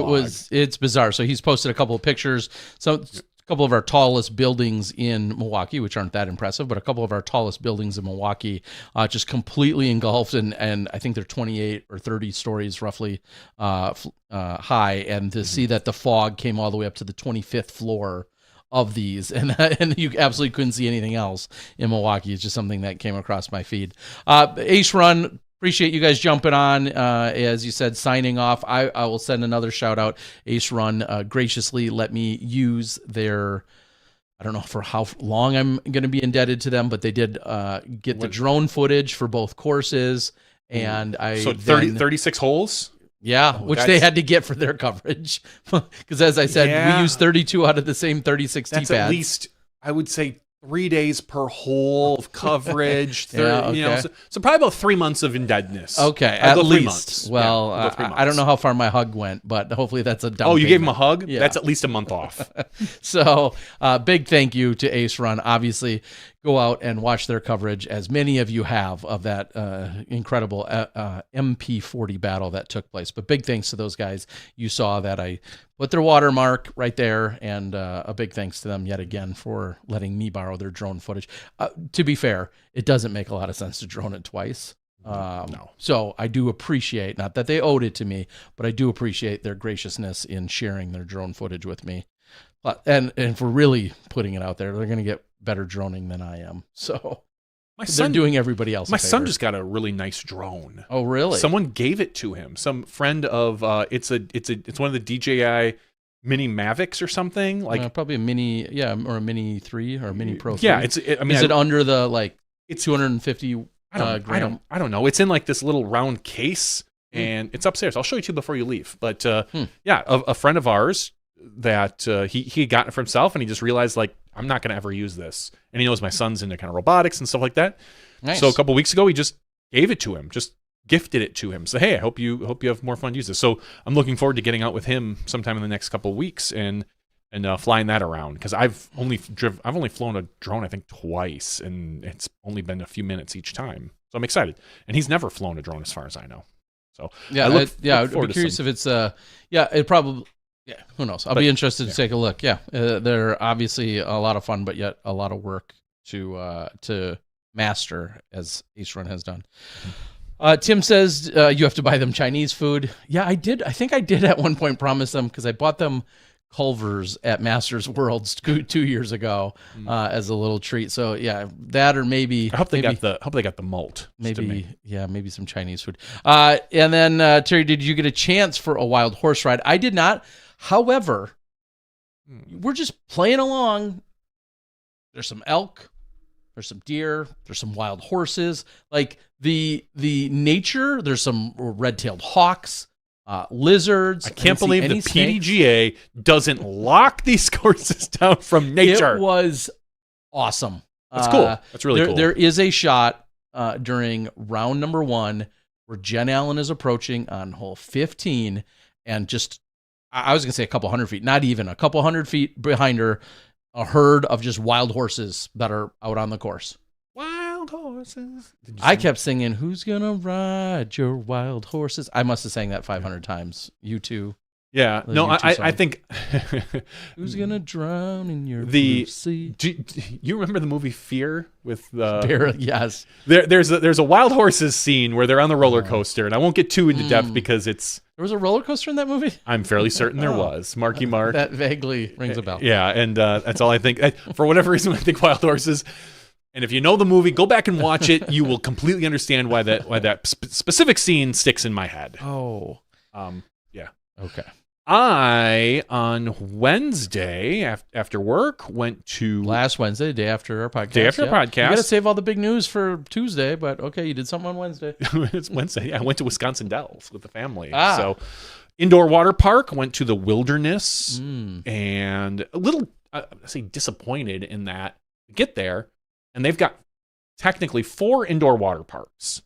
It's bizarre. So he's posted a couple of pictures. So a couple of our tallest buildings in Milwaukee, which aren't that impressive, but a couple of our tallest buildings in Milwaukee just completely engulfed, and I think they're 28 or 30 stories roughly high, and to see that the fog came all the way up to the 25th floor of these, and you absolutely couldn't see anything else in Milwaukee. It's just something that came across my feed. Ace Run, appreciate you guys jumping on. As you said, signing off. I will send another shout out. Ace Run graciously let me use their, I don't know for how long I'm going to be indebted to them, but they did get the drone footage for both courses, and 36 holes. Yeah, which they had to get for their coverage. Because as I said, we use 32 out of the same 36 That's T-pads. At least, I would say, 3 days per hole of coverage. So probably about 3 months of indebtedness. Okay, at least. Well, I don't know how far my hug went, but hopefully that's a down you payment. gave him a hug? Yeah. That's at least a month off. So big thank you to Ace Run. Obviously, go out and watch their coverage, as many of you have, of that incredible MP40 battle that took place. But big thanks to those guys. You saw that I put their watermark right there, and a big thanks to them yet again for letting me borrow their drone footage. To be fair, it doesn't make a lot of sense to drone it twice. No. So I do appreciate, not that they owed it to me, but I do appreciate their graciousness in sharing their drone footage with me. And for really putting it out there, they're going to get better droning than I am. So they're doing everybody else. My son just got a really nice drone. Oh, really? Someone gave it to him. Some friend of it's one of the DJI Mini Mavics or something, like probably a Mini, or a Mini 3 or a Mini Pro 3. Yeah, is it under the it's 250 gram? I don't know. It's in like this little round case, and it's upstairs. I'll show you before you leave. But yeah, a friend of ours that he had gotten it for himself, and he just realized, like, I'm not going to ever use this. And he knows my son's into kind of robotics and stuff like that. Nice. So a couple weeks ago, he just gave it to him, just gifted it to him. So, hey, I hope you have more fun to use this. So I'm looking forward to getting out with him sometime in the next couple of weeks and flying that around, because I've only flown a drone, I think, twice, and it's only been a few minutes each time. So I'm excited. And he's never flown a drone as far as I know. So I'd be curious if it's it probably. Yeah, who knows? I'll be interested to take a look. Yeah, they're obviously a lot of fun, but yet a lot of work to master, as Ace Run has done. Tim says you have to buy them Chinese food. Yeah, I did. I think I did at one point promise them, because I bought them Culver's at Masters Worlds 2 years ago as a little treat. So yeah, that or maybe I hope they got the malt. Maybe some Chinese food. And then Terry, did you get a chance for a wild horse ride? I did not. However, we're just playing along. There's some elk, there's some deer, there's some wild horses. Like the nature, there's some red-tailed hawks. Lizards. I can't believe the PDGA doesn't lock these courses down from nature. It was awesome. That's cool. That's really cool. There is a shot during round number 1 where Jen Allen is approaching on hole 15, and just, I was going to say a couple hundred feet, not even, a couple hundred feet behind her, a herd of just wild horses that are out on the course. Wild horses. I kept singing, "Who's gonna ride your wild horses?" I must have sang that 500 times. You too. Yeah. No, I think. Who's gonna drown in your blue sea? Do you remember the movie Fear with Yes. There's a wild horses scene where they're on the roller coaster, and I won't get too into depth because it's. There was a roller coaster in that movie? I'm fairly certain there was. Marky Mark. That vaguely rings a bell. Yeah, and that's all I think. For whatever reason, I think wild horses. And if you know the movie, go back and watch it. You will completely understand why that specific scene sticks in my head. Oh. Yeah. Okay. I, on Wednesday, after work, went to... Last Wednesday, day after our podcast. Day after our podcast. You got to save all the big news for Tuesday, but okay, you did something on Wednesday. It's Wednesday. Yeah, I went to Wisconsin Dells with the family. So, indoor water park, went to the Wilderness, and a little, I say, disappointed in that. Get there, and they've got technically 4 indoor water parks.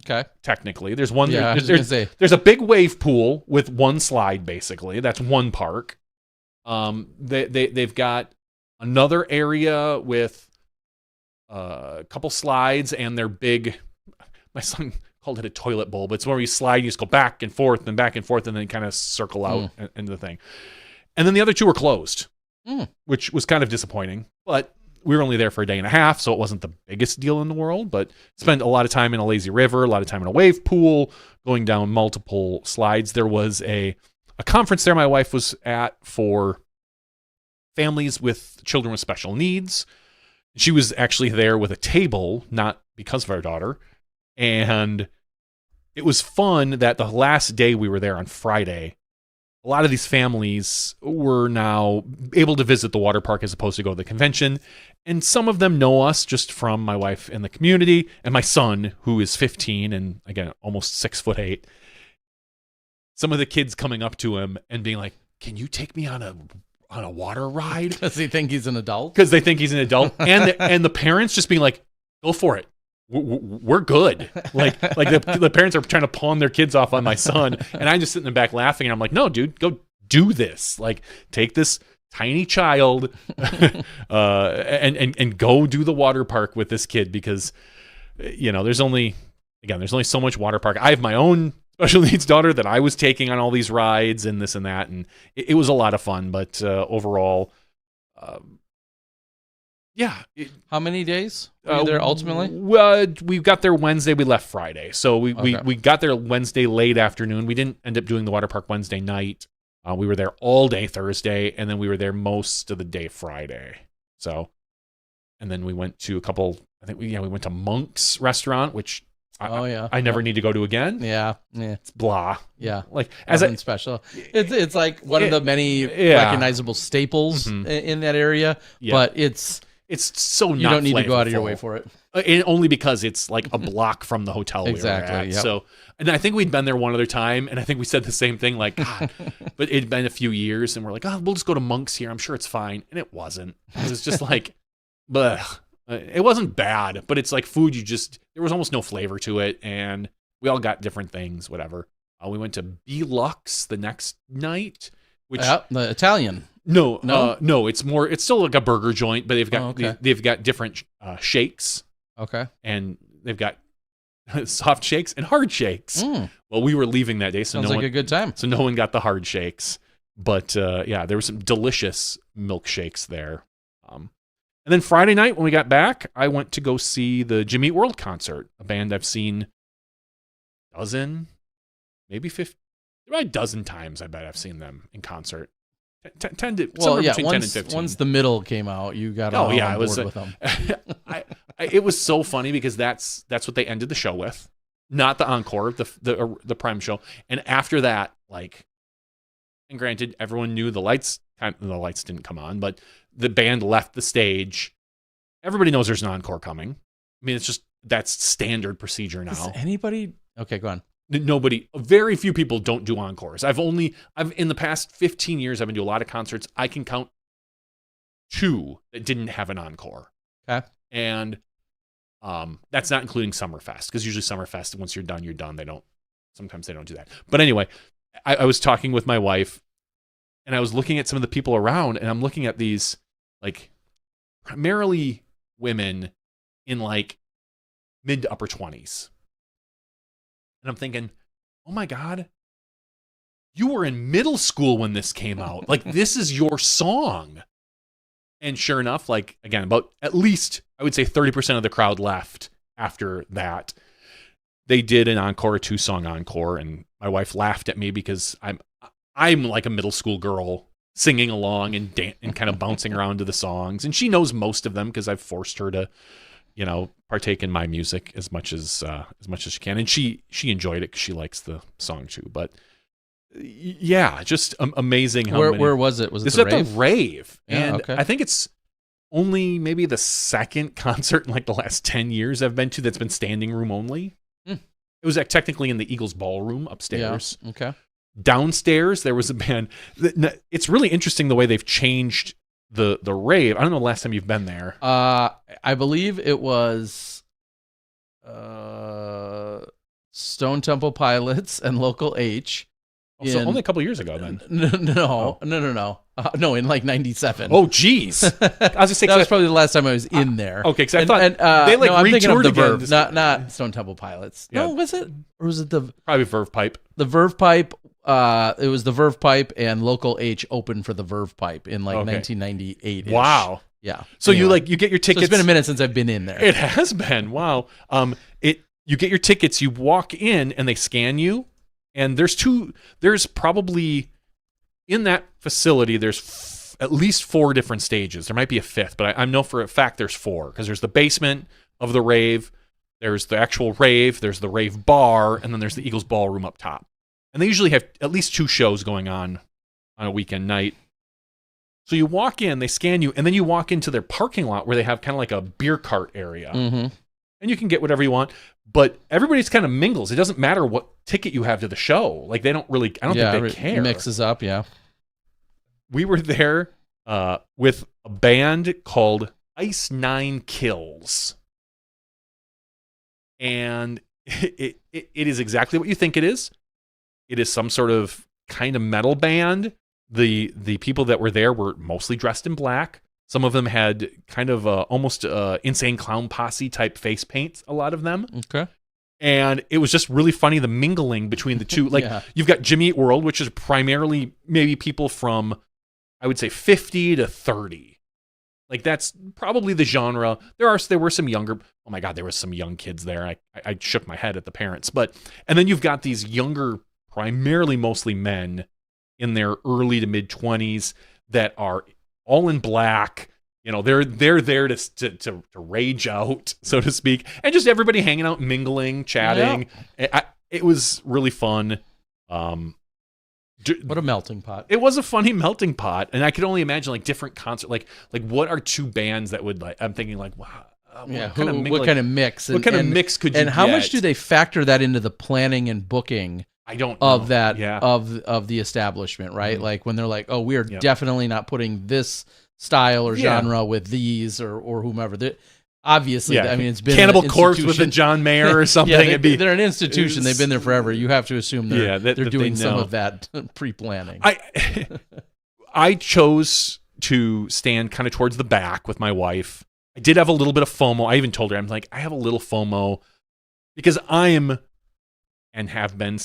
Okay. Technically, there's one. Yeah, there's a big wave pool with one slide. Basically, that's one park. They've got another area with a couple slides, and they're big. My son called it a toilet bowl, but it's where you slide, you just go back and forth, and then kind of circle out into the thing. And then the other 2 were closed, which was kind of disappointing. But we were only there for a day and a half, so it wasn't the biggest deal in the world, but spent a lot of time in a lazy river, a lot of time in a wave pool, going down multiple slides. There was a conference there my wife was at for families with children with special needs. She was actually there with a table, not because of our daughter. And it was fun that the last day we were there on Friday, a lot of these families were now able to visit the water park as opposed to go to the convention. And some of them know us just from my wife and the community, and my son, who is 15 and, again, almost 6'8". Some of the kids coming up to him and being like, "Can you take me on a water ride?" Does he think he's an adult? Because they think he's an adult. And the parents just being like, "Go for it. We're good." Like the parents are trying to pawn their kids off on my son, and I'm just sitting in the back laughing, and I'm like, "No, dude, go do this. Like, take this tiny child and go do the water park with this kid," because there's only so much water park. I have my own special needs daughter that I was taking on all these rides and this and that, and it was a lot of fun. But overall, How many days were you there ultimately? We got there Wednesday. We left Friday. So we got there Wednesday late afternoon. We didn't end up doing the water park Wednesday night. We were there all day Thursday, and then we were there most of the day Friday. So, and then we went to a couple, I think we went to Monk's restaurant, which I never need to go to again. Yeah. It's blah. Yeah. Like special. It's like one of the many recognizable staples in that area, but it's so not you don't need to go out of your flavorful. way for it. And only because it's like a block from the hotel we were at. Yep. So, and I think we'd been there one other time, and I think we said the same thing, like, God, but it'd been a few years, and we're like, we'll just go to Monk's here. I'm sure it's fine. And it wasn't. It was just like, bleh. It wasn't bad, but it's like food there was almost no flavor to it, and we all got different things, whatever. We went to B-Lux the next night, which... the Italian. No, it's still like a burger joint, but they've got different shakes. Okay. And they've got soft shakes and hard shakes. Well, we were leaving that day, so sounds like a good time. So no one got the hard shakes. But there were some delicious milkshakes there. And then Friday night when we got back, I went to go see the Jimmy Eat World concert, a band I've seen maybe 50. about a dozen times. I bet I've seen them in concert. 10 to Well, somewhere yeah. between 10 and 15. Once the middle came out, you got Oh all yeah, on it board was. with them. It was so funny because that's what they ended the show with, not the encore, the prime show. And after that, like, and granted, everyone knew the lights didn't come on, but the band left the stage. Everybody knows there's an encore coming. I mean, that's standard procedure now. Does anybody? Okay, go on. Nobody, very few people don't do encores. I've in the past 15 years, I've been to a lot of concerts. I can count 2 that didn't have an encore. Okay. And that's not including Summerfest, because usually Summerfest, once you're done, you're done. Sometimes they don't do that. But anyway, I was talking with my wife, and I was looking at some of the people around, and I'm looking at these, like, primarily women in, like, mid to upper 20s. And I'm thinking, oh my God, you were in middle school when this came out. Like, this is your song. And sure enough, like, again, about at least, I would say 30% of the crowd left after that. They did an encore, a 2-song encore, and my wife laughed at me because I'm like a middle school girl singing along and kind of bouncing around to the songs. And she knows most of them because I've forced her to, partake in my music as much as she can. And she enjoyed it because she likes the song too. But yeah, just amazing. Where was it? Was it at the rave? Yeah, and okay. I think it's only maybe the second concert in like the last 10 years I've been to that's been standing room only. It was technically in the Eagles ballroom upstairs. Yeah. Okay. Downstairs, there was a band. It's really interesting the way they've changed the rave. I don't know the last time you've been there. I believe it was Stone Temple Pilots and Local H. So only a couple years ago then. No. No, in like 97. Oh, geez. I was just saying that was probably the last time I was in there. Okay, because I thought they like I'm thinking of retoured the again. Verve, not Stone Temple Pilots. Yeah. No, was it? Or was it probably Verve Pipe? The Verve Pipe. It was the Verve Pipe, and Local H opened for the Verve Pipe in like 1998. Wow. Yeah. So anyway. you get your tickets. So it's been a minute since I've been in there. It has been. Wow. You get your tickets, you walk in and they scan you, and there's probably in that facility there's at least 4 different stages. There might be a 5th, but I know for a fact there's 4, because there's the basement of the rave, there's the actual rave, there's the rave bar, and then there's the Eagles ballroom up top. And they usually have at least 2 shows going on a weekend night. So you walk in, they scan you, and then you walk into their parking lot where they have kind of like a beer cart area. Mm-hmm. And you can get whatever you want, but every's kind of mingles. It doesn't matter what ticket you have to the show. Like, they don't really, I don't think they care. Mixes up, yeah. We were there with a band called Ice Nine Kills. And it is exactly what you think it is. It is some sort of kind of metal band. The people that were there were mostly dressed in black. Some of them had kind of almost Insane Clown Posse type face paint, a lot of them. Okay. And it was just really funny, the mingling between the two. Like, You've got Jimmy Eat World, which is primarily maybe people from, I would say, 50 to 30. Like, that's probably the genre. There were some younger, oh my God, there was some young kids there. I shook my head at the parents. And then you've got these younger, primarily mostly men in their early to mid 20s that are all in black. They're there to rage out, so to speak, and just everybody hanging out, mingling, chatting. Yeah. It was really fun. What a melting pot! It was a funny melting pot, and I could only imagine like different concerts. Like what are 2 bands that would like? I'm thinking like, wow. What kind of mix? What kind of mix could you? And how much do they factor that into the planning and booking? I don't know. Of that of the establishment, right? Mm-hmm. Like when they're like, oh, we are definitely not putting this style or genre with these or whomever. Obviously, I mean, it's been Cannibal Corpse with a John Mayer or something. They're an institution. They've been there forever. You have to assume they're doing some of that pre-planning. I chose to stand kind of towards the back with my wife. I did have a little bit of FOMO. I even told her, I'm like, I have a little FOMO because I'm and have been.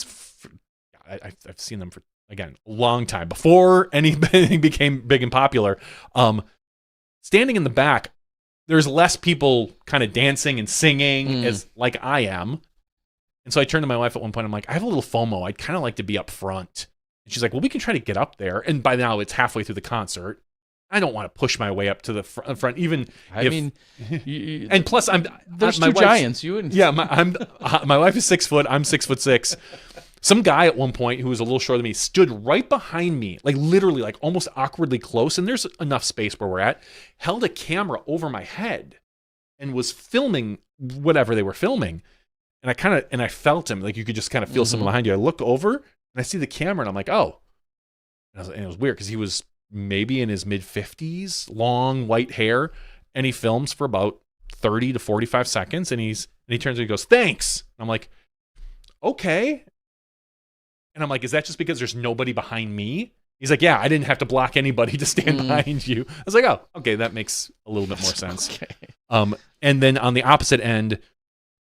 I've seen them for, again, a long time before anything became big and popular. Standing in the back, there's less people kind of dancing and singing as like I am. And so I turned to my wife at one point. I'm like, I have a little FOMO. I'd kind of like to be up front. And she's like, well, we can try to get up there. And by now it's halfway through the concert. I don't want to push my way up to the front, even. And plus, there's my two giants. You and my wife is 6 foot. I'm 6'6". Some guy at one point who was a little shorter than me stood right behind me, like literally, like almost awkwardly close. And there's enough space where we're at. Held a camera over my head and was filming whatever they were filming. And I felt him, like you could just kind of feel someone behind you. I look over and I see the camera and I'm like, oh. And it was weird because he was maybe in his mid-50s, long white hair, and he films for about 30 to 45 seconds, and he turns and he goes, thanks. And I'm like, okay. And I'm like, is that just because there's nobody behind me? He's like, yeah, I didn't have to block anybody to stand behind you. I was like, oh, okay, that makes a little bit more sense. Okay. And then on the opposite end,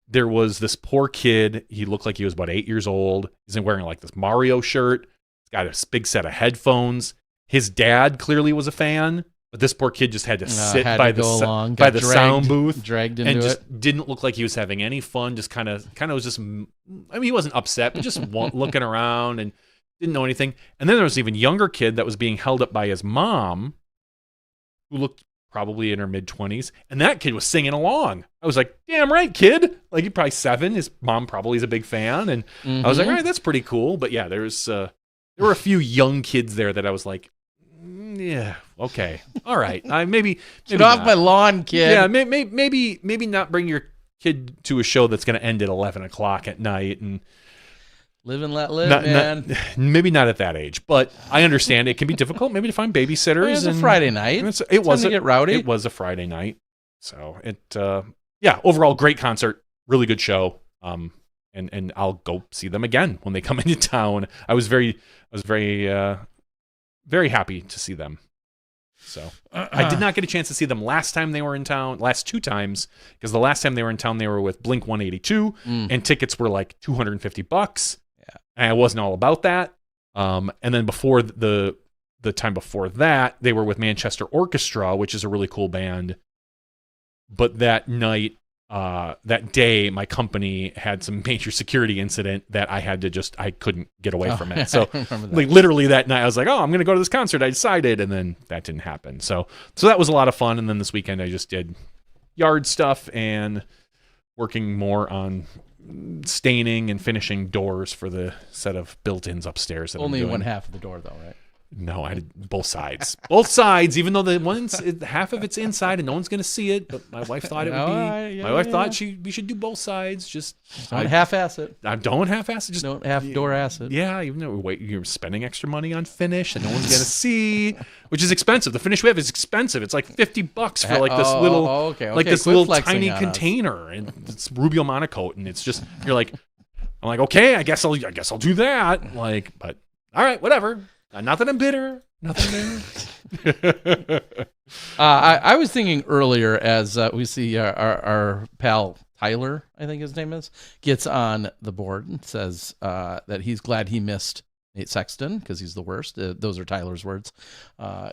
there was this poor kid. He looked like he was about 8 years old. He's wearing like this Mario shirt. He's got a big set of headphones. His dad clearly was a fan, but this poor kid just had to sit by the sound booth, dragged into and just it. Didn't look like he was having any fun. Just kind of was just. I mean, he wasn't upset, but just looking around and didn't know anything. And then there was an even younger kid that was being held up by his mom, who looked probably in her mid-20s, and that kid was singing along. I was like, damn right, kid. Like, he's probably 7. His mom probably is a big fan, and I was like, all right, that's pretty cool. But yeah, there were a few young kids there that I was like, yeah, okay, all right. Maybe Get off my lawn, kid. Yeah, maybe not bring your kid to a show that's going to end at 11 o'clock at night and live and let live, man. Maybe not at that age, but I understand it can be difficult maybe to find babysitters. It's a Friday night. It was to get rowdy. It was a Friday night, so overall great concert, really good show. And I'll go see them again when they come into town. I was very happy to see them. So I did not get a chance to see them last time they were in town, last 2 times, because the last time they were in town, they were with Blink 182, and tickets were like $250. Yeah, and I wasn't all about that. And then before the time before that, they were with Manchester Orchestra, which is a really cool band. But that night, that day, my company had some major security incident that I couldn't get away from it. So like literally that night I was like, oh, I'm going to go to this concert. I decided, and then that didn't happen. So that was a lot of fun. And then this weekend I just did yard stuff and working more on staining and finishing doors for the set of built-ins upstairs. Only one half of the door though, right? No, I did both sides. Both sides, even though half of it's inside and no one's going to see it. But my wife thought it would be. My wife thought we should do both sides. Just don't half-ass it. I don't half-ass it. Just don't half-door-ass it. Yeah, even though you're spending extra money on finish and no one's going to see, which is expensive. The finish we have is expensive. It's like $50 for like this little, this little tiny container, and it's Rubio Monocoat, and it's just I'm like, okay, I guess I'll do that. Like, but all right, whatever. Not that I'm bitter. Nothing there. I was thinking earlier as we see our pal Tyler, I think his name is, gets on the board and says that he's glad he missed Nate Sexton because he's the worst. Those are Tyler's words.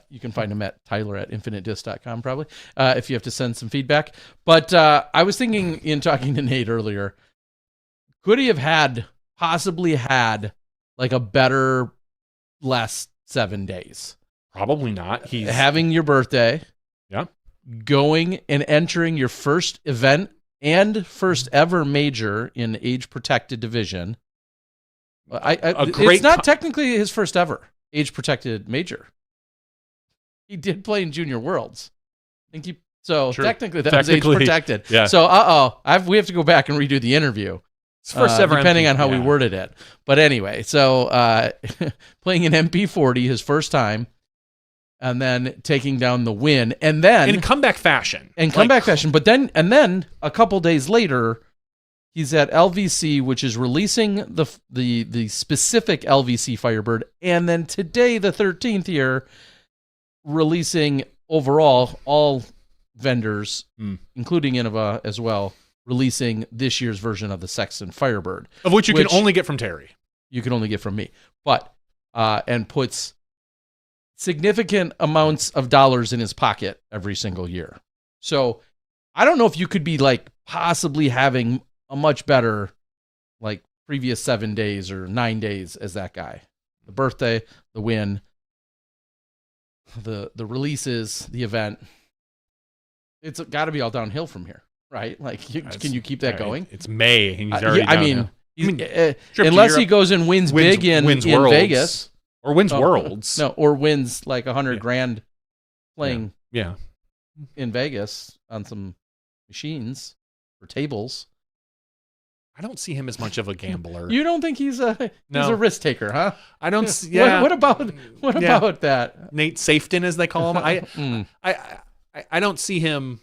You can find him at tyler@infinitedisc.com probably if you have to send some feedback. But I was thinking in talking to Nate earlier, could he have possibly had like a better last 7 days? Probably not. He's having your birthday, going and entering your first event and first ever major in age protected division. It's not technically his first ever age protected major. He did play in Junior Worlds. Technically that was age protected. Yeah. So we have to go back and redo the interview. First ever depending MP, on how we worded it. But anyway, so playing an MP40 his first time, and then taking down the win, and then in comeback fashion. But then a couple days later, he's at LVC, which is releasing the specific LVC Firebird, and then today, the 13th year, releasing overall all vendors, including Innova as well, releasing this year's version of the Sexton Firebird. Of which you can only get from Terry. You can only get from me. But, and puts significant amounts of dollars in his pocket every single year. So I don't know if you could be like possibly having a much better like previous 7 days or 9 days as that guy. The birthday, the win, the releases, the event. It's got to be all downhill from here, right? Like, can you keep that going? It's May. And he's already unless he goes and wins big in Vegas. Or wins Worlds. No, or wins like $100,000 playing in Vegas on some machines or tables. I don't see him as much of a gambler. You don't think he's a risk taker, huh? I don't. Yeah. What about that? Nate Safton, as they call him. I don't see him.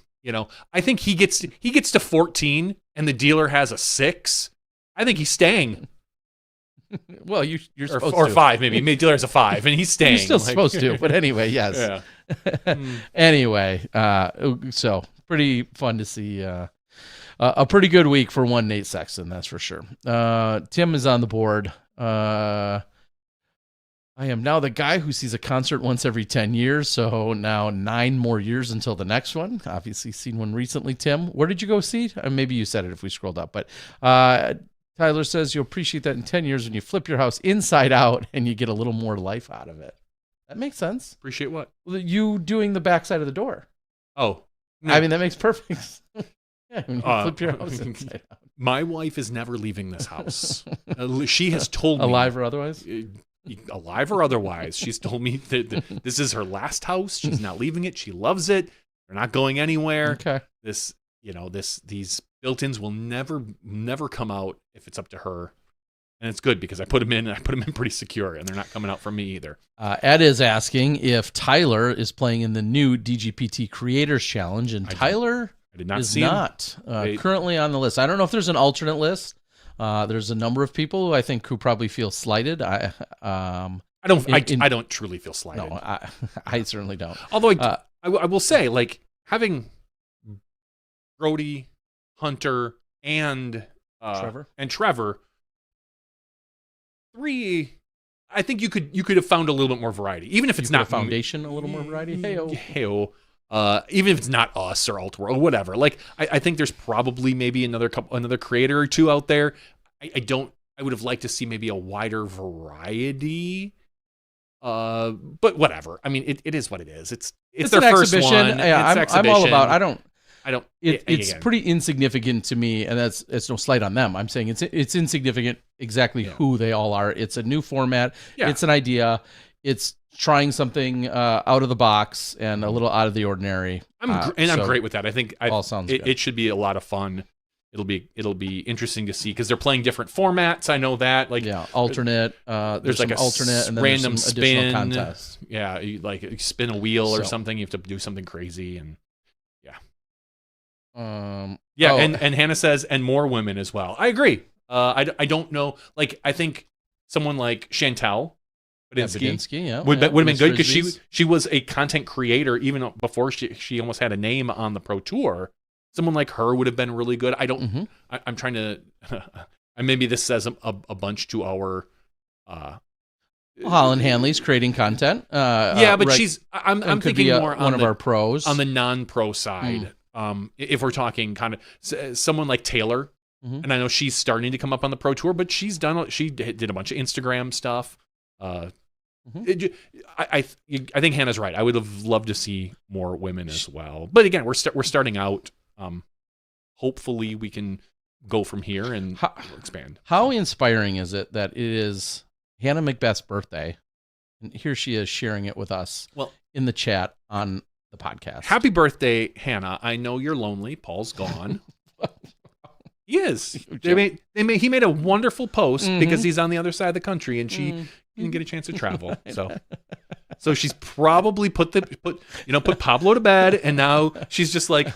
I think he gets to 14, and the dealer has a 6. I think he's staying. Well, you're supposed or to. 5 maybe. Maybe dealer's a 5, and he's staying. You're still supposed to, but anyway, yes. Yeah. Anyway, so pretty fun to see. A pretty good week for one Nate Sexton, that's for sure. Tim is on the board. I am now the guy who sees a concert once every 10 years, so now 9 more years until the next one. Obviously seen one recently, Tim. Where did you go see? Maybe you said it if we scrolled up, but Tyler says you'll appreciate that in 10 years when you flip your house inside out and you get a little more life out of it. That makes sense. Appreciate what? You doing the backside of the door. Oh. No. I mean, that makes perfect sense. Yeah, when you flip your house inside out. My wife is never leaving this house. She has told me. Alive or otherwise? Alive or otherwise. She's told me that this is her last house. She's not leaving it. She loves it. They're not going anywhere. Okay. These built-ins will never come out if it's up to her. And it's good because I put them in and I put them in pretty secure and they're not coming out from me either. Ed is asking if Tyler is playing in the new DGPT Creators Challenge, and Tyler is not currently on the list. I don't know if there's an alternate list. There's a number of people who probably feel slighted. I don't truly feel slighted. No, I certainly don't. Although I will say, like, having Brody, Hunter, and Trevor, 3. I think you could have found a little bit more variety, even if it's not Foundation. A little more variety. Heyo. Even if it's not us or Alt World, whatever. Like, I think there's probably maybe another creator or two out there. I would have liked to see maybe a wider variety. But whatever. I mean, it is what it is. It's their first one. Yeah, I'm all about. I don't. It's pretty insignificant to me, and it's no slight on them. I'm saying it's insignificant exactly who they all are. It's a new format. Yeah. It's an idea. It's trying something out of the box and a little out of the ordinary. I'm great with that. I think all sounds good. It should be a lot of fun. It'll be interesting to see because they're playing different formats. I know that. Like, alternate. There's like an alternate and then random some spin additional contest. Yeah, you spin a wheel or something. You have to do something crazy and and Hannah says and more women as well. I agree. I don't know. Like, I think someone like Chantel Badinsky would have been good because she was a content creator even before she almost had a name on the Pro Tour. Someone like her would have been really good. I don't. Mm-hmm. I'm trying to. Maybe this says a bunch to our. Holland Hanley's creating content. But she's. I'm thinking more on one of our pros on the non-pro side. If we're talking kind of someone like Taylor, and I know she's starting to come up on the Pro Tour, but she did a bunch of Instagram stuff. I think Hannah's right. I would have loved to see more women as well. But again, we're starting out. Hopefully we can go from here and expand. How inspiring is it that it is Hannah Macbeth's birthday, and here she is sharing it with us in the chat on the podcast. Happy birthday, Hannah. I know you're lonely. Paul's gone. He is. He made a wonderful post because he's on the other side of the country and she didn't get a chance to travel. So she's probably put Pablo to bed, and now she's just like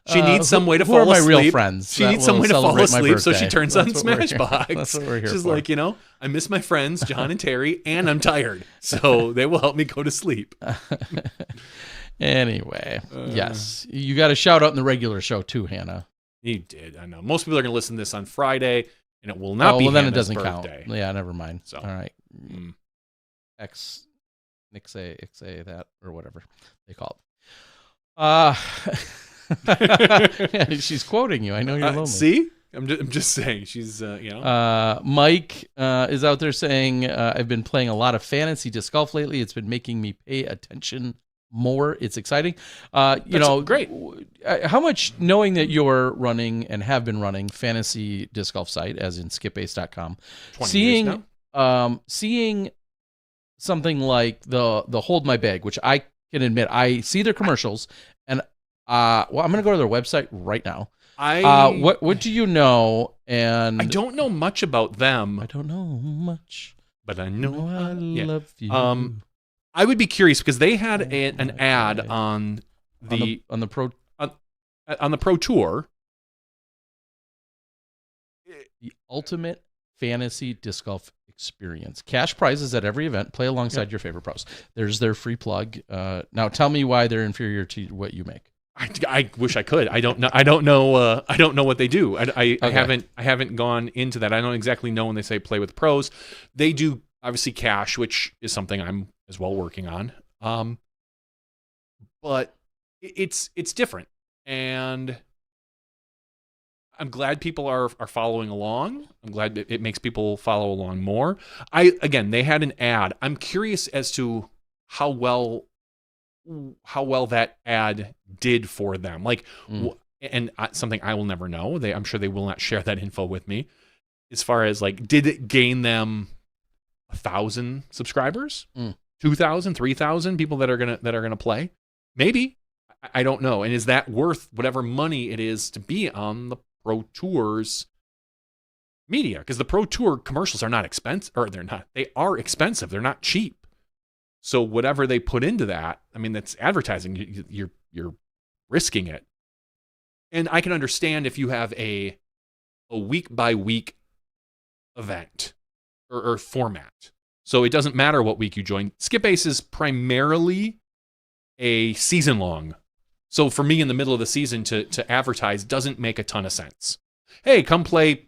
she needs some way to fall asleep. Who are my real friends? She needs some way to fall asleep, so she turns on SmashBoxx. That's what we're here She's for. like, I miss my friends, John and Terry, and I'm tired, so they will help me go to sleep. Anyway, yes, you got a shout out in the regular show too, Hannah. You did. I know. Most people are going to listen to this on Friday, and it will not be Hannah's then it doesn't birthday. count. Yeah, never mind. So, all right. Nixe, that, or whatever they call it. She's quoting you. I know you're lonely. See? I'm just saying she's you know. Mike is out there saying, I've been playing a lot of fantasy disc golf lately. It's been making me pay attention more. It's exciting. Great. How much, knowing that you're running and have been running fantasy disc golf site, as in skipace.com, 20 years now. Seeing something like the Hold My Bag, which I can admit, I see their commercials, and I'm going to go to their website right now. What do you know? And I don't know much about them. I don't know much, but I know I love you. I would be curious because they had an ad on the Pro Tour. The ultimate fantasy disc golf experience. Cash prizes at every event. Play alongside your favorite pros. There's their free plug. Now tell me why they're inferior to what you make. I wish I could. I don't know. I don't know what they do. I haven't gone into that. I don't exactly know when they say play with pros. They do obviously cash, which is something I'm as well working on. But it's different, and I'm glad people are following along. I'm glad it makes people follow along more. They had an ad. I'm curious as to how well that ad did for them. And something I will never know. I'm sure they will not share that info with me. As far as did it gain them 1,000 subscribers, 2,000, 3,000 people that are gonna play? Maybe. I don't know. And is that worth whatever money it is to be on the Pro Tour's media? Because the Pro Tour commercials are not expensive, or they're not. They are expensive. They're not cheap. So whatever they put into that, I mean, that's advertising. You're risking it. And I can understand if you have a week by week event or format. So it doesn't matter what week you join. Skip Ace is primarily a season long. So for me in the middle of the season to advertise doesn't make a ton of sense. Hey, come play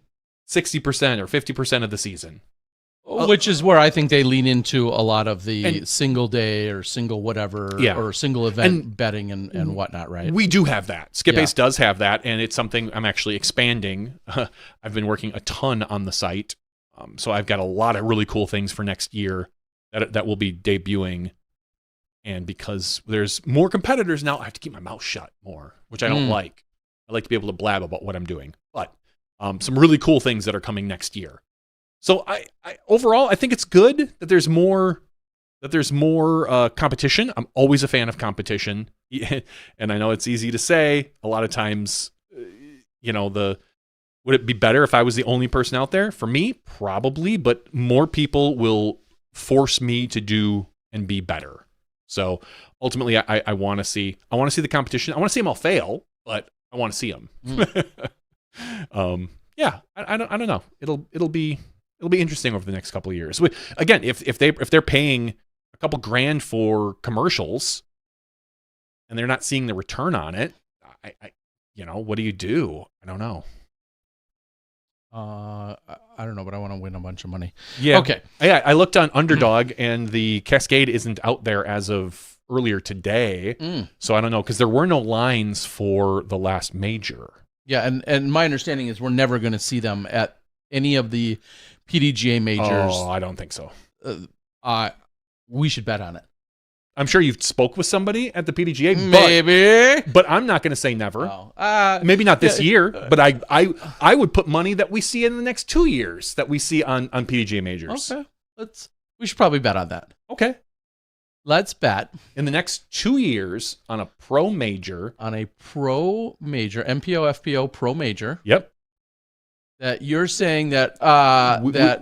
60% or 50% of the season. Which is where I think they lean into a lot of the single day or single whatever or single event betting and whatnot, right? We do have that. Skip Ace does have that, and it's something I'm actually expanding. I've been working a ton on the site, so I've got a lot of really cool things for next year that will be debuting. And because there's more competitors now, I have to keep my mouth shut more, which I don't like. I like to be able to blab about what I'm doing. But some really cool things that are coming next year. So I overall, I think it's good that there's more competition. I'm always a fan of competition, and I know it's easy to say. A lot of times, would it be better if I was the only person out there? For me, probably, but more people will force me to do and be better. So ultimately, I want to see the competition. I want to see them all fail, but I want to see them. I don't know. It'll be interesting over the next couple of years. Again, if they're paying a couple grand for commercials and they're not seeing the return on it, what do you do? I don't know. I don't know, but I want to win a bunch of money. Yeah. Okay. Yeah, I looked on Underdog, and the Cascade isn't out there as of earlier today. So I don't know, because there were no lines for the last major. Yeah, and my understanding is we're never going to see them at any of the PDGA majors. Oh, I don't think so. We should bet on it. I'm sure you've spoke with somebody at the PDGA. Maybe. But I'm not going to say never. Oh. Maybe not this year, but I would put money that we see in the next 2 years that we see on PDGA majors. Okay. We should probably bet on that. Okay. Let's bet. In the next 2 years on a pro major. On a pro major, MPO, FPO pro major. Yep. That you're saying that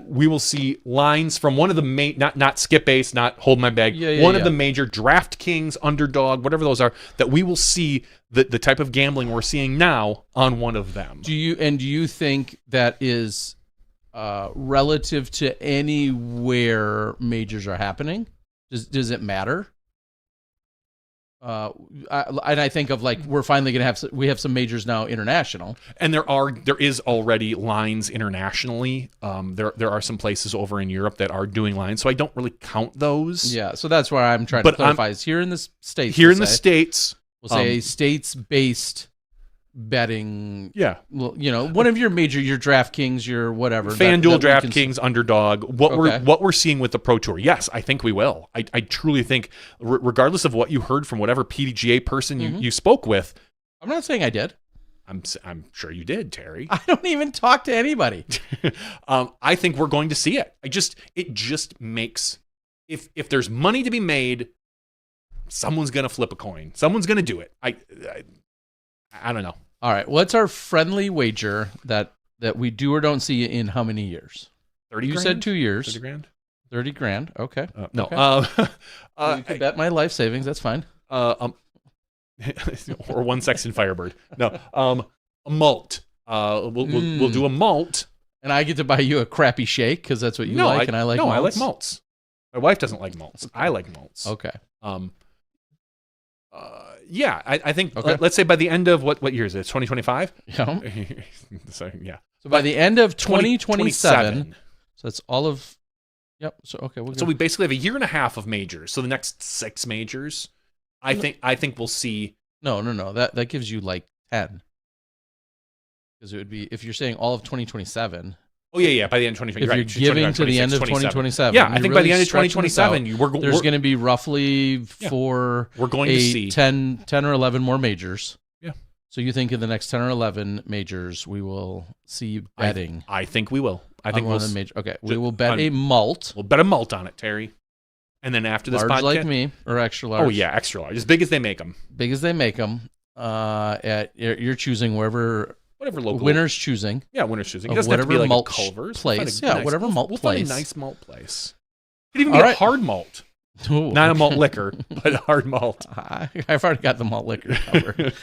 we will see lines from one of the not Skip Ace, not Hold My Bag, one of the major DraftKings, Underdog, whatever those are, that we will see the type of gambling we're seeing now on one of them. Do you think that is relative to anywhere majors are happening? Does it matter? And I think of we're finally going to have some majors now international, and there is already lines internationally. There are some places over in Europe that are doing lines, so I don't really count those. Yeah, so that's where I'm trying to clarify. Is here in the States. Here in the States, we'll say a states-based betting. Yeah. Well, one of your major, your DraftKings, your whatever. FanDuel, DraftKings, Underdog. What we're seeing with the Pro Tour. Yes, I think we will. I truly think, regardless of what you heard from whatever PDGA person you spoke with. I'm not saying I did. I'm sure you did, Terry. I don't even talk to anybody. I think we're going to see it. It just makes, if there's money to be made, someone's going to flip a coin. Someone's going to do it. I don't know. All right. What's our friendly wager that we do or don't see in how many years? 30 You grand? said 2 years. 30 grand? 30 grand. Okay. No. Okay. You could bet my life savings. That's fine. Or one Sexton Firebird. No. A malt. We'll do a malt. And I get to buy you a crappy shake because that's what you like, and I like malts. I like malts. My wife doesn't like malts. I like malts. Okay. Yeah, I think, Okay. let's say by the end of, what year is it? 2025? Yeah. So, yeah. So by the end of 2027, 2027. so that's all of, yep. So, okay. So we basically have a year and a half of majors. So the next 6 majors, I think we'll see. No. That gives you like 10. Because it would be, if you're saying all of 2027. Oh, yeah. By the end of 2027. If you're giving to the end of 2027. Yeah, I think by the end of 2027, there's going to be roughly we're going to see 10 or 11 more majors. Yeah. So you think in the next 10 or 11 majors, we will see betting? I think we will. I think we'll. Okay, we will bet a malt. We'll bet a malt on it, Terry. And then after this large podcast, like me, or extra large? Oh yeah, extra large, as big as they make them. Big as they make them. You're choosing whatever local winner's choosing. Yeah, winner's choosing. It Of doesn't have to be whatever like malt a Culver's. place. We'll find a Yeah, whatever malt we'll place. Find a nice malt place. You could even get hard malt. Ooh, Not a malt liquor, but hard malt. I've already got the malt liquor covered.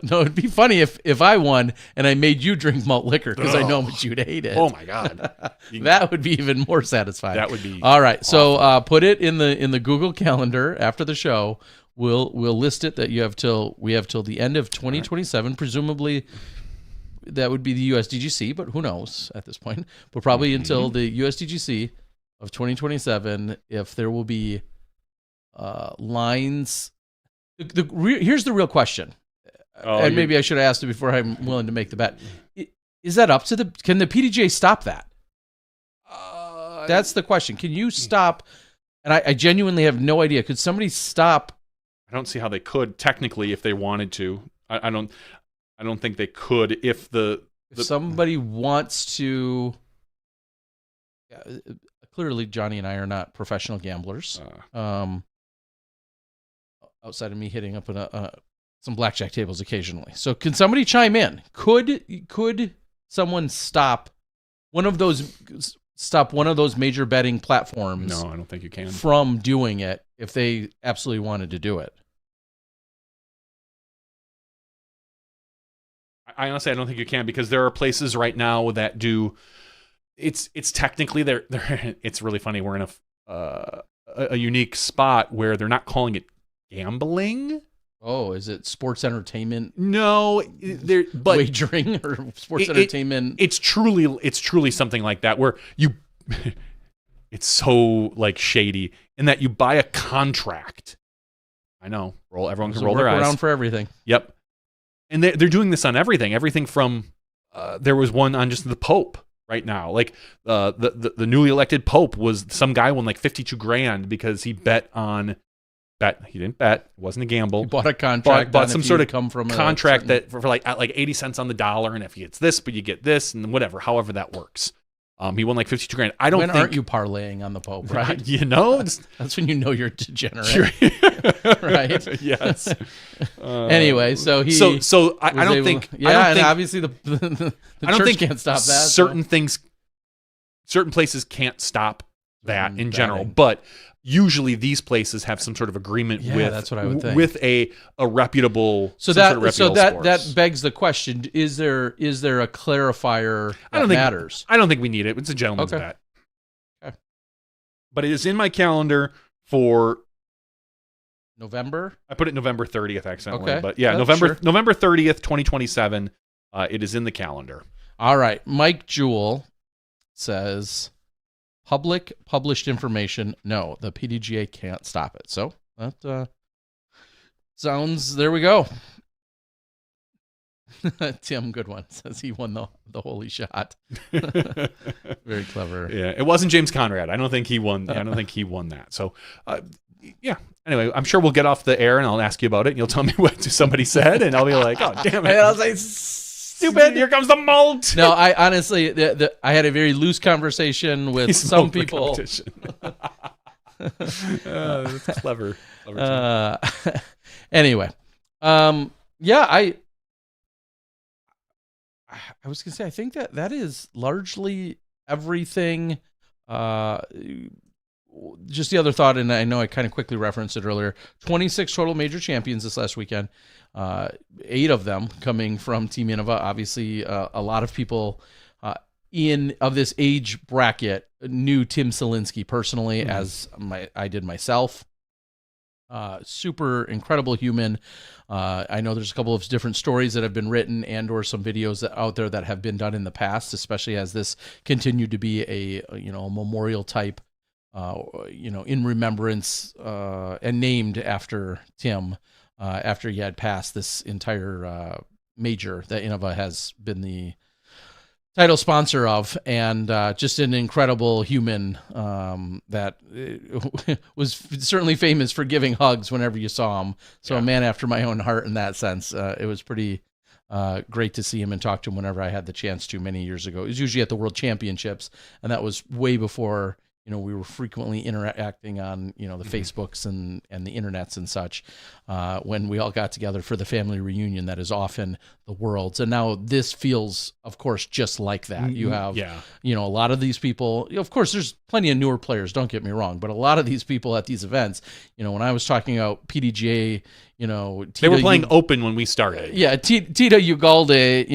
No, it'd be funny if I won and I made you drink malt liquor because I know how much you'd hate it. Oh my god, that would be even more satisfying. That would be all right. Awful. So put it in the Google Calendar after the show. We'll list it that we have till the end of 2027. Right. Presumably, that would be the USDGC, but who knows at this point? But probably until the USDGC of 2027, if there will be lines. Here's the real question, and maybe I should have asked it before I'm willing to make the bet. Is that up to can the PDGA stop that? That's the question. Can you stop? And I genuinely have no idea. Could somebody stop? I don't see how they could technically if they wanted to. I don't think they could if somebody wants to. Clearly, Johnny and I are not professional gamblers. Outside of me hitting up some blackjack tables occasionally. So, can somebody chime in? Could someone stop one of those major betting platforms? No, I don't think you can. From doing it if they absolutely wanted to do it. I honestly don't think you can because there are places right now that do. It's technically they're it's really funny. We're in a unique spot where they're not calling it gambling. Oh, is it sports entertainment? No, but wagering or sports entertainment. It's truly something like that where you. It's so like shady in that you buy a contract. I know. Everyone can roll their eyes. Around for everything. Yep. And they're doing this on everything from there was one on just the Pope right now. Like the newly elected Pope was some guy won like 52 grand because he bet. He didn't bet. It wasn't a gamble. He bought a contract. Bought some sort of come from contract that for like at like 80 cents on the dollar, and if he gets this, but you get this, and whatever, however that works. He won like 52 grand. When aren't you parlaying on the Pope, right? That's when you know you're degenerate, right? Yes. Anyway, so I don't think. Obviously the church can't stop that. Certain places can't stop that in general, but usually these places have some sort of agreement with. That's what I would think. With a reputable. That begs the question: Is there a clarifier that matters? I don't think we need it. It's a gentleman's bet. Okay. But it is in my calendar for November. I put it November 30th accidentally, but yeah, November 30th, 2027. It is in the calendar. All right, Mike Jewell says. Public published information, no, the PDGA can't stop it. So that sounds, there we go. Tim, good one, says he won the holy shot. Very clever. Yeah, it wasn't James Conrad. I don't think he won. I don't think he won that. So, yeah. Anyway, I'm sure we'll get off the air and I'll ask you about it. And you'll tell me what somebody said, and I'll be like, "Oh, damn it!" And I'll say, "Stupid! Here comes the malt." No, I honestly, I had a very loose conversation with some people. That's clever. Anyway, yeah, I was gonna say, I think that is largely everything. Just the other thought, and I know I kind of quickly referenced it earlier, 26 total major champions this last weekend, 8 of them coming from Team Innova. Obviously, a lot of people of this age bracket knew Tim Selinske personally, as I did myself. Super incredible human. I know there's a couple of different stories that have been written and or some videos out there that have been done in the past, especially as this continued to be a memorial type, in remembrance and named after Tim after he had passed this entire major that Innova has been the title sponsor of, and just an incredible human that was certainly famous for giving hugs whenever you saw him. So a man after my own heart in that sense. It was pretty great to see him and talk to him whenever I had the chance to many years ago. It was usually at the World Championships, and that was way before we were frequently interacting on, the Facebooks and the internets and such, when we all got together for the family reunion that is often the Worlds. And now this feels, of course, just like that. You have, a lot of these people, of course, there's plenty of newer players, don't get me wrong, but a lot of these people at these events, when I was talking about PDGA, they were playing open when we started. Yeah, Tito Ugalde,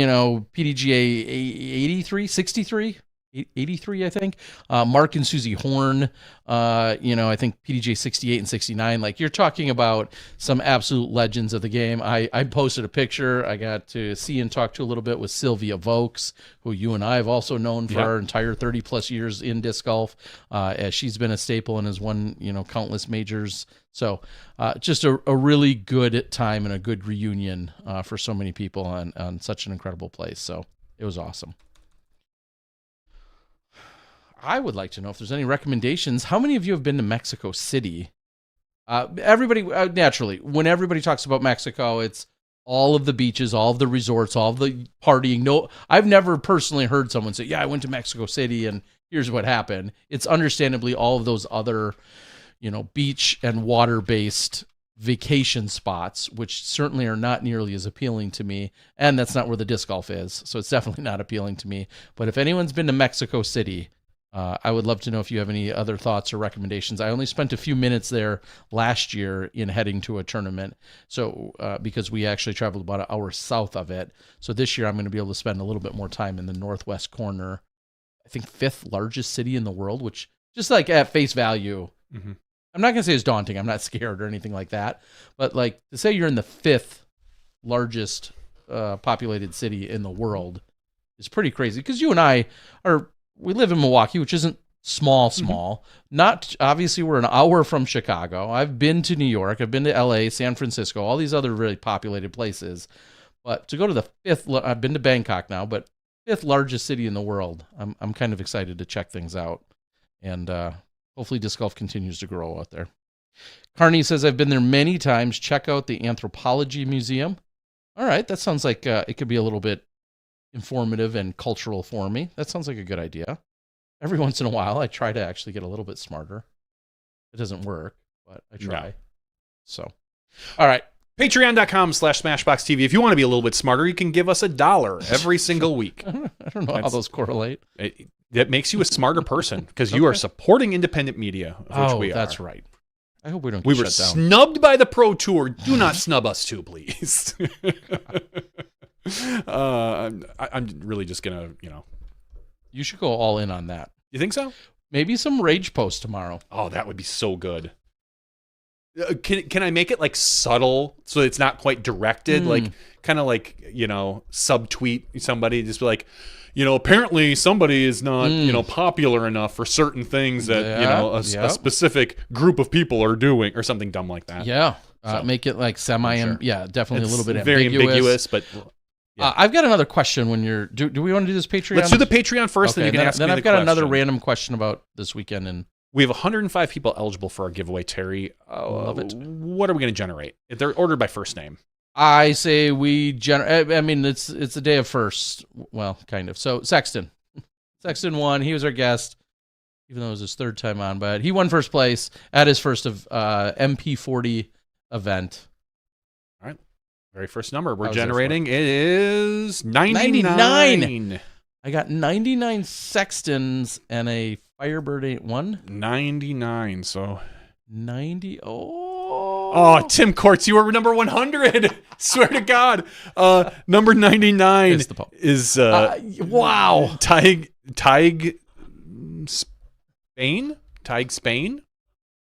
PDGA 83, 63. 83, I think. Mark and Susie Horn, I think PDGA 68 and 69. Like, you're talking about some absolute legends of the game. I posted a picture. I got to see and talk to a little bit with Sylvia Vokes, who you and I have also known for our entire 30 plus years in disc golf, as she's been a staple and has won, countless majors. So just a really good time and a good reunion for so many people on such an incredible place. So it was awesome. I would like to know if there's any recommendations. How many of you have been to Mexico City? Everybody, naturally, when everybody talks about Mexico, it's all of the beaches, all of the resorts, all of the partying. No, I've never personally heard someone say, "Yeah, I went to Mexico City and here's what happened." It's understandably all of those other, beach and water-based vacation spots, which certainly are not nearly as appealing to me. And that's not where the disc golf is, so it's definitely not appealing to me. But if anyone's been to Mexico City, I would love to know if you have any other thoughts or recommendations. I only spent a few minutes there last year in heading to a tournament, so because we actually traveled about an hour south of it. So this year I'm going to be able to spend a little bit more time in the northwest corner. I think 5th largest city in the world, which just like at face value, I'm not going to say it's daunting. I'm not scared or anything like that. But like to say you're in the 5th largest populated city in the world is pretty crazy, because you and I we live in Milwaukee, which isn't small. Not obviously, we're an hour from Chicago. I've been to New York. I've been to LA, San Francisco, all these other really populated places. But to go to the 5th, I've been to Bangkok now, but 5th largest city in the world. I'm kind of excited to check things out. And hopefully disc golf continues to grow out there. Carney says, I've been there many times. Check out the Anthropology Museum. All right, that sounds like it could be a little bit informative and cultural for me. That sounds like a good idea. Every once in a while, I try to actually get a little bit smarter. It doesn't work, but I try. No. So, all right. Patreon.com/SmashBoxxTV. If you want to be a little bit smarter, you can give us $1 every single week. I don't know how those correlate. That makes you a smarter person, because you are supporting independent media, of which we are. That's right. I hope we don't get We were shut down. snubbed by the Pro Tour. Do not snub us too, please. I'm really just gonna, You should go all in on that. You think so? Maybe some rage post tomorrow. Oh, that would be so good. Can I make it like subtle so it's not quite directed? Like kind of like, subtweet somebody, just be like, apparently somebody is not, popular enough for certain things that, a specific group of people are doing, or something dumb like that. Yeah. Make it like definitely it's a little bit very ambiguous, but Yeah. I've got another question. When you're do we want to do this Patreon? Let's do the Patreon first, Okay, then you can ask me then the I've got another question. random question about this weekend, and We have 105 people eligible for our giveaway, Terry. Love it. What are we going to generate? They're ordered by first name. I say we generate. I mean, it's the day of first. Well, kind of. So Sexton won. He was our guest, even though it was his third time on, but he won first place at his first of MP40 event. All right. Very first number we're I was there generating is 99. I got 99 Sextons and a Firebird 81. 99. So 90. Oh, Tim Courts, you were number 100. Swear to God. Number 99 It's the Pope. is Wow. Tig Spain? Tig Spain?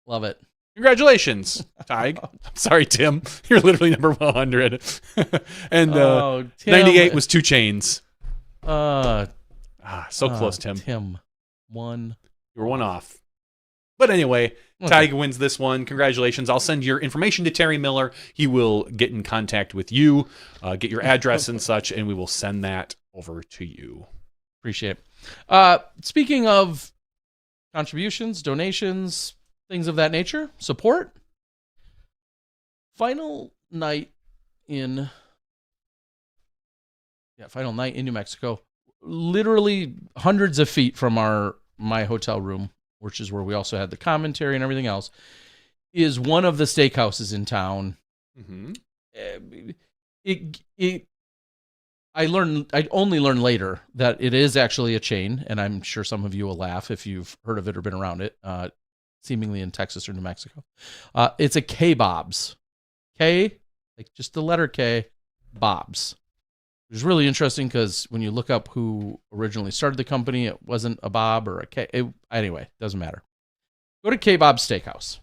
Love it. Congratulations, Tig. I'm sorry, Tim. You're literally number 100. And Tim. 98 was 2 Chains. So Oh, close, Tim. Tim won. You were one off. But anyway, Okay. Tig wins this one. Congratulations. I'll send your information to Terry Miller. He will get in contact with you, get your address and such, and we will send that over to you. Appreciate it. Speaking of contributions, donations, things of that nature, support. Final night in New Mexico. Literally hundreds of feet from my hotel room, which is where we also had the commentary and everything else, is one of the steakhouses in town. Mm-hmm. I only learned later that it is actually a chain, and I'm sure some of you will laugh if you've heard of it or been around it, seemingly in Texas or New Mexico. It's a K-Bob's. K, like just the letter K, Bob's. Which is really interesting because when you look up who originally started the company, it wasn't a Bob or a K. Anyway, doesn't matter. Go to K-Bob's Steakhouse,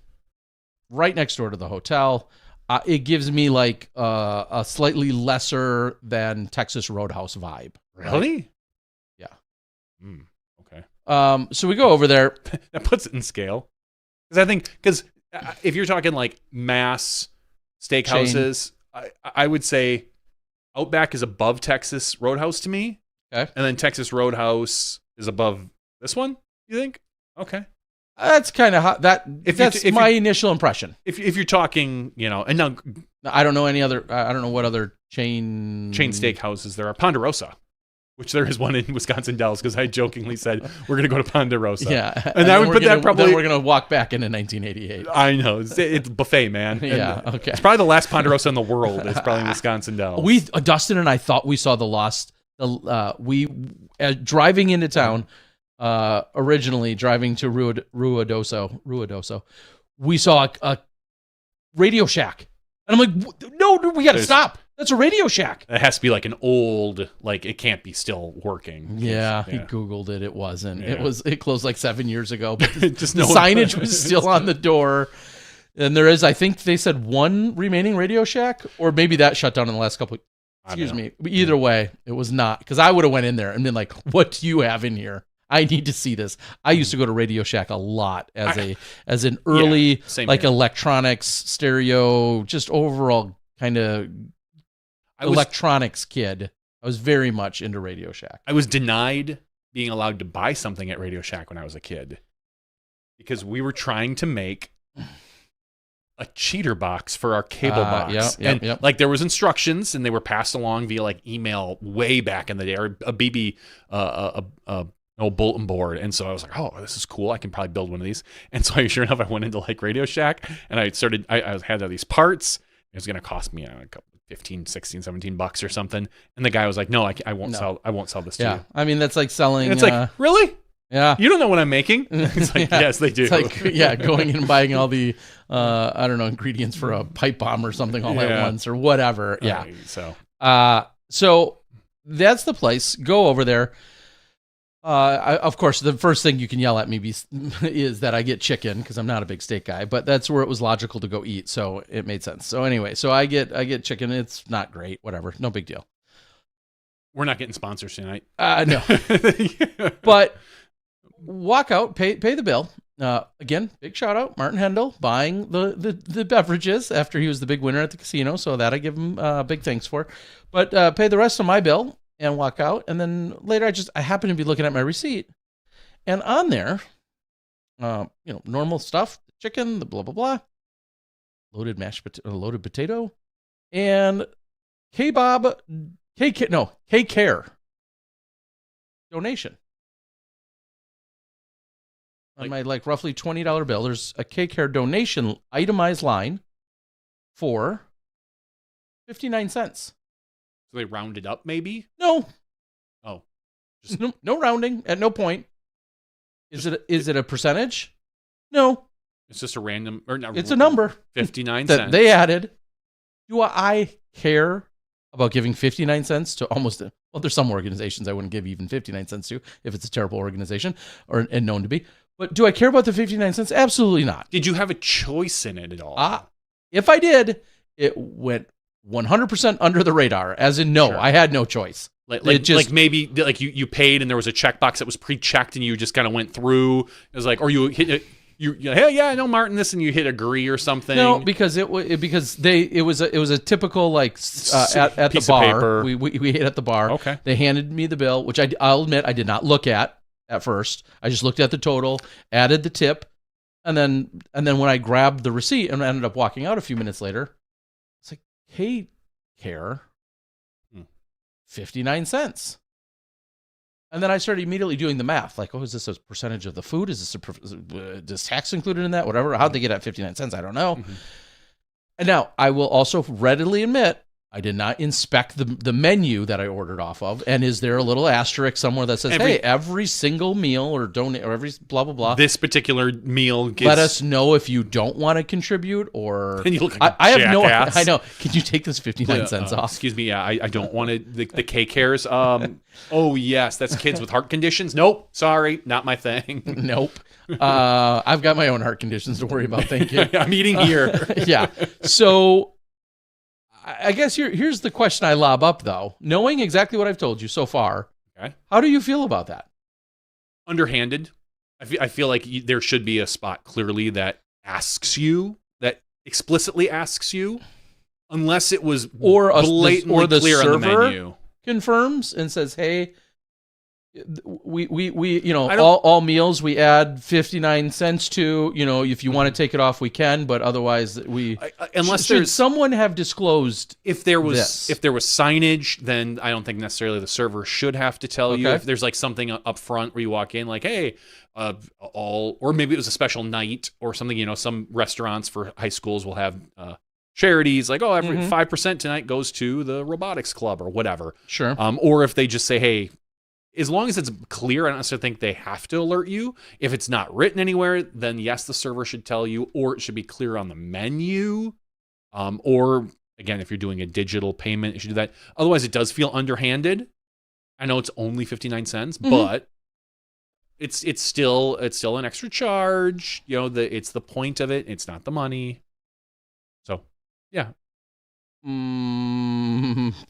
right next door to the hotel. It gives me like a slightly lesser than Texas Roadhouse vibe. Really? Yeah. Okay. So we go over there. That puts it in scale. Because if you're talking like mass steakhouses, I would say Outback is above Texas Roadhouse to me. Okay. And then Texas Roadhouse is above this one, you think? Okay. That's kind of that's my initial impression. If you're talking, and now I don't know any other. I don't know what other chain steakhouses there are. Ponderosa, which there is one in Wisconsin Dells, because I jokingly said we're going to go to Ponderosa. Yeah, and I would put that probably. Then we're going to walk back into 1988. I know it's buffet, man. Yeah, okay. It's probably the last Ponderosa in the world. It's probably Wisconsin Dells. Dustin and I thought we saw driving into town. Originally driving to Ruidoso, we saw a Radio Shack, and I'm like, no, we got to stop. That's a Radio Shack. It has to be like an old, like it can't be still working. Yeah, he Googled it. It wasn't. Yeah. It closed like 7 years ago. But Just the signage was still on the door, and there is, I think they said, one remaining Radio Shack, or maybe that shut down in the last couple. Excuse me. Either way, it was not, because I would have went in there and been like, "What do you have in here? I need to see this." I used to go to Radio Shack a lot as an early electronics, stereo, just overall kind of electronics kid. I was very much into Radio Shack. I was denied being allowed to buy something at Radio Shack when I was a kid because we were trying to make a cheater box for our cable box. Like there was instructions and they were passed along via like email way back in the day, or a BB, old bulletin board. And so I was like, oh, this is cool. I can probably build one of these. And so sure enough, I went into like Radio Shack and I had all these parts. It was going to cost me a couple, 15, 16, 17 bucks or something. And the guy was like, no, I won't sell this to you. I mean, that's like selling. And it's like, really? Yeah. You don't know what I'm making? It's like, yes, they do. It's like, going in and buying all the, ingredients for a pipe bomb or something all at once or whatever. Yeah. So that's the place. Go over there. Of course, the first thing you can yell at me is that I get chicken because I'm not a big steak guy, but that's where it was logical to go eat. So it made sense. So anyway, I get chicken. It's not great. Whatever. No big deal. We're not getting sponsors tonight. No. But walk out, pay the bill. Again, big shout out, Martin Hendel, buying the beverages after he was the big winner at the casino. So that I give him big thanks for. But pay the rest of my bill and walk out. And then later I happen to be looking at my receipt. And on there, normal stuff, the chicken, the blah, blah, blah, loaded potato, and K-Care donation. On my roughly $20 bill, there's a K-Care donation itemized line for 59 cents. So they rounded up, maybe? No. Oh. Just no rounding at no point. Is it a percentage? No. It's just a random, or not, it's a number. 59 that cents. They added. Do I care about giving 59 cents to there's some organizations I wouldn't give even 59 cents to if it's a terrible organization and known to be. But do I care about the 59 cents? Absolutely not. Did you have a choice in it at all? If I did, it went 100% under the radar, as in no, sure. I had no choice. Like maybe you paid and there was a checkbox that was pre-checked and you just kind of went through. It was like, or you hit it. Hey, yeah, I know Martin this, and you hit agree or something. No, because it was a typical at the bar. We hit at the bar. Okay. They handed me the bill, which I'll admit I did not look at first. I just looked at the total, added the tip, and then when I grabbed the receipt and ended up walking out a few minutes later, it's like, hey, Care, 59 cents. And then I started immediately doing the math. Like, is this a percentage of the food? Is this tax included in that? Whatever. How'd they get at 59 cents? I don't know. Mm-hmm. And now I will also readily admit I did not inspect the menu that I ordered off of. And is there a little asterisk somewhere that says, every single meal or donate or every blah, blah, blah. This particular meal gets... Let us know if you don't want to contribute or... And you look like I have no... I know. Can you take this 59 cents off? Excuse me. Yeah, I don't want to... The K-Cares. Oh, yes. That's kids with heart conditions. Nope. Sorry. Not my thing. Nope. I've got my own heart conditions to worry about. Thank you. I'm eating here. Yeah. So... I guess here's the question I lob up, though. Knowing exactly what I've told you so far, okay, how do you feel about that? Underhanded. I feel like there should be a spot clearly that explicitly asks you, unless it was blatantly clear on the menu. Confirms and says, "Hey, we all meals we add 59 cents to, if you want to take it off we can, but otherwise should someone have disclosed if there was signage, then I don't think necessarily the server should have to tell you. If there's like something up front where you walk in like, hey, or maybe it was a special night or something, some restaurants for high schools will have charities like, every 5% tonight goes to the robotics club or whatever. Sure. Or if they just say, hey, as long as it's clear, I don't necessarily think they have to alert you. If it's not written anywhere, then yes, the server should tell you, or it should be clear on the menu. Or again, if you're doing a digital payment, you should do that. Otherwise, it does feel underhanded. I know it's only 59 cents, but it's still an extra charge. It's the point of it. It's not the money. So, yeah. Are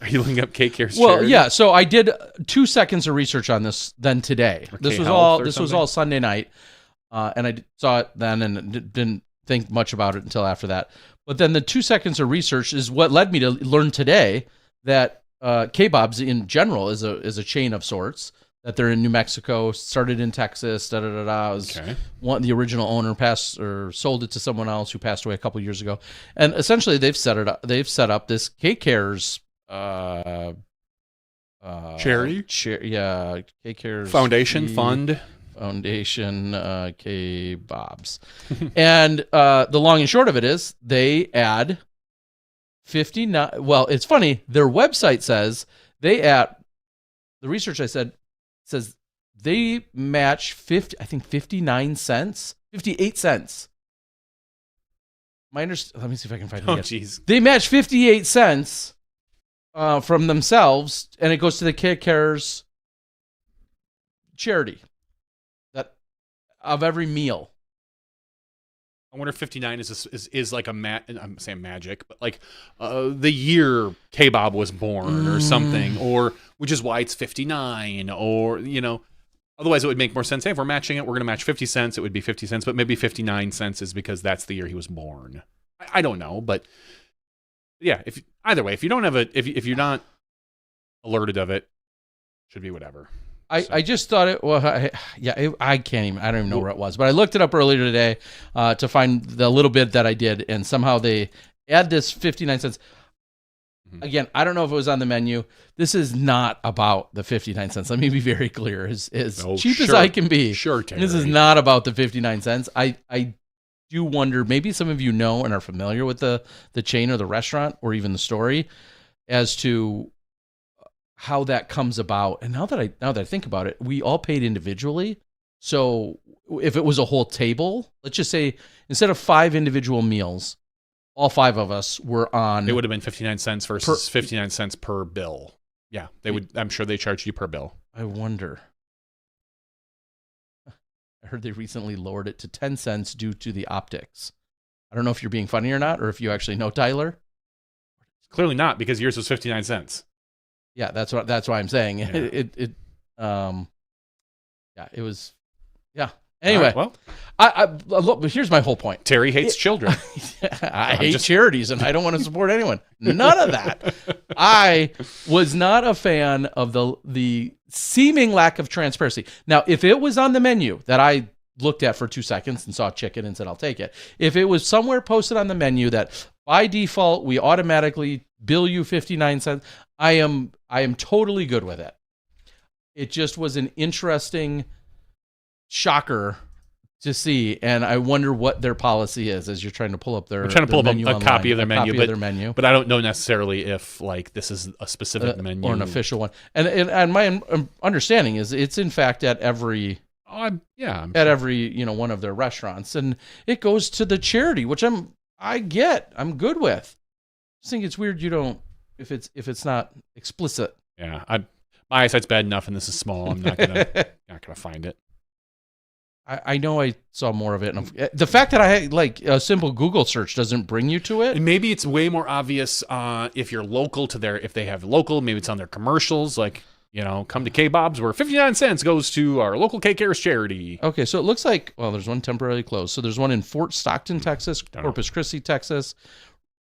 you looking up K-Care's Well, charity? yeah. So I did 2 seconds of research on this then today. This was all Sunday night, and I saw it then and didn't think much about it until after that. But then the 2 seconds of research is what led me to learn today that K-Bob's in general is a chain of sorts. That they're in New Mexico, started in Texas, the original owner sold it to someone else who passed away a couple years ago, and essentially they've set up this K-Cares charity, K-Cares Foundation K-Bob's, and the long and short of it is they add 59. Well, it's funny. Their website says the research I said. Says they match 58 cents. Let me see if I can find it. Oh, jeez. They match 58 cents from themselves, and it goes to the K-Cares charity of every meal. I wonder if 59 is like I'm saying magic, but like the year K-Bob was born or something, or which is why it's 59, or Otherwise, it would make more sense. Hey, if we're matching it, we're going to match 50 cents. It would be 50 cents, but maybe 59 cents is because that's the year he was born. I don't know, but yeah. Either way, if you don't have if you're not alerted of it, should be whatever. I just thought it. Well, I can't even. I don't even know where it was, but I looked it up earlier today to find the little bit that I did, and somehow they add this 59 cents. Again, I don't know if it was on the menu. This is not about the 59 cents. Let me be very clear. As cheap as I can be. Sure, Terry. This is not about the 59 cents. I do wonder, maybe some of you know and are familiar with the chain or the restaurant or even the story as to how that comes about. And now that I think about it, we all paid individually. So if it was a whole table, let's just say instead of 5 individual meals, all 5 of us were on. It would have been 59 cents versus 59 cents per bill. Yeah, they would. I'm sure they charged you per bill. I wonder. I heard they recently lowered it to 10 cents due to the optics. I don't know if you're being funny or not, or if you actually know Tyler. Clearly not, because yours was 59 cents. Yeah, that's why I'm saying Yeah. it was. Yeah. Anyway, All right, well, look, here's my whole point. Terry hates children. I hate charities, and I don't want to support anyone. None of that. I was not a fan of the seeming lack of transparency. Now, if it was on the menu that I looked at for 2 seconds and saw chicken and said, I'll take it. If it was somewhere posted on the menu that by default, we automatically bill you 59 cents, I am totally good with it. It just was an interesting shocker to see, and I wonder what their policy is as you're trying to pull up their. I'm trying to pull up a copy of their menu, but I don't know necessarily if like this is a specific menu or an official one. And my understanding is it's in fact at every. Every one of their restaurants, and it goes to the charity, which I'm good with. I just think it's weird you don't if it's not explicit. Yeah, my eyesight's bad enough, and this is small. I'm not gonna find it. I know I saw more of it, and the fact that I had like a simple Google search doesn't bring you to it. And maybe it's way more obvious if you're local to if they have local. Maybe it's on their commercials, like. Come to K-Bob's where 59 cents goes to our local K-Cares charity. Okay, so it looks like, there's one temporarily closed. So there's one in Fort Stockton, Texas, Corpus Christi, Texas,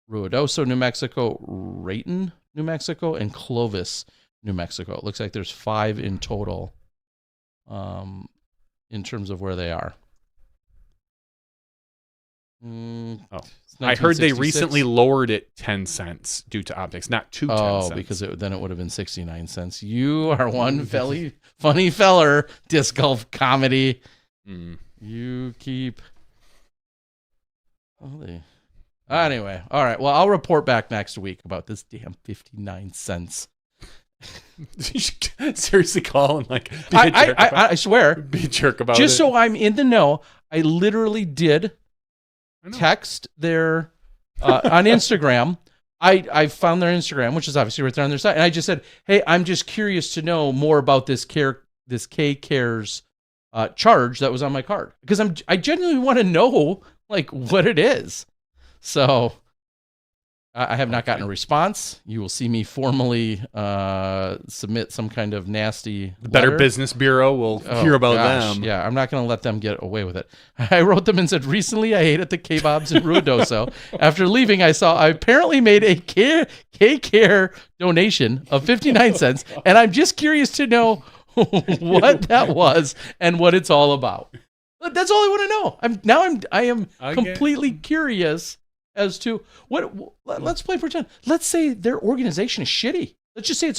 Ruidoso, New Mexico, Rayton, New Mexico, and Clovis, New Mexico. It looks like there's 5 in total in terms of where they are. I heard they recently lowered it 10 cents due to optics, not to 10 cents. Because then it would have been 69 cents. You are one funny feller, disc golf comedy. You keep... Anyway, all right. Well, I'll report back next week about this damn 59 cents. You should seriously call and like be a jerk I swear. Be a jerk about Just it. so I'm in the know, I literally did... text their on Instagram. I found their Instagram, which is obviously right there on their site, and I just said, "Hey, I'm just curious to know more about this K-Cares charge that was on my card because I genuinely want to know like what it is." So I have not gotten a response. You will see me formally submit some kind of nasty The Better letter. Business Bureau will hear about them. Yeah, I'm not going to let them get away with it. I wrote them and said, recently I ate at the K-Bob's in Ruidoso. After leaving, I apparently made a K-Care donation of 59 cents, and I'm just curious to know what that was and what it's all about. That's all I want to know. I am completely curious as to what. Let's play pretend. Let's say their organization is shitty. Let's just say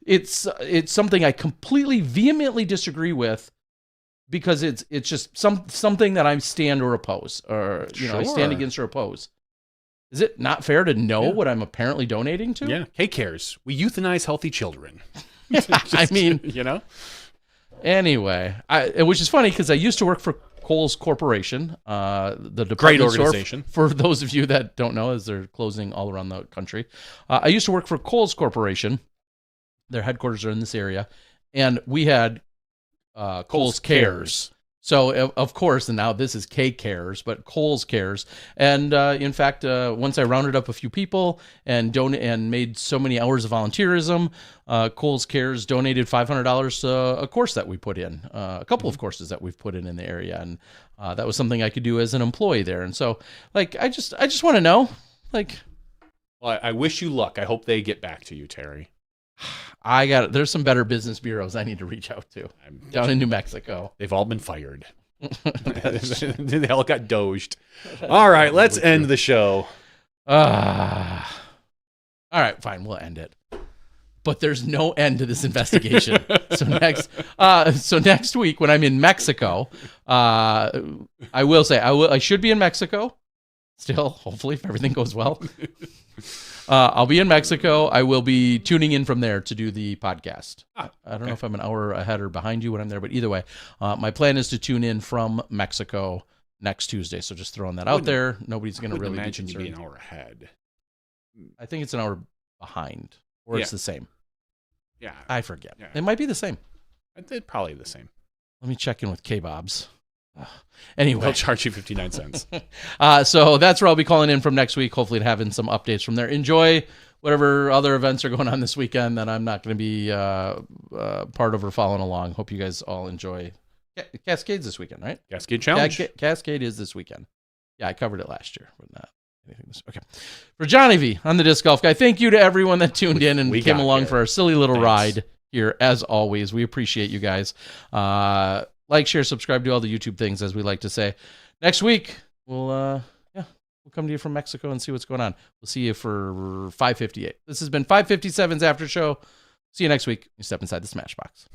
it's something I completely vehemently disagree with because it's just something that I stand or oppose, or I stand against or oppose. Is it not fair to know what I'm apparently donating to? Yeah, K-Cares. We euthanize healthy children. I mean, Anyway, which is funny because I used to work for Kohl's Corporation, the department great organization. For those of you that don't know, as they're closing all around the country, I used to work for Kohl's Corporation. Their headquarters are in this area, and we had Kohl's Cares. So, of course, and now this is K Cares, but Kohl's Cares. And in fact, once I rounded up a few people and made so many hours of volunteerism, Kohl's Cares donated $500 to a course that we put in, a couple of courses that we've put in the area. And that was something I could do as an employee there. And so, like, I just want to know, like... Well, I wish you luck. I hope they get back to you, Terry. There's some better business bureaus I need to reach out to down in New Mexico. They've all been fired. They all got doged. All right, let's end the show. All right, fine, we'll end it. But there's no end to this investigation. So next week when I'm in Mexico, I will say I should be in Mexico still, hopefully, if everything goes well. I'll be in Mexico. I will be tuning in from there to do the podcast. I don't know if I'm an hour ahead or behind you when I'm there, but either way, my plan is to tune in from Mexico next Tuesday. So just throwing that out there. Nobody's going to really imagine be you concerned. be an hour ahead. I think it's an hour behind, or it's the same. Yeah, I forget. Yeah. It might be the same. It's probably the same. Let me check in with K-Bobs. Anyway, They'll charge you 59 cents. So that's where I'll be calling in from next week, hopefully having some updates from there. Enjoy whatever other events are going on this weekend that I'm not going to be part of or following along. Hope you guys all enjoy. Cascade's this weekend, right? Cascade Challenge. Cascade is this weekend. Yeah, I covered it last year, but not anything this. Okay. For Johnny V, I'm the Disc Golf Guy. Thank you to everyone that tuned in and came along for our silly little ride here. As always, we appreciate you guys. Like, share, subscribe, do all the YouTube things, as we like to say. Next week, we'll come to you from Mexico and see what's going on. We'll see you for 558. This has been 557's After Show. See you next week. You step inside the Smashbox.